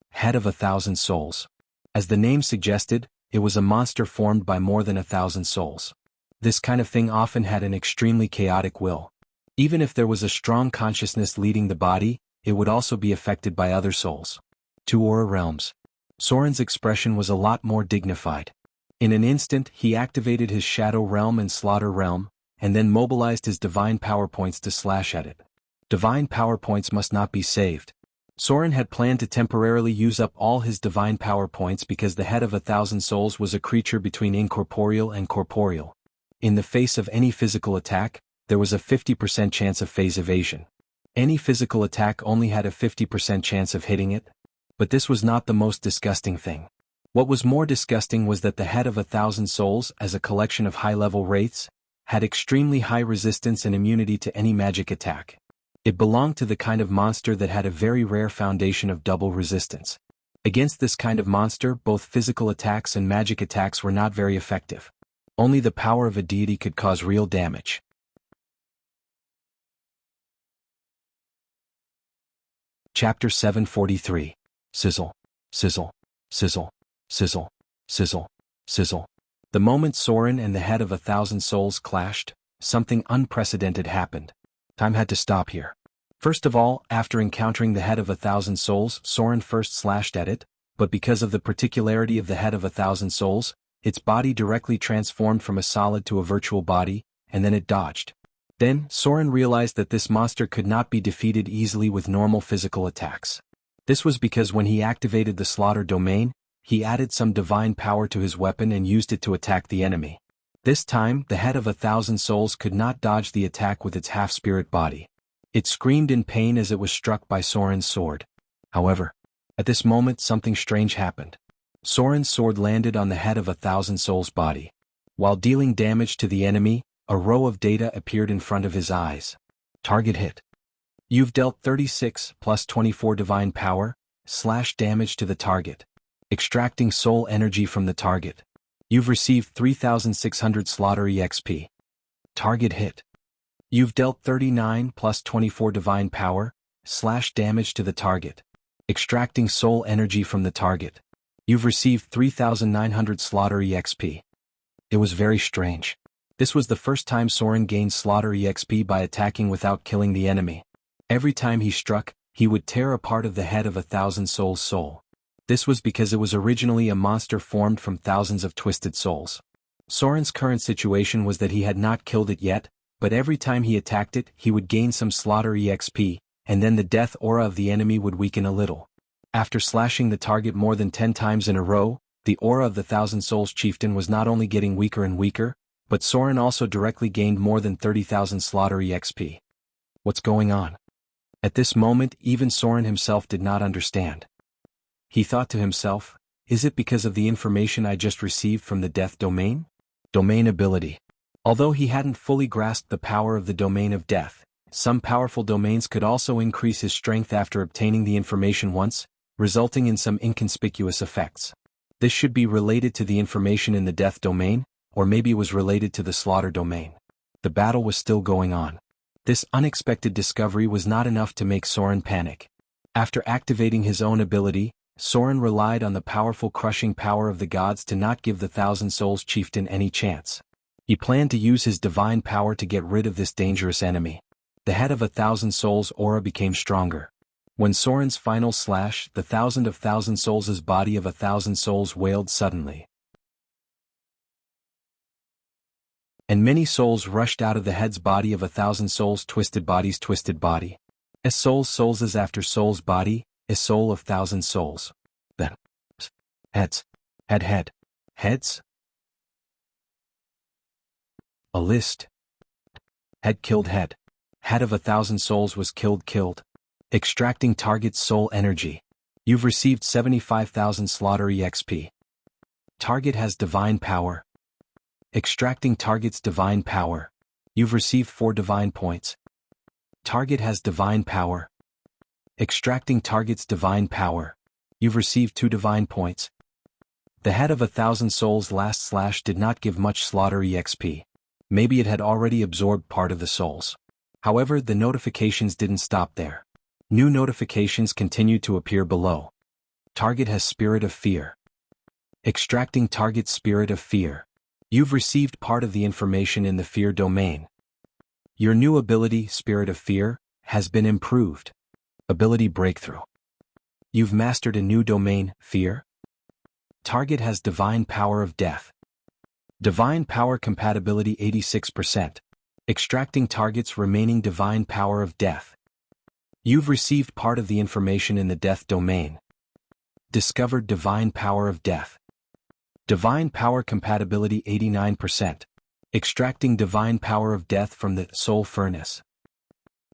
Head of 1,000 souls. As the name suggested, it was a monster formed by more than 1,000 souls. This kind of thing often had an extremely chaotic will. Even if there was a strong consciousness leading the body, it would also be affected by other souls. 2 aura realms. Soren's expression was a lot more dignified. In an instant, he activated his Shadow Realm and Slaughter Realm, and then mobilized his Divine Power Points to slash at it. Divine Power Points must not be saved. Soren had planned to temporarily use up all his Divine Power Points because the Head of 1,000 Souls was a creature between incorporeal and corporeal. In the face of any physical attack, there was a 50% chance of phase evasion. Any physical attack only had a 50% chance of hitting it. But this was not the most disgusting thing. What was more disgusting was that the Head of 1,000 Souls, as a collection of high-level wraiths, had extremely high resistance and immunity to any magic attack. It belonged to the kind of monster that had a very rare foundation of double resistance. Against this kind of monster, both physical attacks and magic attacks were not very effective. Only the power of a deity could cause real damage. Chapter 743. Sizzle, sizzle, sizzle, sizzle, sizzle, sizzle. The moment Soren and the Head of 1,000 Souls clashed, something unprecedented happened. Time had to stop here. First of all, after encountering the Head of 1,000 Souls, Soren first slashed at it, but because of the particularity of the Head of 1,000 Souls, its body directly transformed from a solid to a virtual body, and then it dodged. Then, Soren realized that this monster could not be defeated easily with normal physical attacks. This was because when he activated the Slaughter Domain, he added some divine power to his weapon and used it to attack the enemy. This time, the head of 1,000 souls could not dodge the attack with its half-spirit body. It screamed in pain as it was struck by Soren's sword. However, at this moment something strange happened. Soren's sword landed on the head of 1,000 souls' body. While dealing damage to the enemy, a row of data appeared in front of his eyes. Target hit. You've dealt 36 plus 24 divine power / damage to the target. Extracting soul energy from the target. You've received 3,600 slaughter EXP. Target hit. You've dealt 39 plus 24 divine power / damage to the target. Extracting soul energy from the target. You've received 3,900 slaughter EXP. It was very strange. This was the first time Soren gained slaughter EXP by attacking without killing the enemy. Every time he struck, he would tear a part of the head of 1,000 souls' soul. This was because it was originally a monster formed from thousands of twisted souls. Soren's current situation was that he had not killed it yet, but every time he attacked it, he would gain some slaughter EXP, and then the death aura of the enemy would weaken a little. After slashing the target more than 10 times in a row, the aura of the 1,000 souls chieftain was not only getting weaker and weaker, but Soren also directly gained more than 30,000 slaughter EXP. What's going on? At this moment, even Soren himself did not understand. He thought to himself, is it because of the information I just received from the death domain? Domain ability. Although he hadn't fully grasped the power of the domain of death, some powerful domains could also increase his strength after obtaining the information once, resulting in some inconspicuous effects. This should be related to the information in the death domain, or maybe it was related to the slaughter domain. The battle was still going on. This unexpected discovery was not enough to make Soren panic. After activating his own ability, Soren relied on the powerful crushing power of the gods to not give the 1,000 souls chieftain any chance. He planned to use his divine power to get rid of this dangerous enemy. The head of 1,000 souls aura became stronger. When Soren's final slash, the 1,000 souls' body of 1,000 souls wailed suddenly. And many souls rushed out of the head's body of 1,000 souls twisted body. As souls as after souls body, a soul of 1,000 souls. Then. Heads. Heads. A list. Head killed head. Head of 1,000 souls was killed. Extracting target's soul energy. You've received 75,000 slaughter EXP. Target has divine power. Extracting target's divine power. You've received 4 divine points. Target has divine power. Extracting target's divine power. You've received 2 divine points. The head of 1,000 souls last slash did not give much slaughter EXP. Maybe it had already absorbed part of the souls. However, the notifications didn't stop there. New notifications continued to appear below. Target has Spirit of Fear. Extracting target's Spirit of Fear. You've received part of the information in the Fear domain. Your new ability, Spirit of Fear, has been improved. Ability Breakthrough. You've mastered a new domain, Fear. Target has Divine Power of Death. Divine Power Compatibility 86%. Extracting target's remaining Divine Power of Death. You've received part of the information in the Death domain. Discovered Divine Power of Death. Divine Power Compatibility 89%. Extracting Divine Power of Death from the Soul Furnace.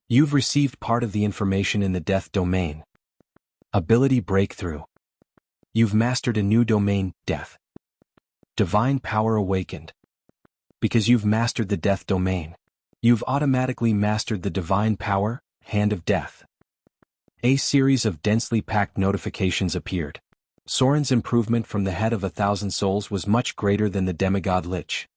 You've received part of the information in the Death domain. Ability Breakthrough. You've mastered a new domain, Death. Divine Power Awakened. Because you've mastered the Death domain, you've automatically mastered the Divine Power, Hand of Death. A series of densely packed notifications appeared. Soren's improvement from the head of 1,000 souls was much greater than the demigod Lich.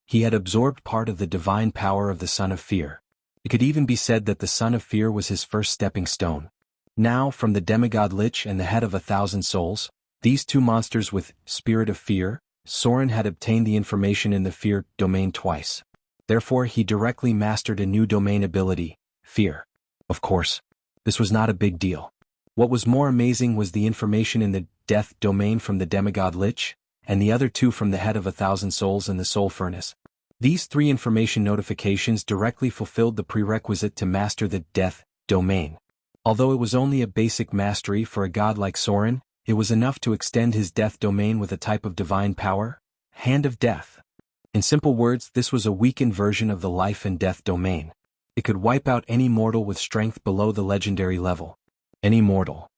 He had absorbed part of the divine power of the Son of Fear. It could even be said that the Son of Fear was his first stepping stone. Now, from the demigod Lich and the head of 1,000 souls, these two monsters with Spirit of Fear, Soren had obtained the information in the Fear domain twice. Therefore, he directly mastered a new domain ability, Fear. Of course, this was not a big deal. What was more amazing was the information in the Death domain from the demigod Lich, and the other 2 from the head of 1,000 souls in the Soul Furnace. These 3 information notifications directly fulfilled the prerequisite to master the Death domain. Although it was only a basic mastery for a god like Soren, it was enough to extend his Death domain with a type of divine power, Hand of Death. In simple words, this was a weakened version of the life and death domain. It could wipe out any mortal with strength below the legendary level. Any mortal.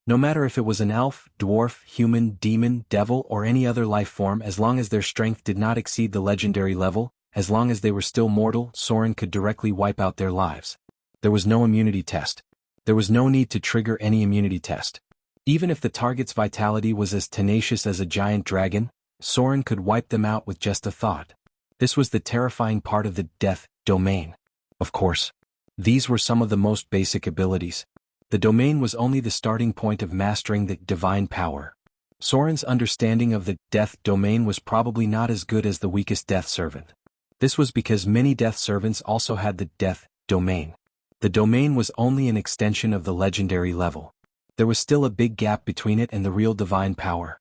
No matter if it was an elf, dwarf, human, demon, devil, or any other life form, as long as their strength did not exceed the legendary level, as long as they were still mortal, Soren could directly wipe out their lives. There was no immunity test. There was no need to trigger any immunity test. Even if the target's vitality was as tenacious as a giant dragon, Soren could wipe them out with just a thought. This was the terrifying part of the death domain. Of course, these were some of the most basic abilities. The domain was only the starting point of mastering the divine power. Soren's understanding of the death domain was probably not as good as the weakest death servant. This was because many death servants also had the death domain. The domain was only an extension of the legendary level. There was still a big gap between it and the real divine power.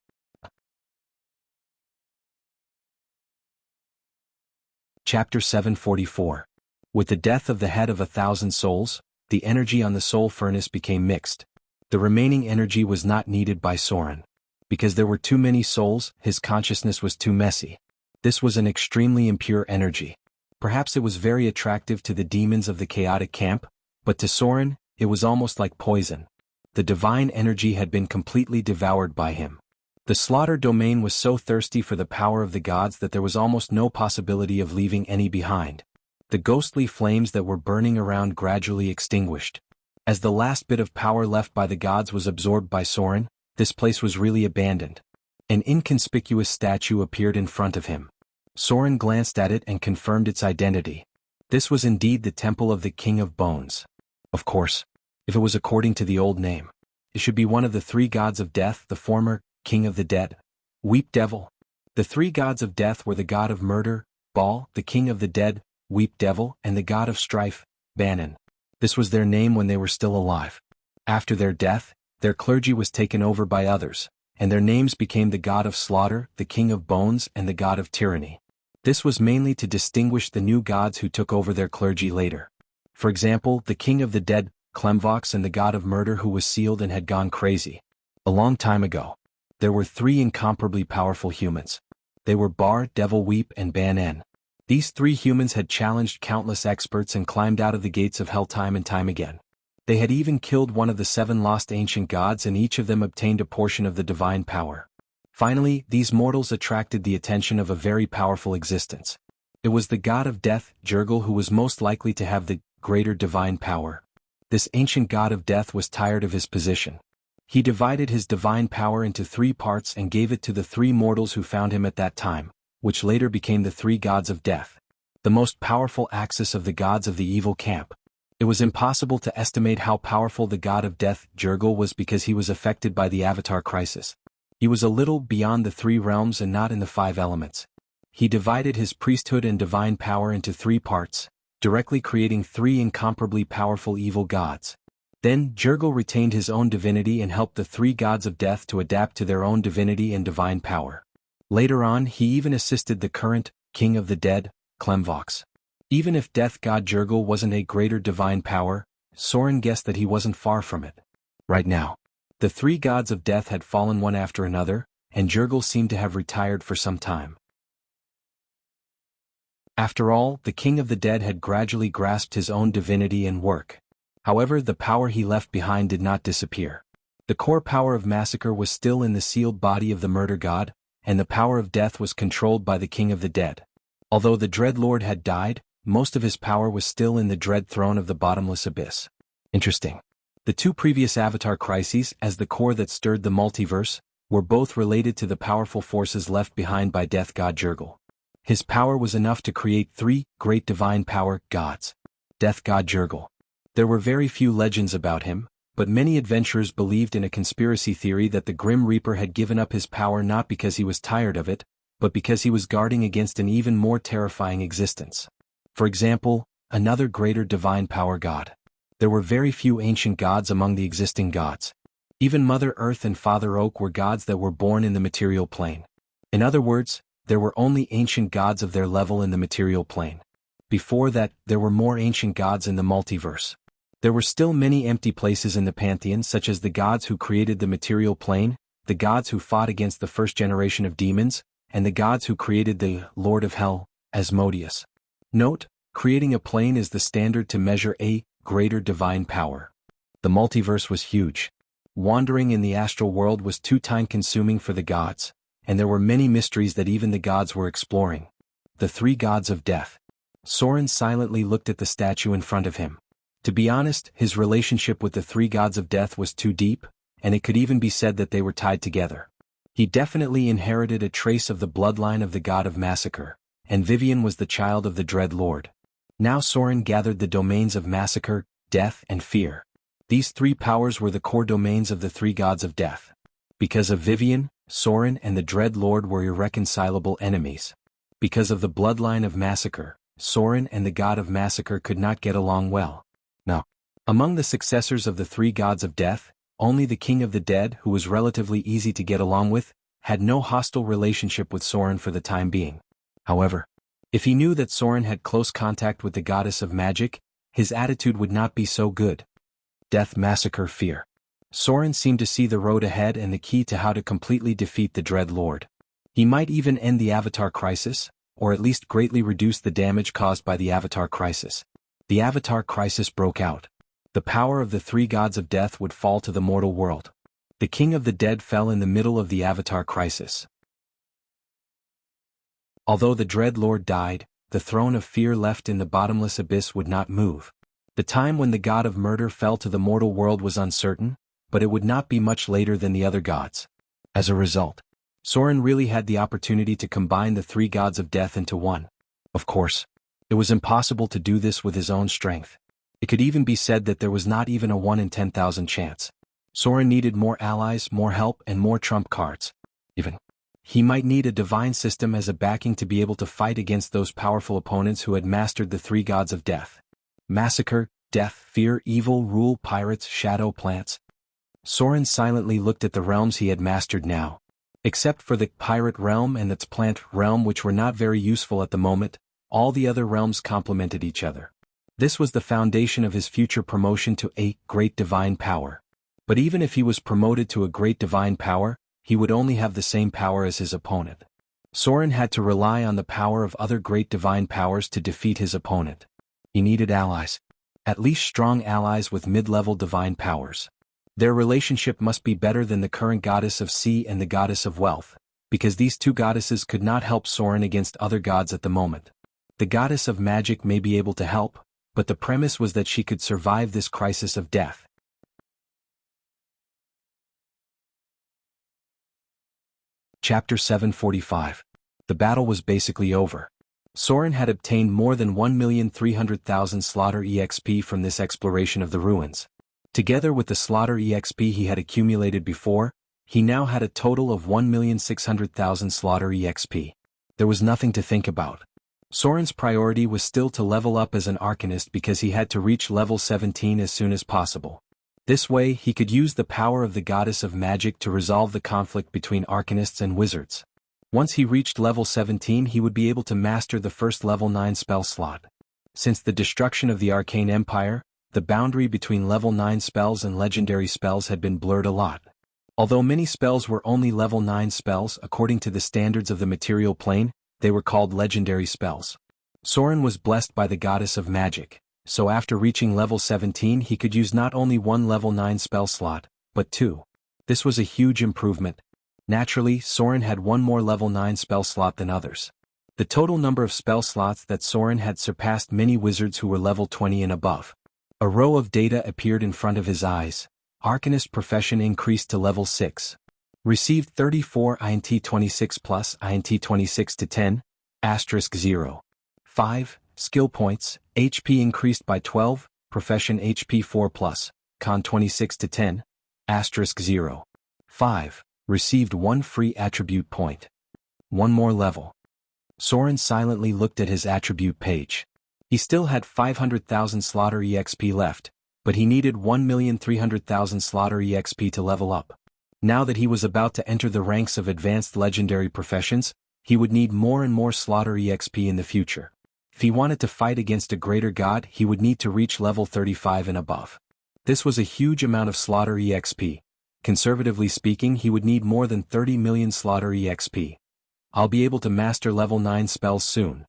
Chapter 744. With the death of the head of 1,000 souls, the energy on the soul furnace became mixed. The remaining energy was not needed by Soren. Because there were too many souls, his consciousness was too messy. This was an extremely impure energy. Perhaps it was very attractive to the demons of the chaotic camp, but to Soren, it was almost like poison. The divine energy had been completely devoured by him. The slaughter domain was so thirsty for the power of the gods that there was almost no possibility of leaving any behind. The ghostly flames that were burning around gradually extinguished. As the last bit of power left by the gods was absorbed by Soren, this place was really abandoned. An inconspicuous statue appeared in front of him. Soren glanced at it and confirmed its identity. This was indeed the temple of the King of Bones. Of course, if it was according to the old name, it should be one of the three gods of death, the former, King of the Dead, Weep Devil. The three gods of death were the god of murder, Baal, the King of the Dead, Weep Devil, and the god of strife, Banon. This was their name when they were still alive. After their death, their clergy was taken over by others, and their names became the god of slaughter, the King of Bones, and the god of tyranny. This was mainly to distinguish the new gods who took over their clergy later. For example, the King of the Dead, Clemvox, and the god of murder who was sealed and had gone crazy. A long time ago, there were three incomparably powerful humans. They were Bar, Devil Weep, and Banon. These three humans had challenged countless experts and climbed out of the gates of hell time and time again. They had even killed one of the 7 lost ancient gods, and each of them obtained a portion of the divine power. Finally, these mortals attracted the attention of a very powerful existence. It was the god of death, Jurgil, who was most likely to have the greater divine power. This ancient god of death was tired of his position. He divided his divine power into 3 parts and gave it to the 3 mortals who found him at that time, which later became the 3 gods of death. The most powerful axis of the gods of the evil camp. It was impossible to estimate how powerful the god of death, Jurgil, was because he was affected by the Avatar crisis. He was a little beyond the 3 realms and not in the 5 elements. He divided his priesthood and divine power into 3 parts, directly creating 3 incomparably powerful evil gods. Then, Jurgil retained his own divinity and helped the 3 gods of death to adapt to their own divinity and divine power. Later on, he even assisted the current King of the Dead, Clemvox. Even if death god Jurgil wasn't a greater divine power, Soren guessed that he wasn't far from it. Right now, the 3 gods of death had fallen one after another, and Jurgil seemed to have retired for some time. After all, the King of the Dead had gradually grasped his own divinity and work. However, the power he left behind did not disappear. The core power of massacre was still in the sealed body of the murder god, and the power of death was controlled by the King of the Dead. Although the Dread Lord had died, most of his power was still in the dread throne of the bottomless abyss. Interesting. The 2 previous Avatar crises, as the core that stirred the multiverse, were both related to the powerful forces left behind by death god Jurgil. His power was enough to create 3 great divine power gods. Death god Jurgil. There were very few legends about him, but many adventurers believed in a conspiracy theory that the Grim Reaper had given up his power not because he was tired of it, but because he was guarding against an even more terrifying existence. For example, another greater divine power god. There were very few ancient gods among the existing gods. Even Mother Earth and Father Oak were gods that were born in the material plane. In other words, there were only ancient gods of their level in the material plane. Before that, there were more ancient gods in the multiverse. There were still many empty places in the pantheon, such as the gods who created the material plane, the gods who fought against the first generation of demons, and the gods who created the Lord of Hell, Asmodeus. Note, creating a plane is the standard to measure a greater divine power. The multiverse was huge. Wandering in the astral world was too time-consuming for the gods, and there were many mysteries that even the gods were exploring. The three gods of death. Soren silently looked at the statue in front of him. To be honest, his relationship with the three gods of death was too deep, and it could even be said that they were tied together. He definitely inherited a trace of the bloodline of the god of massacre, and Vivian was the child of the Dread Lord. Now Soren gathered the domains of massacre, death, and fear. These three powers were the core domains of the three gods of death. Because of Vivian, Soren and the Dread Lord were irreconcilable enemies. Because of the bloodline of massacre, Soren and the god of massacre could not get along well. No. Among the successors of the three gods of death, only the King of the Dead, who was relatively easy to get along with, had no hostile relationship with Soren for the time being. However, if he knew that Soren had close contact with the goddess of magic, his attitude would not be so good. Death, massacre, fear. Soren seemed to see the road ahead and the key to how to completely defeat the Dread Lord. He might even end the Avatar Crisis, or at least greatly reduce the damage caused by the Avatar Crisis. The Avatar Crisis broke out. The power of the three gods of death would fall to the mortal world. The King of the Dead fell in the middle of the Avatar Crisis. Although the Dread Lord died, the throne of fear left in the bottomless abyss would not move. The time when the god of murder fell to the mortal world was uncertain, but it would not be much later than the other gods. As a result, Soren really had the opportunity to combine the three gods of death into one. Of course, it was impossible to do this with his own strength. It could even be said that there was not even a 1 in 10,000 chance. Soren needed more allies, more help, and more trump cards. Even he might need a divine system as a backing to be able to fight against those powerful opponents who had mastered the three gods of death. Massacre, death, fear, evil, rule, pirates, shadow, plants. Soren silently looked at the realms he had mastered now. Except for the pirate realm and its plant realm, which were not very useful at the moment, all the other realms complemented each other. This was the foundation of his future promotion to a great divine power. But even if he was promoted to a great divine power, he would only have the same power as his opponent. Soren had to rely on the power of other great divine powers to defeat his opponent. He needed allies. At least strong allies with mid-level divine powers. Their relationship must be better than the current goddess of sea and the goddess of wealth, because these two goddesses could not help Soren against other gods at the moment. The goddess of magic may be able to help, but the premise was that she could survive this crisis of death. Chapter 745. The battle was basically over. Soren had obtained more than 1,300,000 slaughter EXP from this exploration of the ruins. Together with the slaughter EXP he had accumulated before, he now had a total of 1,600,000 slaughter EXP. There was nothing to think about. Soren's priority was still to level up as an arcanist because he had to reach level 17 as soon as possible. This way he could use the power of the goddess of magic to resolve the conflict between arcanists and wizards. Once he reached level 17 he would be able to master the first level 9 spell slot. Since the destruction of the Arcane Empire, the boundary between level 9 spells and legendary spells had been blurred a lot. Although many spells were only level 9 spells according to the standards of the material plane, they were called legendary spells. Soren was blessed by the goddess of magic, so after reaching level 17 he could use not only one level 9 spell slot, but two. This was a huge improvement. Naturally, Soren had one more level 9 spell slot than others. The total number of spell slots that Soren had surpassed many wizards who were level 20 and above. A row of data appeared in front of his eyes. Arcanist profession increased to level 6. Received 34 INT 26 plus INT 26 to 10, asterisk 0. 5. Skill points, HP increased by 12, profession HP 4 plus, con 26 to 10, asterisk 0. 5. Received 1 free attribute point. 1 more level. Soren silently looked at his attribute page. He still had 500,000 slaughter EXP left, but he needed 1,300,000 slaughter EXP to level up. Now that he was about to enter the ranks of advanced legendary professions, he would need more and more slaughter EXP in the future. If he wanted to fight against a greater god, he would need to reach level 35 and above. This was a huge amount of slaughter EXP. Conservatively speaking, he would need more than 30 million slaughter EXP. I'll be able to master level 9 spells soon.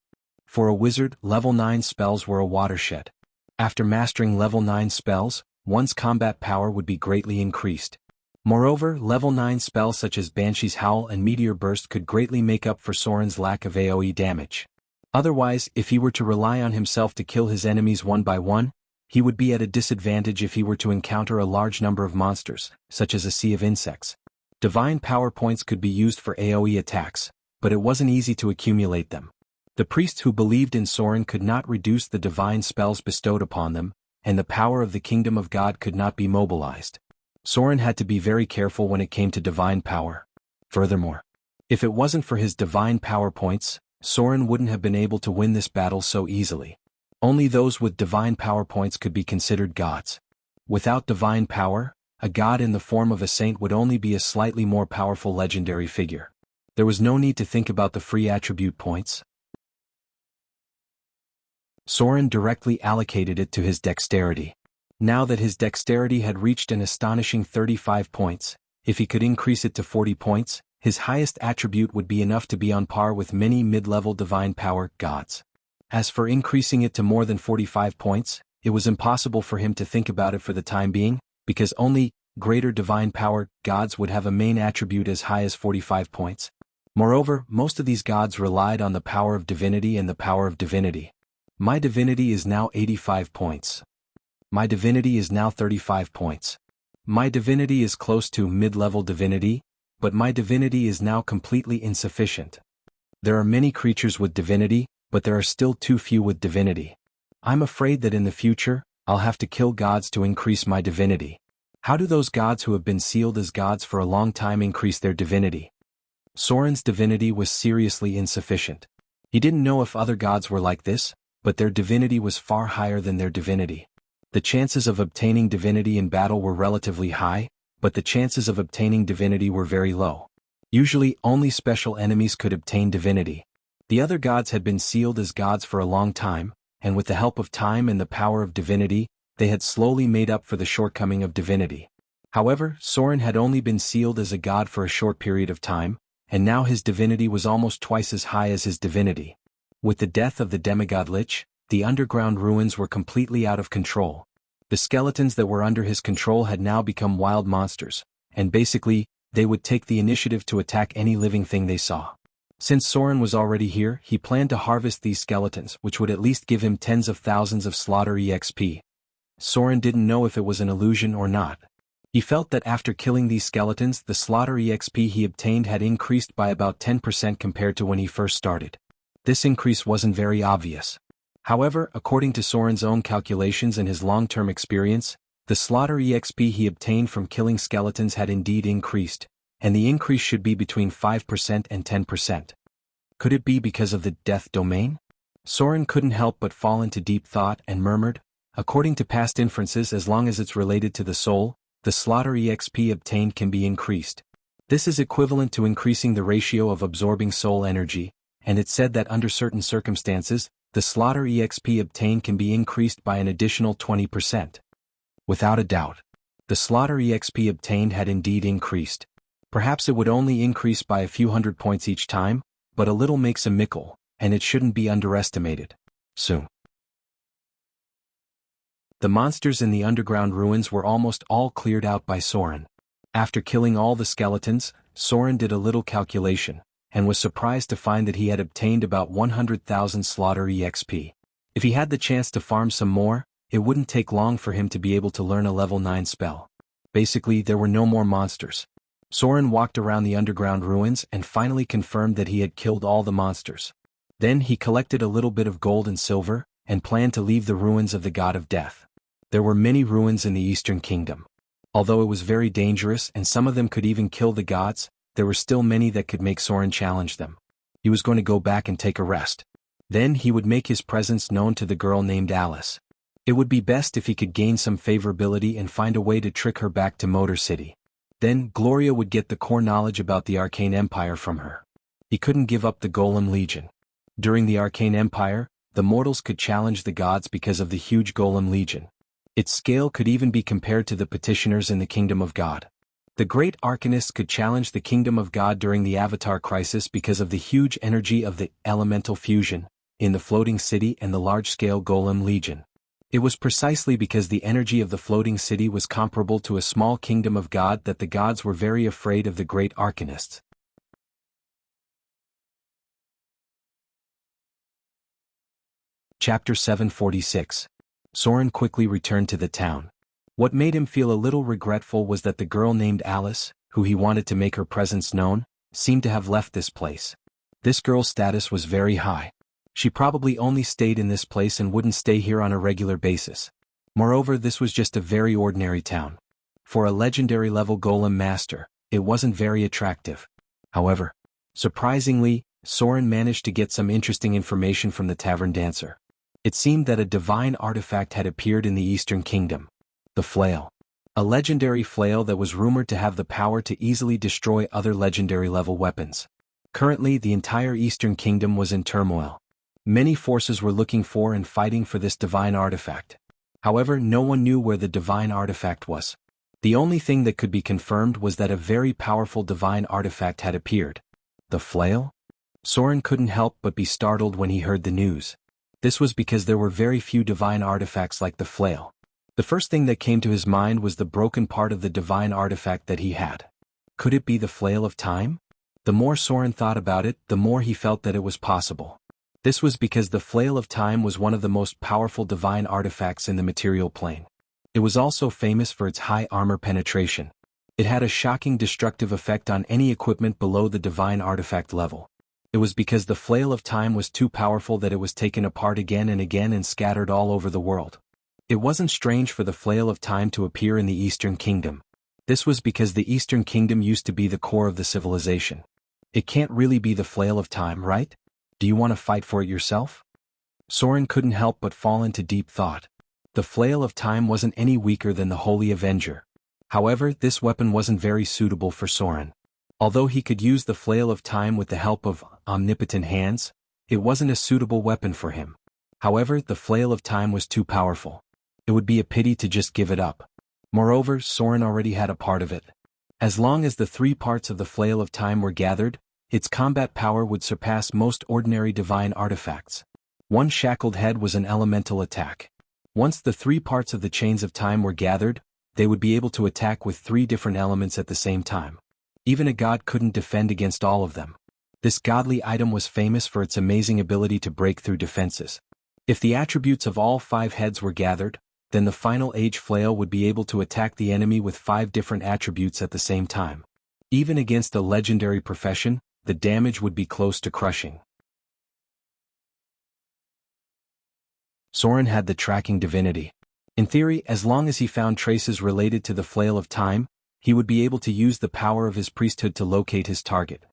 For a wizard, level 9 spells were a watershed. After mastering level 9 spells, one's combat power would be greatly increased. Moreover, level 9 spells such as Banshee's Howl and Meteor Burst could greatly make up for Soren's lack of AoE damage. Otherwise, if he were to rely on himself to kill his enemies one by one, he would be at a disadvantage if he were to encounter a large number of monsters, such as a sea of insects. Divine power points could be used for AoE attacks, but it wasn't easy to accumulate them. The priests who believed in Soren could not reduce the divine spells bestowed upon them, and the power of the kingdom of God could not be mobilized. Soren had to be very careful when it came to divine power. Furthermore, if it wasn't for his divine power points, Soren wouldn't have been able to win this battle so easily. Only those with divine power points could be considered gods. Without divine power, a god in the form of a saint would only be a slightly more powerful legendary figure. There was no need to think about the free attribute points. Soren directly allocated it to his dexterity. Now that his dexterity had reached an astonishing 35 points, if he could increase it to 40 points, his highest attribute would be enough to be on par with many mid-level divine power gods. As for increasing it to more than 45 points, it was impossible for him to think about it for the time being, because only greater divine power gods would have a main attribute as high as 45 points. Moreover, most of these gods relied on the power of divinity and the power of divinity. My divinity is now 85 points. My divinity is now 35 points. My divinity is close to mid-level divinity, but my divinity is now completely insufficient. There are many creatures with divinity, but there are still too few with divinity. I'm afraid that in the future, I'll have to kill gods to increase my divinity. How do those gods who have been sealed as gods for a long time increase their divinity? Soren's divinity was seriously insufficient. He didn't know if other gods were like this, but their divinity was far higher than their divinity. The chances of obtaining divinity in battle were relatively high, but the chances of obtaining divinity were very low. Usually, only special enemies could obtain divinity. The other gods had been sealed as gods for a long time, and with the help of time and the power of divinity, they had slowly made up for the shortcoming of divinity. However, Soren had only been sealed as a god for a short period of time, and now his divinity was almost twice as high as his divinity. With the death of the demigod Lich, the underground ruins were completely out of control. The skeletons that were under his control had now become wild monsters, and basically, they would take the initiative to attack any living thing they saw. Since Soren was already here, he planned to harvest these skeletons, which would at least give him tens of thousands of slaughter EXP. Soren didn't know if it was an illusion or not. He felt that after killing these skeletons, the slaughter EXP he obtained had increased by about 10% compared to when he first started. This increase wasn't very obvious. However, according to Soren's own calculations and his long-term experience, the slaughter EXP he obtained from killing skeletons had indeed increased, and the increase should be between 5% and 10%. Could it be because of the death domain? Soren couldn't help but fall into deep thought and murmured, according to past inferences, as long as it's related to the soul, the slaughter EXP obtained can be increased. This is equivalent to increasing the ratio of absorbing soul energy, and it's said that under certain circumstances, the slaughter EXP obtained can be increased by an additional 20%. Without a doubt, the slaughter EXP obtained had indeed increased. Perhaps it would only increase by a few hundred points each time, but a little makes a mickle, and it shouldn't be underestimated. Soon. The monsters in the underground ruins were almost all cleared out by Soren. After killing all the skeletons, Soren did a little calculation, and was surprised to find that he had obtained about 100,000 slaughter EXP. If he had the chance to farm some more, it wouldn't take long for him to be able to learn a level 9 spell. Basically, there were no more monsters. Soren walked around the underground ruins and finally confirmed that he had killed all the monsters. Then he collected a little bit of gold and silver, and planned to leave the ruins of the God of Death. There were many ruins in the Eastern Kingdom. Although it was very dangerous and some of them could even kill the gods, there were still many that could make Soren challenge them. He was going to go back and take a rest. Then he would make his presence known to the girl named Alice. It would be best if he could gain some favorability and find a way to trick her back to Motor City. Then Gloria would get the core knowledge about the Arcane Empire from her. He couldn't give up the Golem Legion. During the Arcane Empire, the mortals could challenge the gods because of the huge Golem Legion. Its scale could even be compared to the petitioners in the Kingdom of God. The great arcanists could challenge the kingdom of God during the Avatar crisis because of the huge energy of the elemental fusion in the floating city and the large-scale golem legion. It was precisely because the energy of the floating city was comparable to a small kingdom of God that the gods were very afraid of the great arcanists. Chapter 746. Soren quickly returned to the town. What made him feel a little regretful was that the girl named Alice, who he wanted to make her presence known, seemed to have left this place. This girl's status was very high. She probably only stayed in this place and wouldn't stay here on a regular basis. Moreover, this was just a very ordinary town. For a legendary level golem master, it wasn't very attractive. However, surprisingly, Soren managed to get some interesting information from the tavern dancer. It seemed that a divine artifact had appeared in the Eastern Kingdom. The flail. A legendary flail that was rumored to have the power to easily destroy other legendary level weapons. Currently, the entire Eastern Kingdom was in turmoil. Many forces were looking for and fighting for this divine artifact. However, no one knew where the divine artifact was. The only thing that could be confirmed was that a very powerful divine artifact had appeared. The flail? Soren couldn't help but be startled when he heard the news. This was because there were very few divine artifacts like the flail. The first thing that came to his mind was the broken part of the divine artifact that he had. Could it be the flail of time? The more Soren thought about it, the more he felt that it was possible. This was because the flail of time was one of the most powerful divine artifacts in the material plane. It was also famous for its high armor penetration. It had a shocking destructive effect on any equipment below the divine artifact level. It was because the flail of time was too powerful that it was taken apart again and scattered all over the world. It wasn't strange for the flail of time to appear in the Eastern Kingdom. This was because the Eastern Kingdom used to be the core of the civilization. It can't really be the flail of time, right? Do you want to fight for it yourself? Soren couldn't help but fall into deep thought. The flail of time wasn't any weaker than the Holy Avenger. However, this weapon wasn't very suitable for Soren. Although he could use the flail of time with the help of omnipotent hands, it wasn't a suitable weapon for him. However, the flail of time was too powerful. It would be a pity to just give it up. Moreover, Soren already had a part of it. As long as the 3 parts of the flail of time were gathered, its combat power would surpass most ordinary divine artifacts. One shackled head was an elemental attack. Once the 3 parts of the chains of time were gathered, they would be able to attack with 3 different elements at the same time. Even a god couldn't defend against all of them. This godly item was famous for its amazing ability to break through defenses. If the attributes of all 5 heads were gathered, then the final age flail would be able to attack the enemy with 5 different attributes at the same time. Even against a legendary profession, the damage would be close to crushing. Soren had the tracking divinity. In theory, as long as he found traces related to the flail of time, he would be able to use the power of his priesthood to locate his target.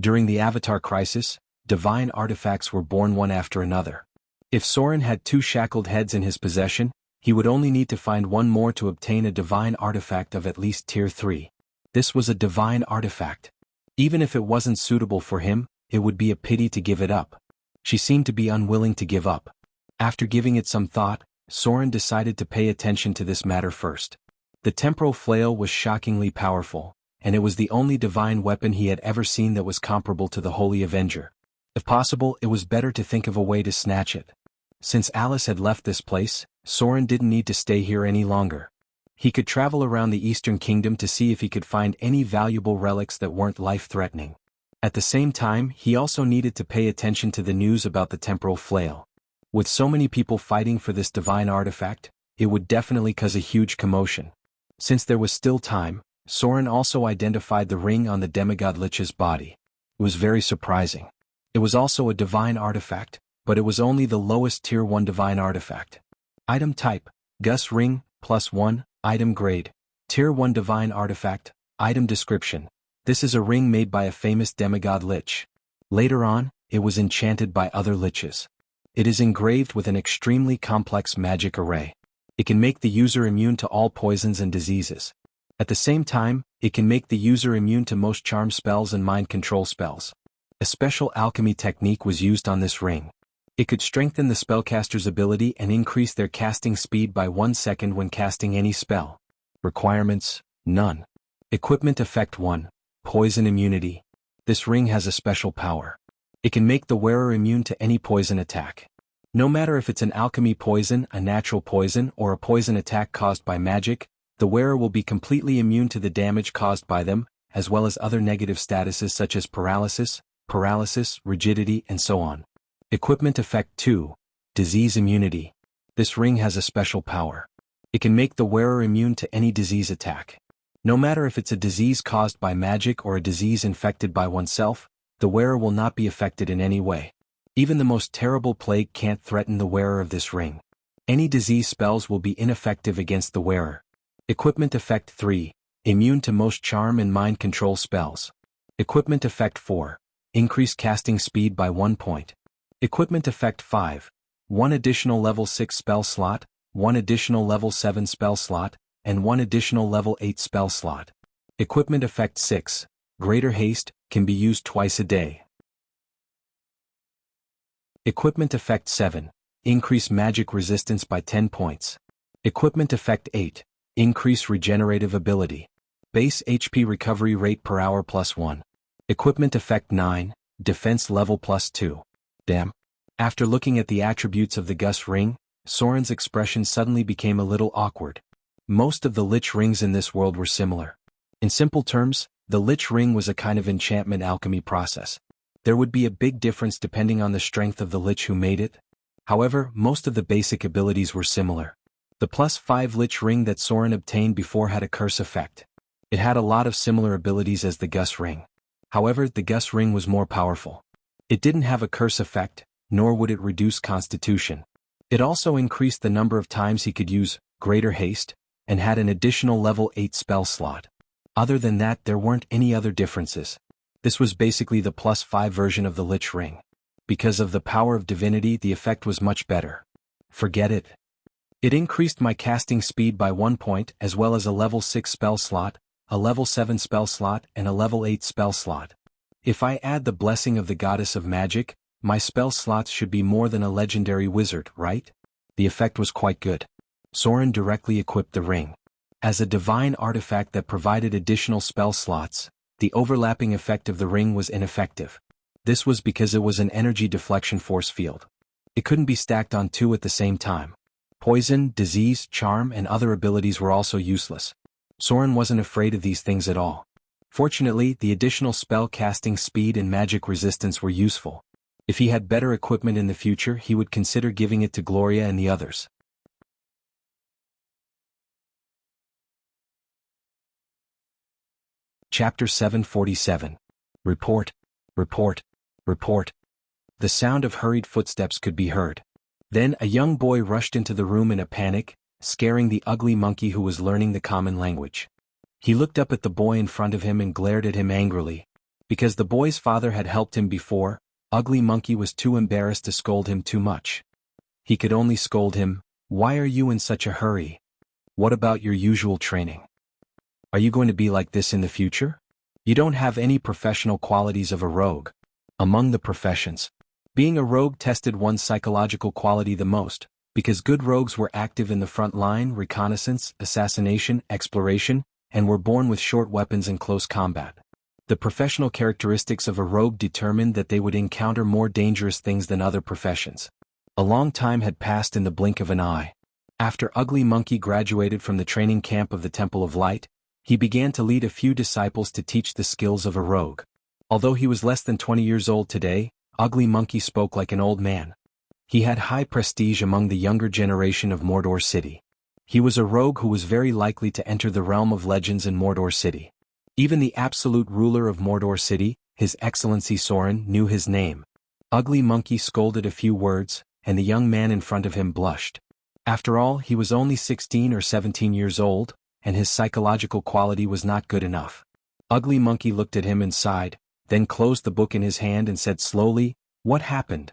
During the Avatar crisis, divine artifacts were born one after another. If Soren had 2 shackled heads in his possession, he would only need to find 1 more to obtain a divine artifact of at least tier 3. This was a divine artifact. Even if it wasn't suitable for him, it would be a pity to give it up. She seemed to be unwilling to give up. After giving it some thought, Soren decided to pay attention to this matter first. The temporal flail was shockingly powerful, and it was the only divine weapon he had ever seen that was comparable to the Holy Avenger. If possible, it was better to think of a way to snatch it. Since Alice had left this place, Soren didn't need to stay here any longer. He could travel around the Eastern Kingdom to see if he could find any valuable relics that weren't life-threatening. At the same time, he also needed to pay attention to the news about the temporal flail. With so many people fighting for this divine artifact, it would definitely cause a huge commotion. Since there was still time, Soren also identified the ring on the demigod Lich's body. It was very surprising. It was also a divine artifact, but it was only the lowest tier 1 divine artifact. Item type, Gus ring, +1, item grade, tier 1 divine artifact, item description. This is a ring made by a famous demigod Lich. Later on, it was enchanted by other Liches. It is engraved with an extremely complex magic array. It can make the user immune to all poisons and diseases. At the same time, it can make the user immune to most charm spells and mind control spells. A special alchemy technique was used on this ring. It could strengthen the spellcaster's ability and increase their casting speed by 1 second when casting any spell. Requirements: none. Equipment Effect 1. Poison Immunity. This ring has a special power. It can make the wearer immune to any poison attack. No matter if it's an alchemy poison, a natural poison, or a poison attack caused by magic, the wearer will be completely immune to the damage caused by them, as well as other negative statuses such as paralysis, rigidity, and so on. Equipment Effect 2. Disease Immunity. This ring has a special power. It can make the wearer immune to any disease attack. No matter if it's a disease caused by magic or a disease infected by oneself, the wearer will not be affected in any way. Even the most terrible plague can't threaten the wearer of this ring. Any disease spells will be ineffective against the wearer. Equipment Effect 3. Immune to most charm and mind control spells. Equipment Effect 4. Increase casting speed by 1 point. Equipment Effect 5. 1 additional level 6 spell slot, 1 additional level 7 spell slot, and 1 additional level 8 spell slot. Equipment Effect 6. Greater Haste, can be used twice a day. Equipment Effect 7. Increase magic resistance by 10 points. Equipment Effect 8. Increase regenerative ability. Base HP recovery rate per hour +1. Equipment Effect 9. Defense level +2. Damn. After looking at the attributes of the Gus ring, Soren's expression suddenly became a little awkward. Most of the Lich rings in this world were similar. In simple terms, the Lich ring was a kind of enchantment alchemy process. There would be a big difference depending on the strength of the Lich who made it. However, most of the basic abilities were similar. The +5 Lich ring that Soren obtained before had a curse effect. It had a lot of similar abilities as the Gus ring. However, the Gus ring was more powerful. It didn't have a curse effect, nor would it reduce constitution. It also increased the number of times he could use Greater Haste, and had an additional level 8 spell slot. Other than that, there weren't any other differences. This was basically the +5 version of the Lich ring. Because of the power of divinity, the effect was much better. Forget it. It increased my casting speed by 1 point, as well as a level 6 spell slot, a level 7 spell slot, and a level 8 spell slot. If I add the blessing of the goddess of magic, my spell slots should be more than a legendary wizard, right? The effect was quite good. Soren directly equipped the ring. As a divine artifact that provided additional spell slots, the overlapping effect of the ring was ineffective. This was because it was an energy deflection force field. It couldn't be stacked on 2 at the same time. Poison, disease, charm, and other abilities were also useless. Soren wasn't afraid of these things at all. Fortunately, the additional spell casting speed and magic resistance were useful. If he had better equipment in the future, he would consider giving it to Gloria and the others. Chapter 747. Report, report, report. The sound of hurried footsteps could be heard. Then a young boy rushed into the room in a panic, scaring the ugly monkey who was learning the common language. He looked up at the boy in front of him and glared at him angrily. Because the boy's father had helped him before, Ugly Monkey was too embarrassed to scold him too much. He could only scold him, "Why are you in such a hurry? What about your usual training? Are you going to be like this in the future? You don't have any professional qualities of a rogue." Among the professions, being a rogue tested one's psychological quality the most, because good rogues were active in the front line, reconnaissance, assassination, exploration, and were born with short weapons in close combat. The professional characteristics of a rogue determined that they would encounter more dangerous things than other professions. A long time had passed in the blink of an eye. After Ugly Monkey graduated from the training camp of the Temple of Light, he began to lead a few disciples to teach the skills of a rogue. Although he was less than 20 years old today, Ugly Monkey spoke like an old man. He had high prestige among the younger generation of Mordor City. He was a rogue who was very likely to enter the realm of legends in Mordor City. Even the absolute ruler of Mordor City, His Excellency Soren, knew his name. Ugly Monkey scolded a few words, and the young man in front of him blushed. After all, he was only 16 or 17 years old, and his psychological quality was not good enough. Ugly Monkey looked at him and sighed, then closed the book in his hand and said slowly, "What happened?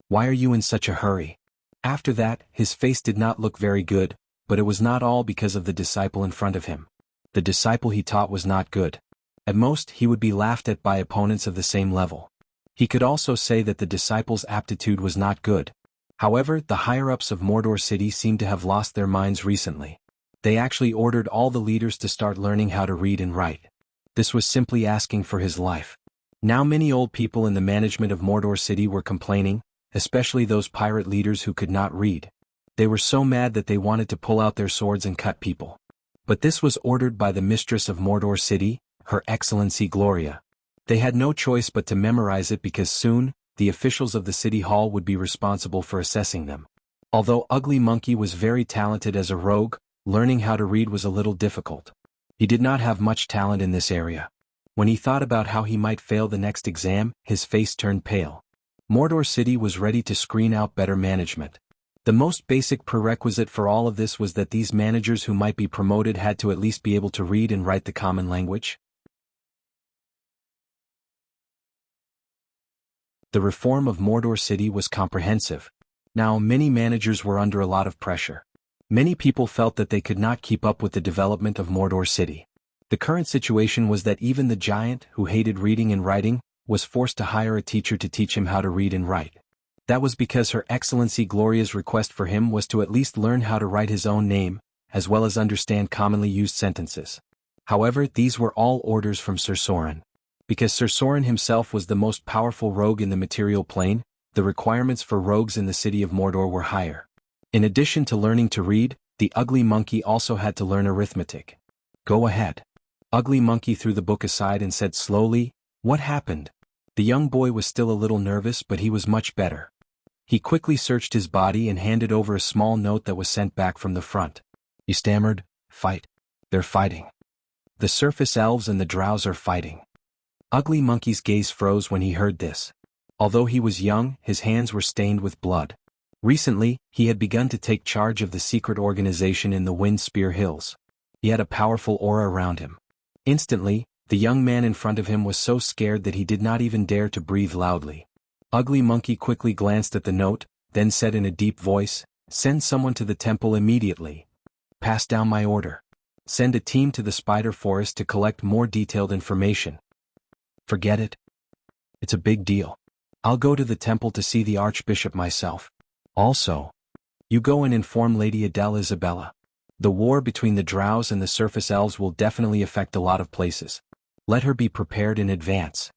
Why are you in such a hurry?" After that, his face did not look very good, but it was not all because of the disciple in front of him. The disciple he taught was not good. At most, he would be laughed at by opponents of the same level. He could also say that the disciple's aptitude was not good. However, the higher-ups of Mordor City seemed to have lost their minds recently. They actually ordered all the leaders to start learning how to read and write. This was simply asking for his life. Now many old people in the management of Mordor City were complaining, especially those pirate leaders who could not read. They were so mad that they wanted to pull out their swords and cut people. But this was ordered by the mistress of Mordor City, Her Excellency Gloria. They had no choice but to memorize it because soon, the officials of the city hall would be responsible for assessing them. Although Ugly Monkey was very talented as a rogue, learning how to read was a little difficult. He did not have much talent in this area. When he thought about how he might fail the next exam, his face turned pale. Mordor City was ready to screen out better management. The most basic prerequisite for all of this was that these managers who might be promoted had to at least be able to read and write the common language. The reform of Mordor City was comprehensive. Now many managers were under a lot of pressure. Many people felt that they could not keep up with the development of Mordor City. The current situation was that even the giant, who hated reading and writing, was forced to hire a teacher to teach him how to read and write. That was because Her Excellency Gloria's request for him was to at least learn how to write his own name, as well as understand commonly used sentences. However, these were all orders from Sir Soren. Because Sir Soren himself was the most powerful rogue in the material plane, the requirements for rogues in the city of Mordor were higher. In addition to learning to read, the Ugly Monkey also had to learn arithmetic. Go ahead. Ugly Monkey threw the book aside and said slowly, "What happened?" The young boy was still a little nervous, but he was much better. He quickly searched his body and handed over a small note that was sent back from the front. He stammered, "Fight. They're fighting. The surface elves and the drows are fighting." Ugly Monkey's gaze froze when he heard this. Although he was young, his hands were stained with blood. Recently, he had begun to take charge of the secret organization in the Wind Spear Hills. He had a powerful aura around him. Instantly, the young man in front of him was so scared that he did not even dare to breathe loudly. Ugly Monkey quickly glanced at the note, then said in a deep voice, "Send someone to the temple immediately. Pass down my order. Send a team to the Spider Forest to collect more detailed information." "Forget it. It's a big deal. I'll go to the temple to see the Archbishop myself. Also, you go and inform Lady Adele Isabella. The war between the drows and the surface elves will definitely affect a lot of places. Let her be prepared in advance."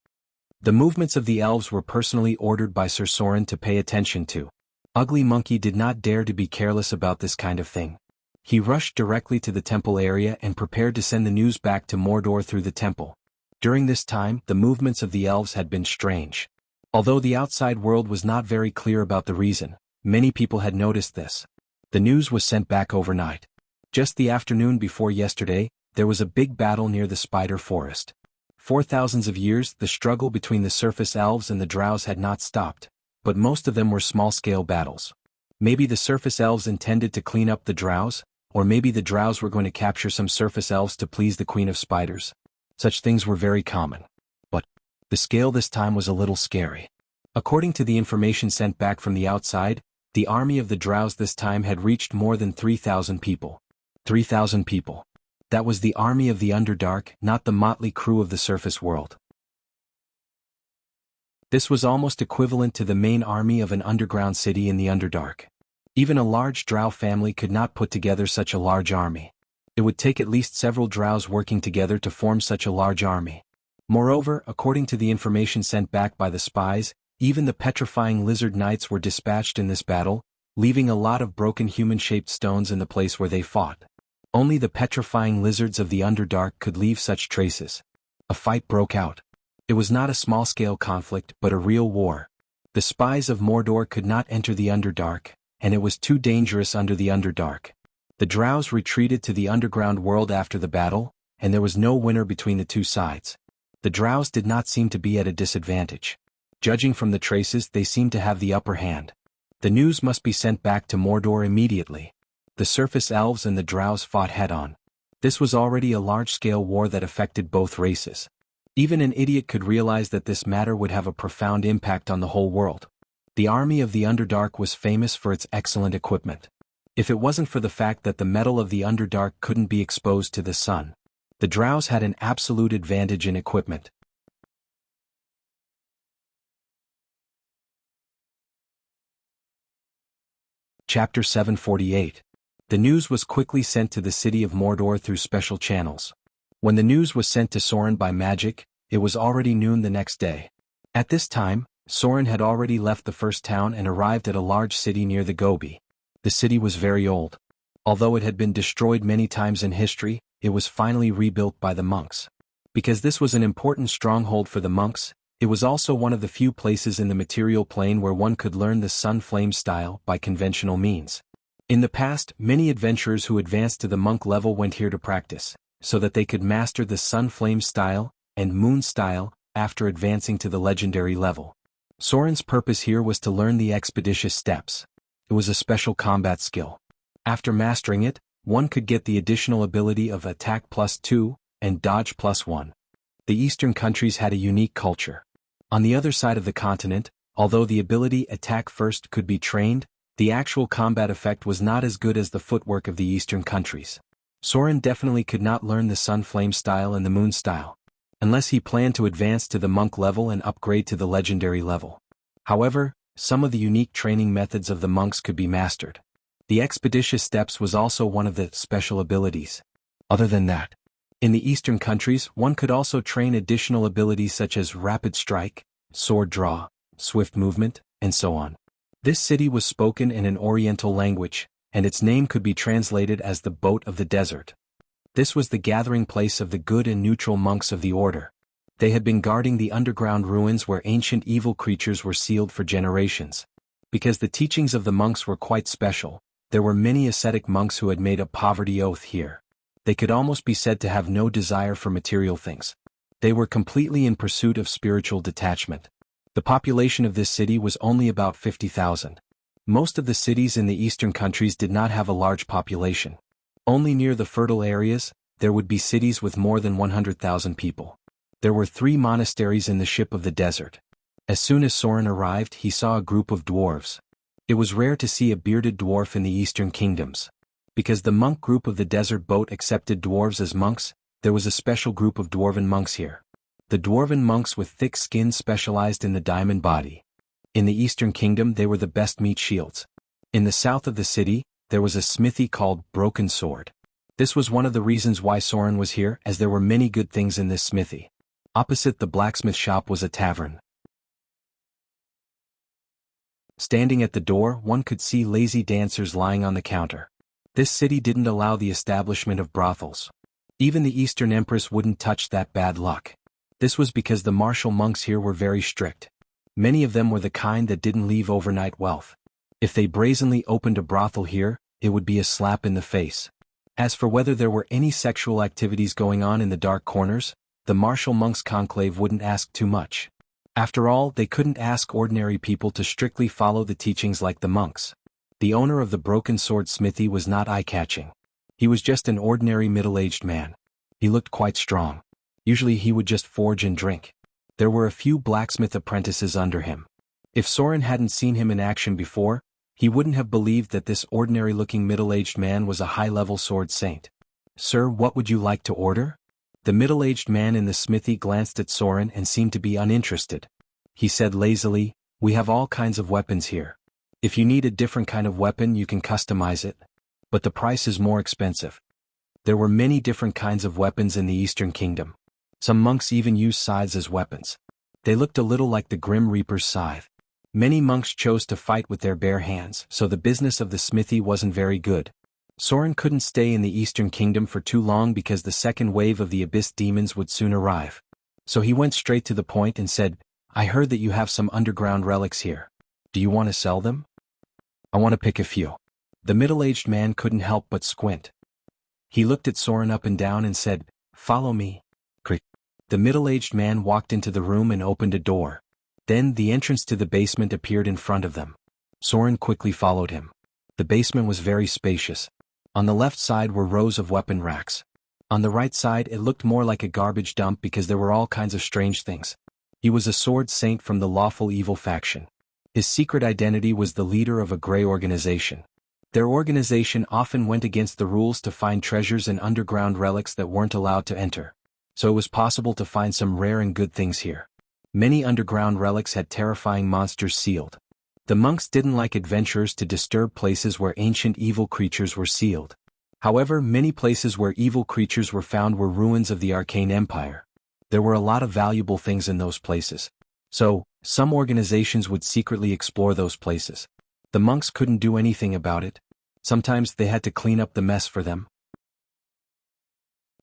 The movements of the elves were personally ordered by Sir Soren to pay attention to. Ugly Monkey did not dare to be careless about this kind of thing. He rushed directly to the temple area and prepared to send the news back to Mordor through the temple. During this time, the movements of the elves had been strange. Although the outside world was not very clear about the reason, many people had noticed this. The news was sent back overnight. Just the afternoon before yesterday, there was a big battle near the Spider Forest. For thousands of years, the struggle between the surface elves and the drows had not stopped, but most of them were small-scale battles. Maybe the surface elves intended to clean up the drows, or maybe the drows were going to capture some surface elves to please the Queen of Spiders. Such things were very common. But the scale this time was a little scary. According to the information sent back from the outside, the army of the drows this time had reached more than 3,000 people. 3,000 people. That was the army of the Underdark, not the motley crew of the surface world. This was almost equivalent to the main army of an underground city in the Underdark. Even a large drow family could not put together such a large army. It would take at least several drows working together to form such a large army. Moreover, according to the information sent back by the spies, even the petrifying lizard knights were dispatched in this battle, leaving a lot of broken human-shaped stones in the place where they fought. Only the petrifying lizards of the Underdark could leave such traces. A fight broke out. It was not a small-scale conflict but a real war. The spies of Mordor could not enter the Underdark, and it was too dangerous under the Underdark. The drows retreated to the underground world after the battle, and there was no winner between the two sides. The drows did not seem to be at a disadvantage. Judging from the traces, they seemed to have the upper hand. The news must be sent back to Mordor immediately. The surface elves and the drows fought head-on. This was already a large-scale war that affected both races. Even an idiot could realize that this matter would have a profound impact on the whole world. The army of the Underdark was famous for its excellent equipment. If it wasn't for the fact that the metal of the Underdark couldn't be exposed to the sun, the drows had an absolute advantage in equipment. Chapter 748. The news was quickly sent to the city of Mordor through special channels. When the news was sent to Soren by magic, it was already noon the next day. At this time, Soren had already left the first town and arrived at a large city near the Gobi. The city was very old. Although it had been destroyed many times in history, it was finally rebuilt by the monks. Because this was an important stronghold for the monks, it was also one of the few places in the material plane where one could learn the sun flame style by conventional means. In the past, many adventurers who advanced to the monk level went here to practice, so that they could master the sun flame style and moon style after advancing to the legendary level. Soren's purpose here was to learn the expeditious steps. It was a special combat skill. After mastering it, one could get the additional ability of attack +2 and dodge +1. The eastern countries had a unique culture. On the other side of the continent, although the ability attack first could be trained, the actual combat effect was not as good as the footwork of the eastern countries. Soren definitely could not learn the sun flame style and the moon style, unless he planned to advance to the monk level and upgrade to the legendary level. However, some of the unique training methods of the monks could be mastered. The expeditious steps was also one of the special abilities. Other than that, in the eastern countries one could also train additional abilities such as rapid strike, sword draw, swift movement, and so on. This city was spoken in an oriental language, and its name could be translated as the boat of the desert. This was the gathering place of the good and neutral monks of the order. They had been guarding the underground ruins where ancient evil creatures were sealed for generations. Because the teachings of the monks were quite special, there were many ascetic monks who had made a poverty oath here. They could almost be said to have no desire for material things. They were completely in pursuit of spiritual detachment. The population of this city was only about 50,000. Most of the cities in the eastern countries did not have a large population. Only near the fertile areas, there would be cities with more than 100,000 people. There were 3 monasteries in the ship of the desert. As soon as Soren arrived, he saw a group of dwarves. It was rare to see a bearded dwarf in the eastern kingdoms. Because the monk group of the desert boat accepted dwarves as monks, there was a special group of dwarven monks here. The dwarven monks with thick skin specialized in the diamond body. In the eastern kingdom they were the best meat shields. In the south of the city, there was a smithy called Broken Sword. This was one of the reasons why Soren was here, as there were many good things in this smithy. Opposite the blacksmith shop was a tavern. Standing at the door, one could see lazy dancers lying on the counter. This city didn't allow the establishment of brothels. Even the Eastern Empress wouldn't touch that bad luck. This was because the martial monks here were very strict. Many of them were the kind that didn't leave overnight wealth. If they brazenly opened a brothel here, it would be a slap in the face. As for whether there were any sexual activities going on in the dark corners, the martial monks' conclave wouldn't ask too much. After all, they couldn't ask ordinary people to strictly follow the teachings like the monks. The owner of the Broken Sword smithy was not eye-catching. He was just an ordinary middle-aged man. He looked quite strong. Usually he would just forge and drink. There were a few blacksmith apprentices under him. If Soren hadn't seen him in action before, he wouldn't have believed that this ordinary-looking middle-aged man was a high-level sword saint. "Sir, what would you like to order?" The middle-aged man in the smithy glanced at Soren and seemed to be uninterested. He said lazily, "We have all kinds of weapons here. If you need a different kind of weapon you can customize it. But the price is more expensive." There were many different kinds of weapons in the Eastern Kingdom. Some monks even used scythes as weapons. They looked a little like the Grim Reaper's scythe. Many monks chose to fight with their bare hands, so the business of the smithy wasn't very good. Soren couldn't stay in the Eastern Kingdom for too long because the second wave of the Abyss demons would soon arrive. So he went straight to the point and said, "I heard that you have some underground relics here. Do you want to sell them?" "I want to pick a few." The middle-aged man couldn't help but squint. He looked at Soren up and down and said, "Follow me." Crick. The middle-aged man walked into the room and opened a door. Then the entrance to the basement appeared in front of them. Soren quickly followed him. The basement was very spacious. On the left side were rows of weapon racks. On the right side it looked more like a garbage dump because there were all kinds of strange things. He was a sword saint from the lawful evil faction. His secret identity was the leader of a grey organization. Their organization often went against the rules to find treasures and underground relics that weren't allowed to enter. So it was possible to find some rare and good things here. Many underground relics had terrifying monsters sealed. The monks didn't like adventurers to disturb places where ancient evil creatures were sealed. However, many places where evil creatures were found were ruins of the arcane empire. There were a lot of valuable things in those places. So, some organizations would secretly explore those places. The monks couldn't do anything about it. Sometimes they had to clean up the mess for them.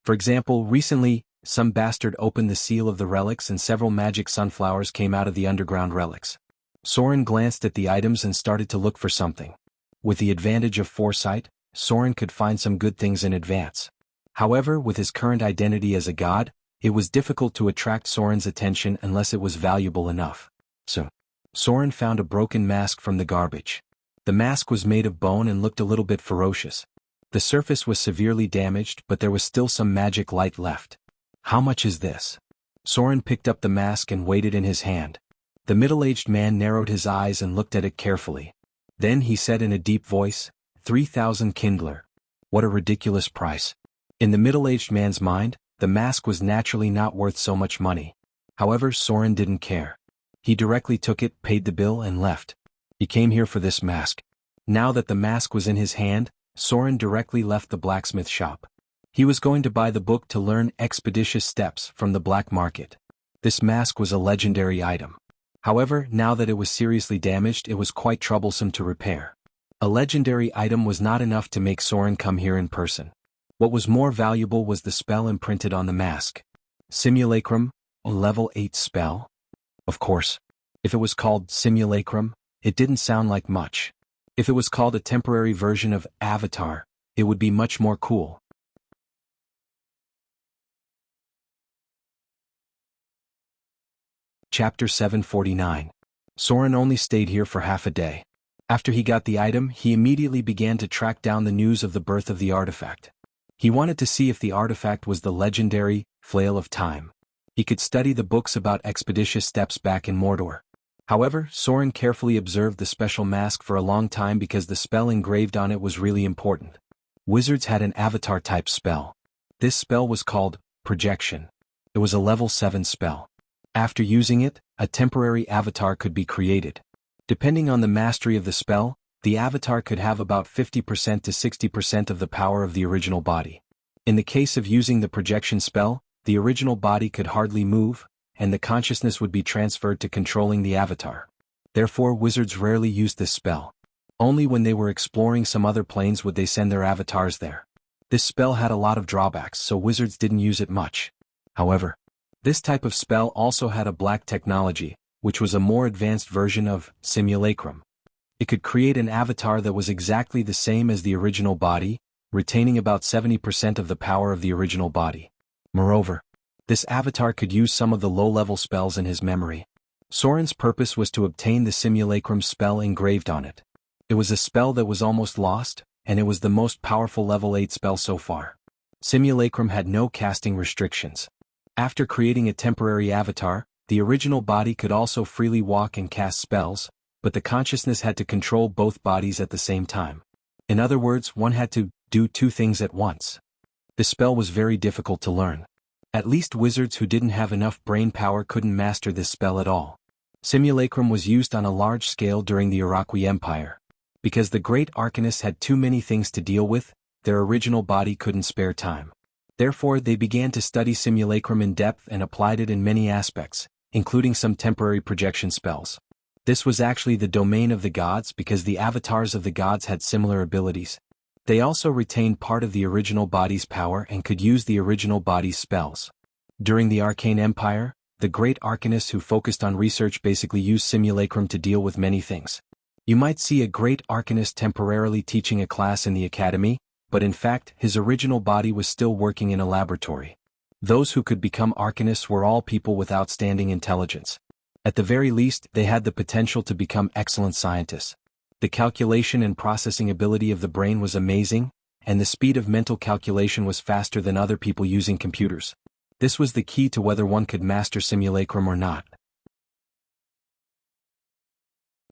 For example, recently, some bastard opened the seal of the relics and several magic sunflowers came out of the underground relics. Soren glanced at the items and started to look for something. With the advantage of foresight, Soren could find some good things in advance. However, with his current identity as a god, it was difficult to attract Soren's attention unless it was valuable enough. So, Soren found a broken mask from the garbage. The mask was made of bone and looked a little bit ferocious. The surface was severely damaged, but there was still some magic light left. How much is this? Soren picked up the mask and weighed it in his hand. The middle-aged man narrowed his eyes and looked at it carefully. Then he said in a deep voice, 3,000 Kindler. What a ridiculous price. In the middle-aged man's mind, the mask was naturally not worth so much money. However, Soren didn't care. He directly took it, paid the bill and left. He came here for this mask. Now that the mask was in his hand, Soren directly left the blacksmith shop. He was going to buy the book to learn expeditious steps from the black market. This mask was a legendary item. However, now that it was seriously damaged, it was quite troublesome to repair. A legendary item was not enough to make Soren come here in person. What was more valuable was the spell imprinted on the mask. Simulacrum, a level 8 spell? Of course. If it was called Simulacrum, it didn't sound like much. If it was called a temporary version of Avatar, it would be much more cool. Chapter 749. Soren only stayed here for half a day. After he got the item, he immediately began to track down the news of the birth of the artifact. He wanted to see if the artifact was the legendary Flail of Time. He could study the books about expeditious steps back in Mordor. However, Soren carefully observed the special mask for a long time because the spell engraved on it was really important. Wizards had an avatar-type spell. This spell was called Projection. It was a level 7 spell. After using it, a temporary avatar could be created. Depending on the mastery of the spell, the avatar could have about 50% to 60% of the power of the original body. In the case of using the projection spell, the original body could hardly move, and the consciousness would be transferred to controlling the avatar. Therefore, wizards rarely used this spell. Only when they were exploring some other planes would they send their avatars there. This spell had a lot of drawbacks, so wizards didn't use it much. However, this type of spell also had a black technology, which was a more advanced version of Simulacrum. It could create an avatar that was exactly the same as the original body, retaining about 70% of the power of the original body. Moreover, this avatar could use some of the low-level spells in his memory. Soren's purpose was to obtain the Simulacrum spell engraved on it. It was a spell that was almost lost, and it was the most powerful level 8 spell so far. Simulacrum had no casting restrictions. After creating a temporary avatar, the original body could also freely walk and cast spells, but the consciousness had to control both bodies at the same time. In other words, one had to do two things at once. The spell was very difficult to learn. At least wizards who didn't have enough brain power couldn't master this spell at all. Simulacrum was used on a large scale during the Iroquois Empire. Because the great arcanists had too many things to deal with, their original body couldn't spare time. Therefore, they began to study Simulacrum in depth and applied it in many aspects, including some temporary projection spells. This was actually the domain of the gods because the avatars of the gods had similar abilities. They also retained part of the original body's power and could use the original body's spells. During the Arcane Empire, the great arcanists who focused on research basically used Simulacrum to deal with many things. You might see a great arcanist temporarily teaching a class in the academy, but in fact his original body was still working in a laboratory. Those who could become arcanists were all people with outstanding intelligence. At the very least, they had the potential to become excellent scientists. The calculation and processing ability of the brain was amazing, and the speed of mental calculation was faster than other people using computers. This was the key to whether one could master Simulacrum or not.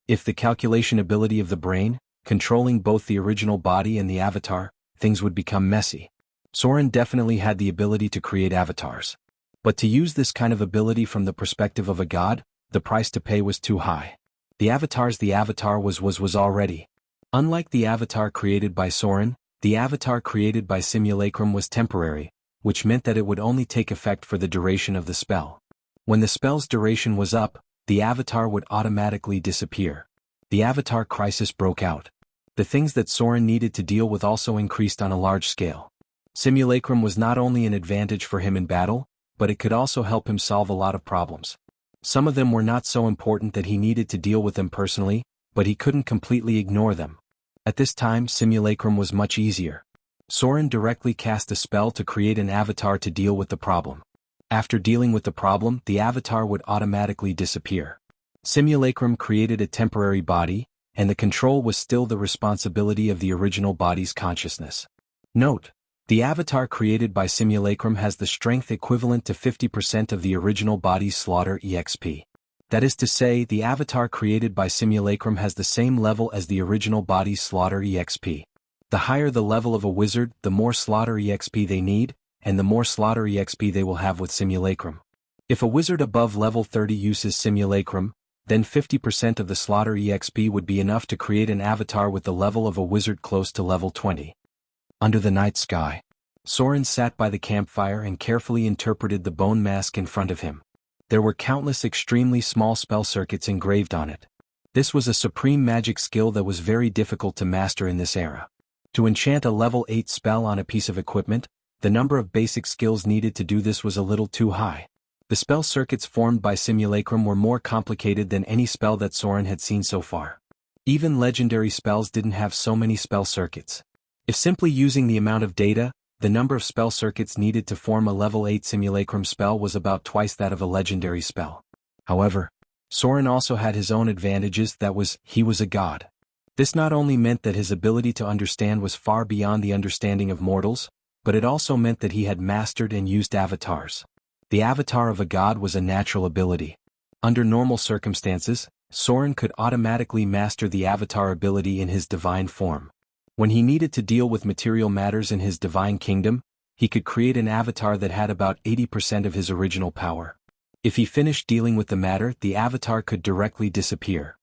If the calculation ability of the brain, controlling both the original body and the avatar, things would become messy. Soren definitely had the ability to create avatars. But to use this kind of ability from the perspective of a god, the price to pay was too high. The avatar was already. Unlike the avatar created by Soren, the avatar created by Simulacrum was temporary, which meant that it would only take effect for the duration of the spell. When the spell's duration was up, the avatar would automatically disappear. The avatar crisis broke out. The things that Soren needed to deal with also increased on a large scale. Simulacrum was not only an advantage for him in battle, but it could also help him solve a lot of problems. Some of them were not so important that he needed to deal with them personally, but he couldn't completely ignore them. At this time, Simulacrum was much easier. Soren directly cast a spell to create an avatar to deal with the problem. After dealing with the problem, the avatar would automatically disappear. Simulacrum created a temporary body, and the control was still the responsibility of the original body's consciousness. Note: the avatar created by Simulacrum has the strength equivalent to 50% of the original body's slaughter EXP. That is to say, the avatar created by Simulacrum has the same level as the original body's slaughter EXP. The higher the level of a wizard, the more slaughter EXP they need, and the more slaughter EXP they will have with Simulacrum. If a wizard above level 30 uses Simulacrum, then 50% of the slaughter EXP would be enough to create an avatar with the level of a wizard close to level 20. Under the night sky, Soren sat by the campfire and carefully interpreted the bone mask in front of him. There were countless extremely small spell circuits engraved on it. This was a supreme magic skill that was very difficult to master in this era. To enchant a level 8 spell on a piece of equipment, the number of basic skills needed to do this was a little too high. The spell circuits formed by Simulacrum were more complicated than any spell that Soren had seen so far. Even legendary spells didn't have so many spell circuits. If simply using the amount of data, the number of spell circuits needed to form a level 8 Simulacrum spell was about twice that of a legendary spell. However, Soren also had his own advantages. He was a god. This not only meant that his ability to understand was far beyond the understanding of mortals, but it also meant that he had mastered and used avatars. The avatar of a god was a natural ability. Under normal circumstances, Soren could automatically master the avatar ability in his divine form. When he needed to deal with material matters in his divine kingdom, he could create an avatar that had about 80% of his original power. If he finished dealing with the matter, the avatar could directly disappear.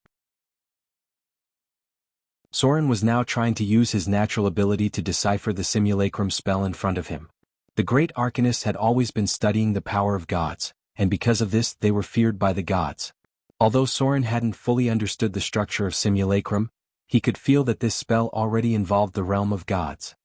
Soren was now trying to use his natural ability to decipher the Simulacrum spell in front of him. The great arcanists had always been studying the power of gods, and because of this they were feared by the gods. Although Soren hadn't fully understood the structure of Simulacrum, he could feel that this spell already involved the realm of gods.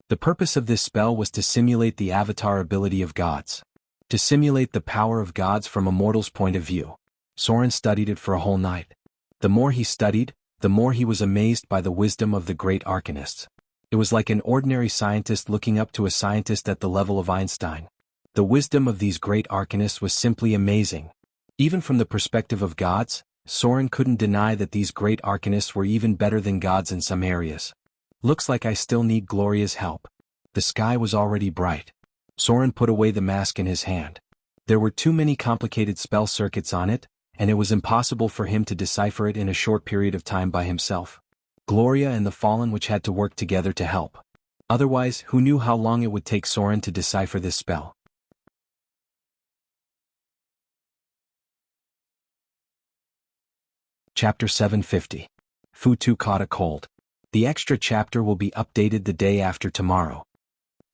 The purpose of this spell was to simulate the avatar ability of gods. To simulate the power of gods from a mortal's point of view. Soren studied it for a whole night. The more he studied, the more he was amazed by the wisdom of the great arcanists. It was like an ordinary scientist looking up to a scientist at the level of Einstein. The wisdom of these great arcanists was simply amazing. Even from the perspective of gods, Soren couldn't deny that these great arcanists were even better than gods in some areas. Looks like I still need Gloria's help. The sky was already bright. Soren put away the mask in his hand. There were too many complicated spell circuits on it, and it was impossible for him to decipher it in a short period of time by himself. Gloria and the Fallen Witch had to work together to help. Otherwise, who knew how long it would take Soren to decipher this spell? Chapter 750. Futu caught a cold. The extra chapter will be updated the day after tomorrow.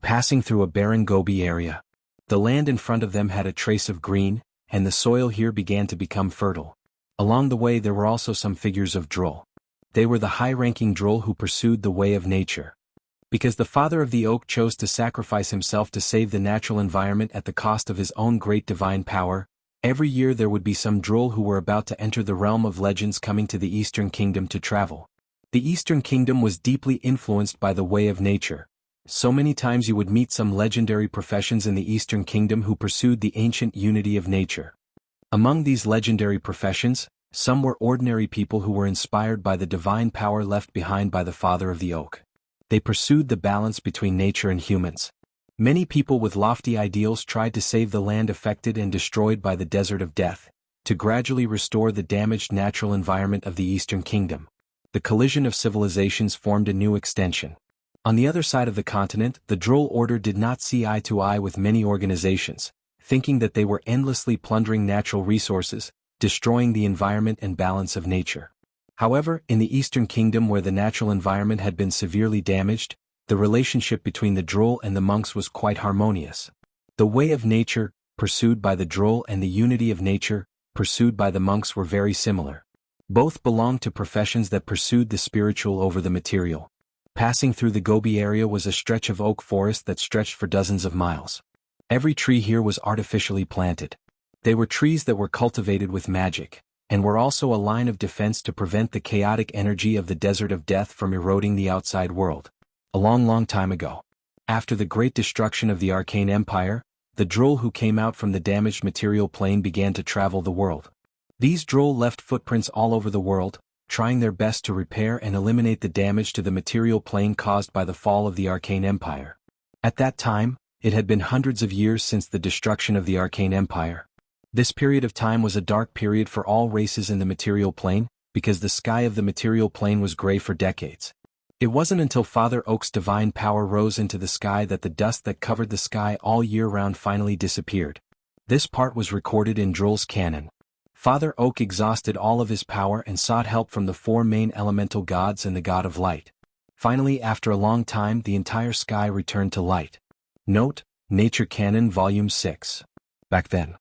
Passing through a barren Gobi area. The land in front of them had a trace of green, and the soil here began to become fertile. Along the way there were also some figures of Droll. They were the high-ranking Droll who pursued the way of nature. Because the father of the oak chose to sacrifice himself to save the natural environment at the cost of his own great divine power, every year there would be some Droll who were about to enter the realm of legends coming to the Eastern Kingdom to travel. The Eastern Kingdom was deeply influenced by the way of nature. So many times you would meet some legendary professions in the Eastern Kingdom who pursued the ancient unity of nature. Among these legendary professions, some were ordinary people who were inspired by the divine power left behind by the father of the oak. They pursued the balance between nature and humans. Many people with lofty ideals tried to save the land affected and destroyed by the desert of death, to gradually restore the damaged natural environment of the Eastern Kingdom. The collision of civilizations formed a new extension. On the other side of the continent, the Droll Order did not see eye to eye with many organizations, thinking that they were endlessly plundering natural resources, destroying the environment and balance of nature. However, in the Eastern Kingdom where the natural environment had been severely damaged, the relationship between the droll and the monks was quite harmonious. The way of nature, pursued by the droll, and the unity of nature, pursued by the monks were very similar. Both belonged to professions that pursued the spiritual over the material. Passing through the Gobi area was a stretch of oak forest that stretched for dozens of miles. Every tree here was artificially planted. They were trees that were cultivated with magic, and were also a line of defense to prevent the chaotic energy of the desert of death from eroding the outside world. A long time ago, after the great destruction of the Arcane Empire, the droll who came out from the damaged material plane began to travel the world. These droll left footprints all over the world, trying their best to repair and eliminate the damage to the material plane caused by the fall of the Arcane Empire. At that time, it had been hundreds of years since the destruction of the Arcane Empire. This period of time was a dark period for all races in the material plane, because the sky of the material plane was gray for decades. It wasn't until Father Oak's divine power rose into the sky that the dust that covered the sky all year round finally disappeared. This part was recorded in Droll's canon. Father Oak exhausted all of his power and sought help from the four main elemental gods and the god of light. Finally, after a long time, the entire sky returned to light. Note, Nature Canon Volume 6. Back then,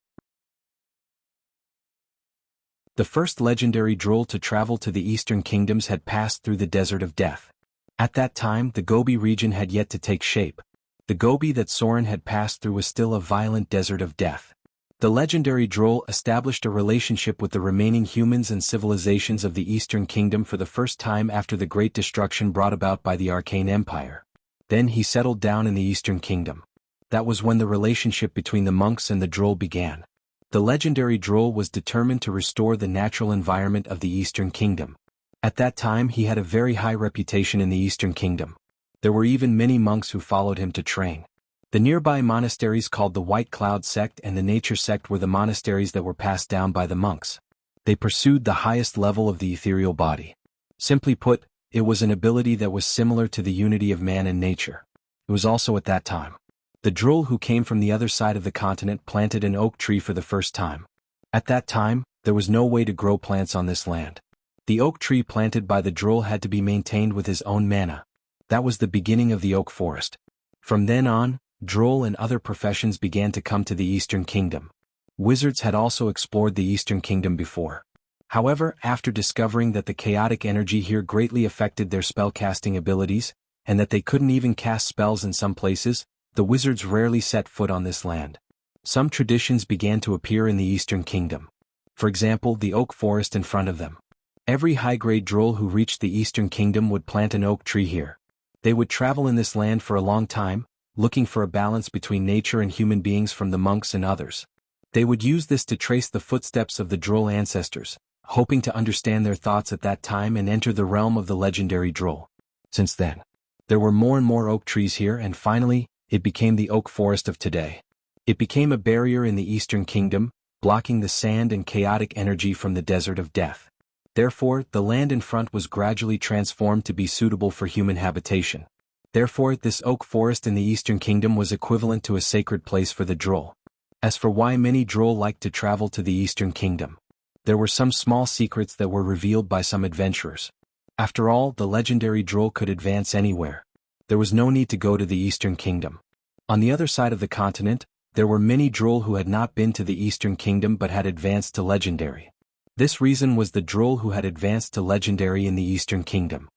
the first legendary droll to travel to the Eastern Kingdoms had passed through the Desert of Death. At that time, the Gobi region had yet to take shape. The Gobi that Soren had passed through was still a violent desert of death. The legendary droll established a relationship with the remaining humans and civilizations of the Eastern Kingdom for the first time after the great destruction brought about by the Arcane Empire. Then he settled down in the Eastern Kingdom. That was when the relationship between the monks and the droll began. The legendary droll was determined to restore the natural environment of the Eastern Kingdom. At that time he had a very high reputation in the Eastern Kingdom. There were even many monks who followed him to train. The nearby monasteries called the White Cloud sect and the Nature sect were the monasteries that were passed down by the monks. They pursued the highest level of the ethereal body. Simply put, it was an ability that was similar to the unity of man and nature. It was also at that time the droll who came from the other side of the continent planted an oak tree for the first time. At that time, there was no way to grow plants on this land. The oak tree planted by the droll had to be maintained with his own mana. That was the beginning of the oak forest. From then on, droll and other professions began to come to the Eastern Kingdom. Wizards had also explored the Eastern Kingdom before. However, after discovering that the chaotic energy here greatly affected their spellcasting abilities, and that they couldn't even cast spells in some places, the wizards rarely set foot on this land. Some traditions began to appear in the Eastern Kingdom. For example, the oak forest in front of them. Every high-grade droll who reached the Eastern Kingdom would plant an oak tree here. They would travel in this land for a long time, looking for a balance between nature and human beings from the monks and others. They would use this to trace the footsteps of the droll ancestors, hoping to understand their thoughts at that time and enter the realm of the legendary droll. Since then, there were more and more oak trees here, and finally, it became the oak forest of today. It became a barrier in the Eastern Kingdom, blocking the sand and chaotic energy from the desert of death. Therefore, the land in front was gradually transformed to be suitable for human habitation. Therefore, this oak forest in the Eastern Kingdom was equivalent to a sacred place for the droll. As for why many droll liked to travel to the Eastern Kingdom, there were some small secrets that were revealed by some adventurers. After all, the legendary droll could advance anywhere. There was no need to go to the Eastern Kingdom. On the other side of the continent, there were many droll who had not been to the Eastern Kingdom but had advanced to legendary. This reason was the droll who had advanced to legendary in the Eastern Kingdom.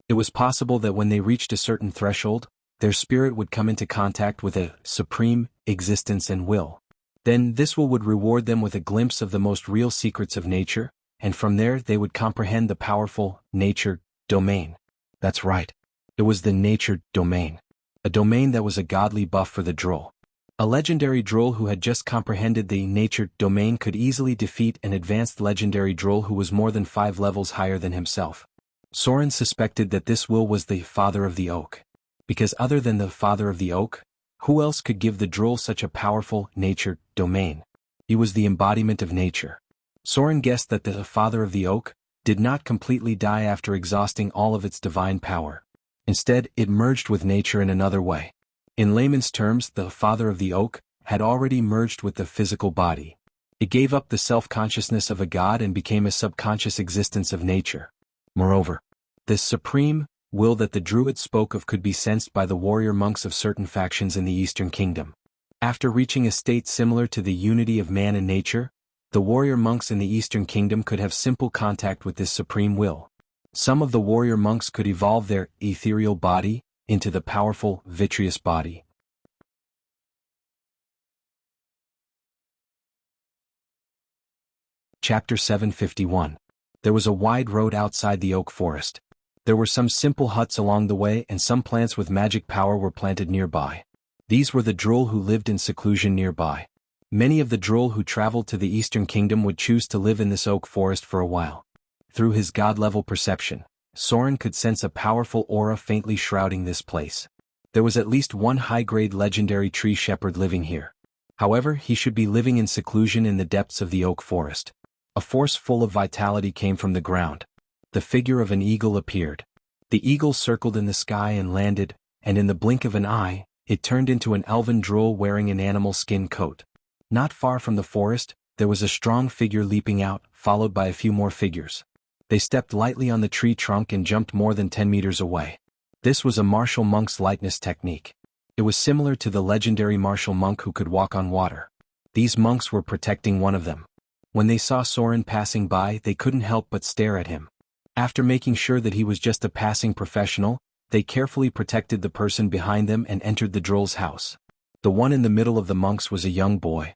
It was possible that when they reached a certain threshold, their spirit would come into contact with a supreme existence and will. Then this will would reward them with a glimpse of the most real secrets of nature, and from there they would comprehend the powerful nature domain. That's right. It was the nature domain. A domain that was a godly buff for the droll. A legendary droll who had just comprehended the nature domain could easily defeat an advanced legendary droll who was more than 5 levels higher than himself. Soren suspected that this will was the father of the oak. Because other than the father of the oak, who else could give the droll such a powerful nature domain? He was the embodiment of nature. Soren guessed that the father of the oak did not completely die after exhausting all of its divine power. Instead, it merged with nature in another way. In layman's terms, the father of the oak had already merged with the physical body. It gave up the self-consciousness of a god and became a subconscious existence of nature. Moreover, this supreme will that the Druid spoke of could be sensed by the warrior monks of certain factions in the Eastern Kingdom. After reaching a state similar to the unity of man and nature, the warrior monks in the Eastern Kingdom could have simple contact with this supreme will. Some of the warrior monks could evolve their ethereal body into the powerful, vitreous body. Chapter 751. There was a wide road outside the oak forest. There were some simple huts along the way and some plants with magic power were planted nearby. These were the Droll who lived in seclusion nearby. Many of the Droll who traveled to the Eastern Kingdom would choose to live in this oak forest for a while. Through his god-level perception, Soren could sense a powerful aura faintly shrouding this place. There was at least one high-grade legendary tree shepherd living here. However, he should be living in seclusion in the depths of the oak forest. A force full of vitality came from the ground. The figure of an eagle appeared. The eagle circled in the sky and landed, and in the blink of an eye, it turned into an elven Droll wearing an animal skin coat. Not far from the forest, there was a strong figure leaping out, followed by a few more figures. They stepped lightly on the tree trunk and jumped more than 10 meters away. This was a martial monk's lightness technique. It was similar to the legendary martial monk who could walk on water. These monks were protecting one of them. When they saw Soren passing by, they couldn't help but stare at him. After making sure that he was just a passing professional, they carefully protected the person behind them and entered the Droll's house. The one in the middle of the monks was a young boy.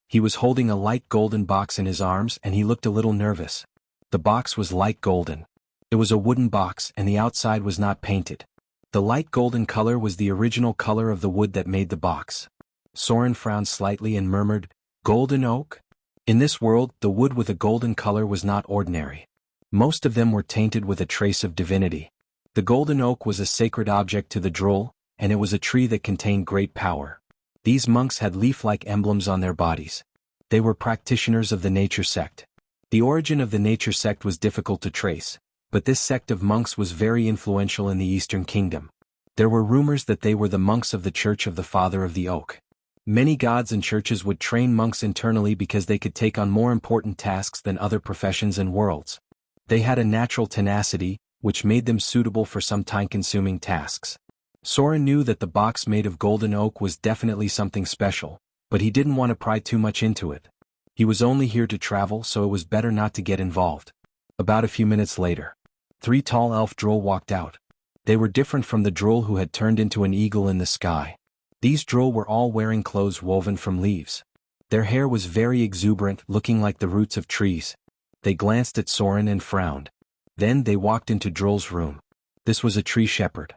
He was holding a light golden box in his arms and he looked a little nervous. The box was light golden. It was a wooden box and the outside was not painted. The light golden color was the original color of the wood that made the box. Soren frowned slightly and murmured, "Golden oak?" In this world, the wood with a golden color was not ordinary. Most of them were tainted with a trace of divinity. The golden oak was a sacred object to the Droll, and it was a tree that contained great power. These monks had leaf-like emblems on their bodies. They were practitioners of the nature sect. The origin of the nature sect was difficult to trace, but this sect of monks was very influential in the Eastern Kingdom. There were rumors that they were the monks of the Church of the Father of the Oak. Many gods and churches would train monks internally because they could take on more important tasks than other professions and worlds. They had a natural tenacity, which made them suitable for some time-consuming tasks. Soren knew that the box made of golden oak was definitely something special, but he didn't want to pry too much into it. He was only here to travel, so it was better not to get involved. About a few minutes later, 3 tall elf Droll walked out. They were different from the Droll who had turned into an eagle in the sky. These Droll were all wearing clothes woven from leaves. Their hair was very exuberant, looking like the roots of trees. They glanced at Soren and frowned. Then they walked into Droll's room. This was a tree shepherd.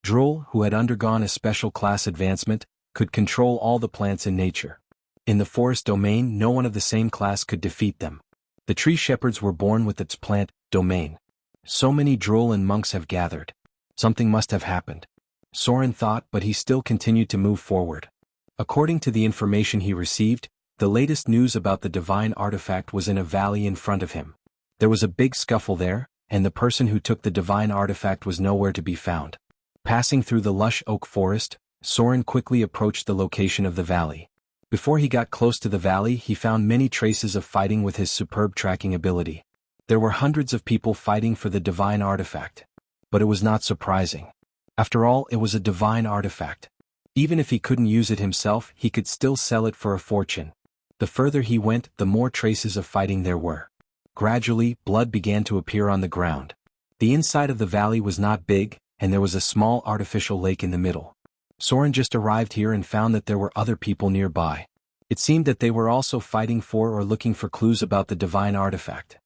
Droll, who had undergone a special class advancement, could control all the plants in nature. In the forest domain, no one of the same class could defeat them. The tree shepherds were born with its plant domain. So many Droll and monks have gathered. Something must have happened. Soren thought, but he still continued to move forward. According to the information he received, the latest news about the divine artifact was in a valley in front of him. There was a big scuffle there, and the person who took the divine artifact was nowhere to be found. Passing through the lush oak forest, Soren quickly approached the location of the valley. Before he got close to the valley, he found many traces of fighting with his superb tracking ability. There were hundreds of people fighting for the divine artifact. But it was not surprising. After all, it was a divine artifact. Even if he couldn't use it himself, he could still sell it for a fortune. The further he went, the more traces of fighting there were. Gradually, blood began to appear on the ground. The inside of the valley was not big, and there was a small artificial lake in the middle. Soren just arrived here and found that there were other people nearby. It seemed that they were also fighting for or looking for clues about the divine artifact.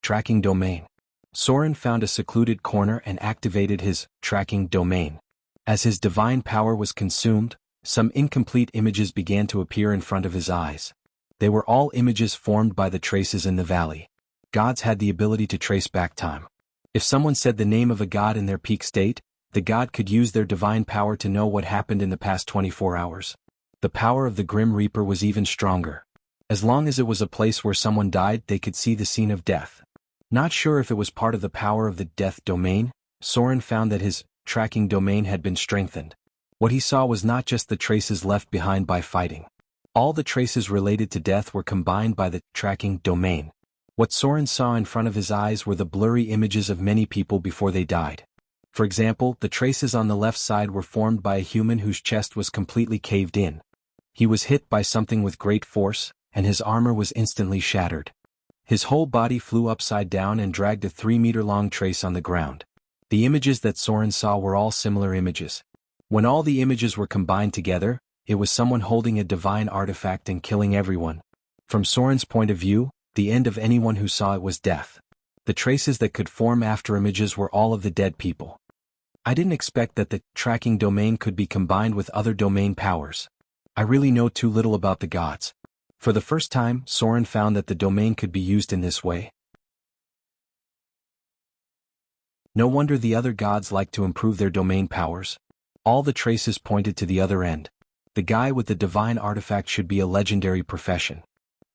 Tracking domain. Soren found a secluded corner and activated his tracking domain. As his divine power was consumed, some incomplete images began to appear in front of his eyes. They were all images formed by the traces in the valley. Gods had the ability to trace back time. If someone said the name of a god in their peak state, the god could use their divine power to know what happened in the past 24 hours. The power of the Grim Reaper was even stronger. As long as it was a place where someone died, they could see the scene of death. Not sure if it was part of the power of the death domain, Soren found that his tracking domain had been strengthened. What he saw was not just the traces left behind by fighting. All the traces related to death were combined by the tracking domain. What Soren saw in front of his eyes were the blurry images of many people before they died. For example, the traces on the left side were formed by a human whose chest was completely caved in. He was hit by something with great force, and his armor was instantly shattered. His whole body flew upside down and dragged a 3-meter-long trace on the ground. The images that Soren saw were all similar images. When all the images were combined together, it was someone holding a divine artifact and killing everyone. From Soren's point of view, the end of anyone who saw it was death. The traces that could form after images were all of the dead people. I didn't expect that the tracking domain could be combined with other domain powers. I really know too little about the gods. For the first time, Soren found that the domain could be used in this way. No wonder the other gods like to improve their domain powers. All the traces pointed to the other end. The guy with the divine artifact should be a legendary profession.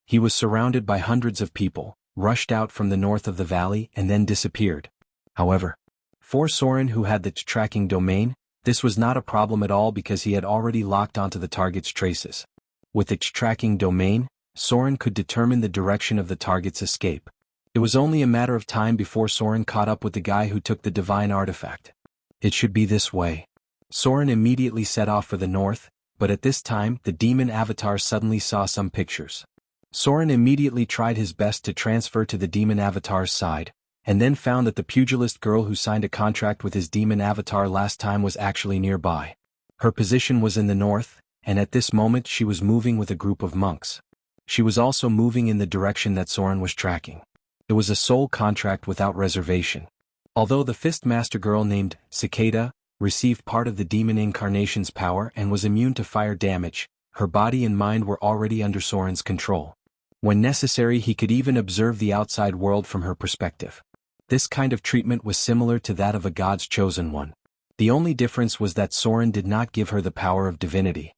He was surrounded by hundreds of people, rushed out from the north of the valley and then disappeared. However, for Soren, who had the tracking domain, this was not a problem at all because he had already locked onto the target's traces. With its tracking domain, Soren could determine the direction of the target's escape. It was only a matter of time before Soren caught up with the guy who took the divine artifact. It should be this way. Soren immediately set off for the north, but at this time the demon avatar suddenly saw some pictures. Soren immediately tried his best to transfer to the demon avatar's side, and then found that the pugilist girl who signed a contract with his demon avatar last time was actually nearby. Her position was in the north, and at this moment she was moving with a group of monks. She was also moving in the direction that Soren was tracking. It was a soul contract without reservation. Although the Fist Master girl named Cicada received part of the demon incarnation's power and was immune to fire damage, her body and mind were already under Soren's control. When necessary, he could even observe the outside world from her perspective. This kind of treatment was similar to that of a god's chosen one. The only difference was that Soren did not give her the power of divinity.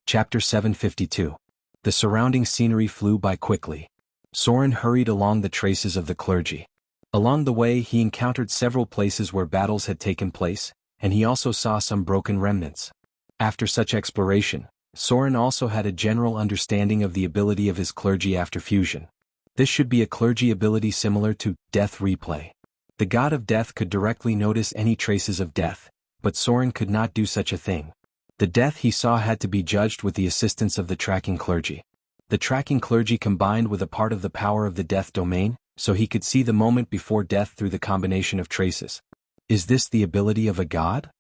Chapter 752. The surrounding scenery flew by quickly. Soren hurried along the traces of the clergy. Along the way he encountered several places where battles had taken place, and he also saw some broken remnants. After such exploration, Soren also had a general understanding of the ability of his clergy after fusion. This should be a clergy ability similar to Death Replay. The god of death could directly notice any traces of death, but Soren could not do such a thing. The death he saw had to be judged with the assistance of the tracking clergy. The tracking clergy combined with a part of the power of the death domain, so he could see the moment before death through the combination of traces. Is this the ability of a god?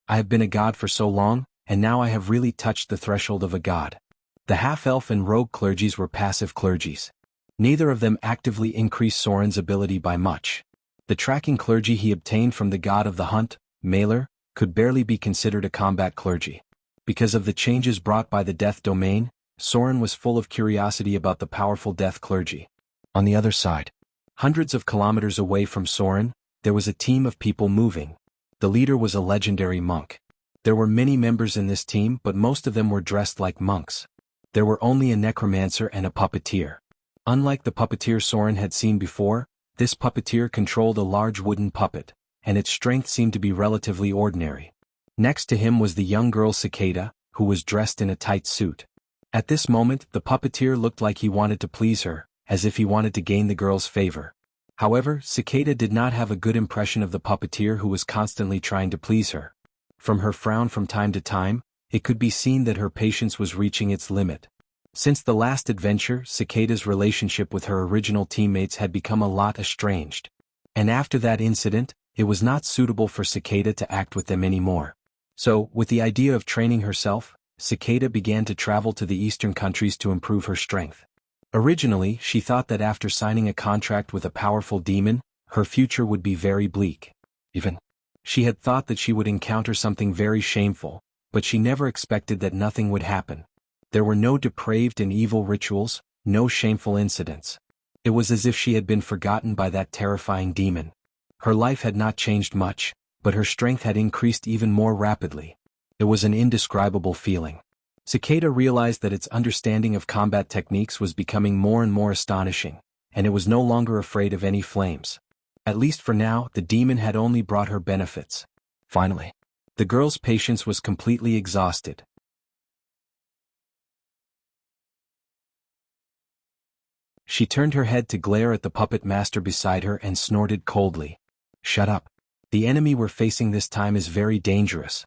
I have been a god for so long, and now I have really touched the threshold of a god. The half-elf and rogue clergies were passive clergies. Neither of them actively increased Soren's ability by much. The tracking clergy he obtained from the god of the hunt, Malor, could barely be considered a combat clergy. Because of the changes brought by the death domain, Soren was full of curiosity about the powerful death clergy. On the other side, hundreds of kilometers away from Soren, there was a team of people moving. The leader was a legendary monk. There were many members in this team, but most of them were dressed like monks. There were only a necromancer and a puppeteer. Unlike the puppeteer Soren had seen before, this puppeteer controlled a large wooden puppet, and its strength seemed to be relatively ordinary. Next to him was the young girl Cicada, who was dressed in a tight suit. At this moment, the puppeteer looked like he wanted to please her, as if he wanted to gain the girl's favor. However, Cicada did not have a good impression of the puppeteer who was constantly trying to please her. From her frown from time to time, it could be seen that her patience was reaching its limit. Since the last adventure, Cicada's relationship with her original teammates had become a lot estranged. And after that incident, it was not suitable for Cicada to act with them anymore. So, with the idea of training herself, Cicada began to travel to the eastern countries to improve her strength. Originally, she thought that after signing a contract with a powerful demon, her future would be very bleak. She had thought that she would encounter something very shameful, but she never expected that nothing would happen. There were no depraved and evil rituals, no shameful incidents. It was as if she had been forgotten by that terrifying demon. Her life had not changed much, but her strength had increased even more rapidly. It was an indescribable feeling. Cicada realized that its understanding of combat techniques was becoming more and more astonishing, and it was no longer afraid of any flames. At least for now, the demon had only brought her benefits. Finally, the girl's patience was completely exhausted. She turned her head to glare at the puppet master beside her and snorted coldly. "Shut up. The enemy we're facing this time is very dangerous.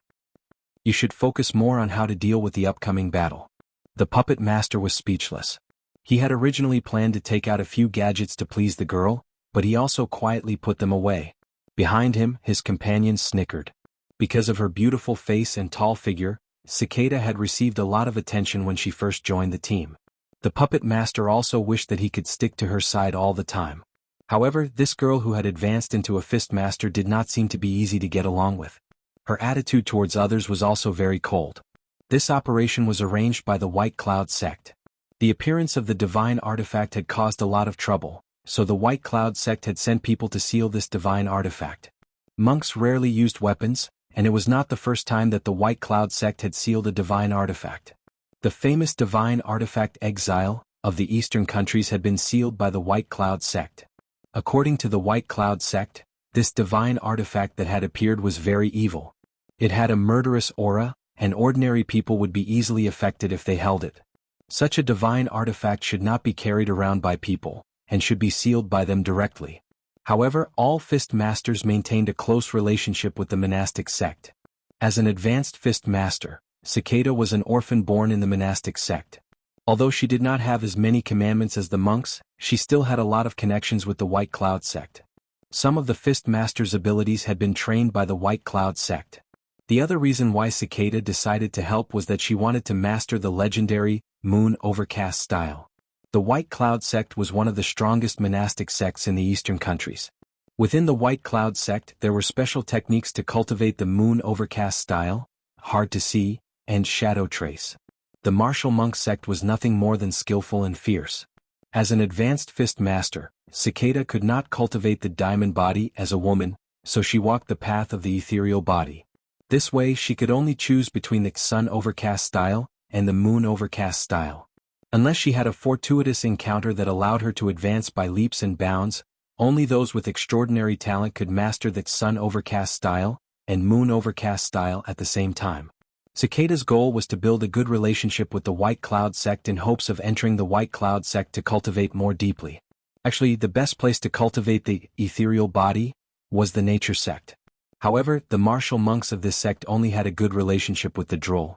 You should focus more on how to deal with the upcoming battle." The puppet master was speechless. He had originally planned to take out a few gadgets to please the girl, but he also quietly put them away. Behind him, his companions snickered. Because of her beautiful face and tall figure, Cicada had received a lot of attention when she first joined the team. The puppet master also wished that he could stick to her side all the time. However, this girl who had advanced into a fist master did not seem to be easy to get along with. Her attitude towards others was also very cold. This operation was arranged by the White Cloud sect. The appearance of the divine artifact had caused a lot of trouble, so the White Cloud sect had sent people to seal this divine artifact. Monks rarely used weapons, and it was not the first time that the White Cloud sect had sealed a divine artifact. The famous divine artifact Exile of the Eastern countries had been sealed by the White Cloud sect. According to the White Cloud sect, this divine artifact that had appeared was very evil. It had a murderous aura, and ordinary people would be easily affected if they held it. Such a divine artifact should not be carried around by people, and should be sealed by them directly. However, all fist masters maintained a close relationship with the monastic sect. As an advanced fist master, Cicada was an orphan born in the monastic sect. Although she did not have as many commandments as the monks, she still had a lot of connections with the White Cloud sect. Some of the fist master's abilities had been trained by the White Cloud sect. The other reason why Cicada decided to help was that she wanted to master the legendary Moon Overcast style. The White Cloud sect was one of the strongest monastic sects in the Eastern countries. Within the White Cloud sect, there were special techniques to cultivate the Moon Overcast style, Hard to See, and Shadow Trace. The martial monk sect was nothing more than skillful and fierce. As an advanced fist master, Cicada could not cultivate the diamond body as a woman, so she walked the path of the ethereal body. This way she could only choose between the Sun Overcast style and the Moon Overcast style. Unless she had a fortuitous encounter that allowed her to advance by leaps and bounds, only those with extraordinary talent could master the Sun Overcast style and Moon Overcast style at the same time. Cicada's goal was to build a good relationship with the White Cloud sect in hopes of entering the White Cloud sect to cultivate more deeply. Actually, the best place to cultivate the ethereal body was the nature sect. However, the martial monks of this sect only had a good relationship with the droll.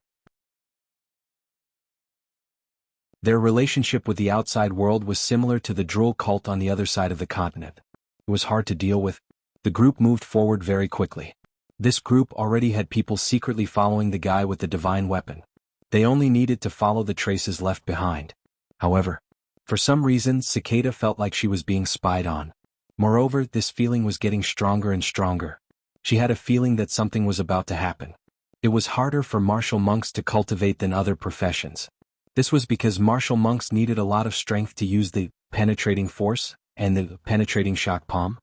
Their relationship with the outside world was similar to the droll cult on the other side of the continent. It was hard to deal with. The group moved forward very quickly. This group already had people secretly following the guy with the divine weapon. They only needed to follow the traces left behind. However, for some reason Cicada felt like she was being spied on. Moreover, this feeling was getting stronger and stronger. She had a feeling that something was about to happen. It was harder for martial monks to cultivate than other professions. This was because martial monks needed a lot of strength to use the penetrating force and the penetrating shock palm.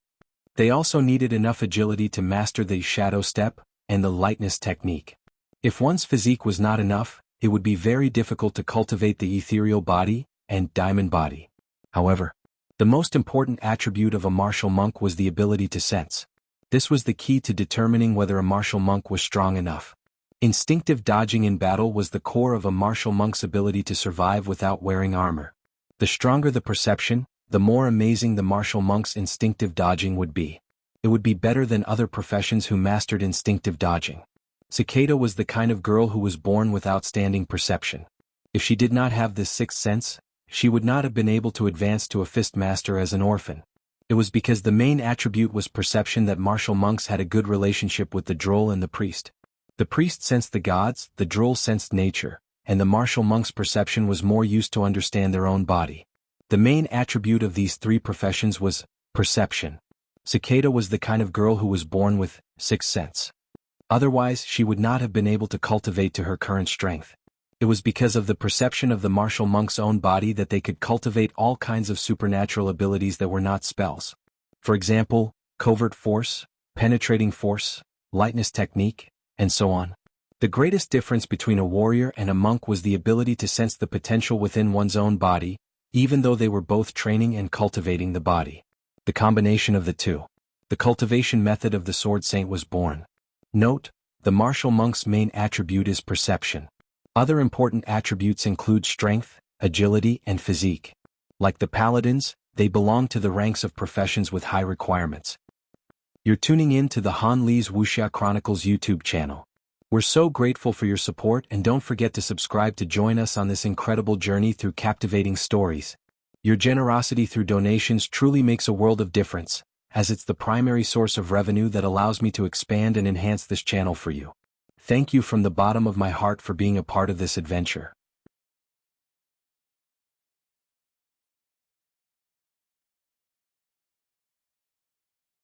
They also needed enough agility to master the shadow step and the lightness technique. If one's physique was not enough, it would be very difficult to cultivate the ethereal body and diamond body. However, the most important attribute of a martial monk was the ability to sense. This was the key to determining whether a martial monk was strong enough. Instinctive dodging in battle was the core of a martial monk's ability to survive without wearing armor. The stronger the perception, the more amazing the martial monk's instinctive dodging would be. It would be better than other professions who mastered instinctive dodging. Cicada was the kind of girl who was born with outstanding perception. If she did not have this sixth sense, she would not have been able to advance to a fist master as an orphan. It was because the main attribute was perception that martial monks had a good relationship with the droll and the priest. The priest sensed the gods, the droll sensed nature, and the martial monk's perception was more used to understand their own body. The main attribute of these three professions was perception. Cicada was the kind of girl who was born with sixth sense. Otherwise, she would not have been able to cultivate to her current strength. It was because of the perception of the martial monk's own body that they could cultivate all kinds of supernatural abilities that were not spells. For example, covert force, penetrating force, lightness technique, and so on. The greatest difference between a warrior and a monk was the ability to sense the potential within one's own body, even though they were both training and cultivating the body. The combination of the two. The cultivation method of the Sword Saint was born. Note, the martial monk's main attribute is perception. Other important attributes include strength, agility, and physique. Like the paladins, they belong to the ranks of professions with high requirements. You're tuning in to the Han Li's Wuxia Chronicles YouTube channel. We're so grateful for your support, and don't forget to subscribe to join us on this incredible journey through captivating stories. Your generosity through donations truly makes a world of difference, as it's the primary source of revenue that allows me to expand and enhance this channel for you. Thank you from the bottom of my heart for being a part of this adventure.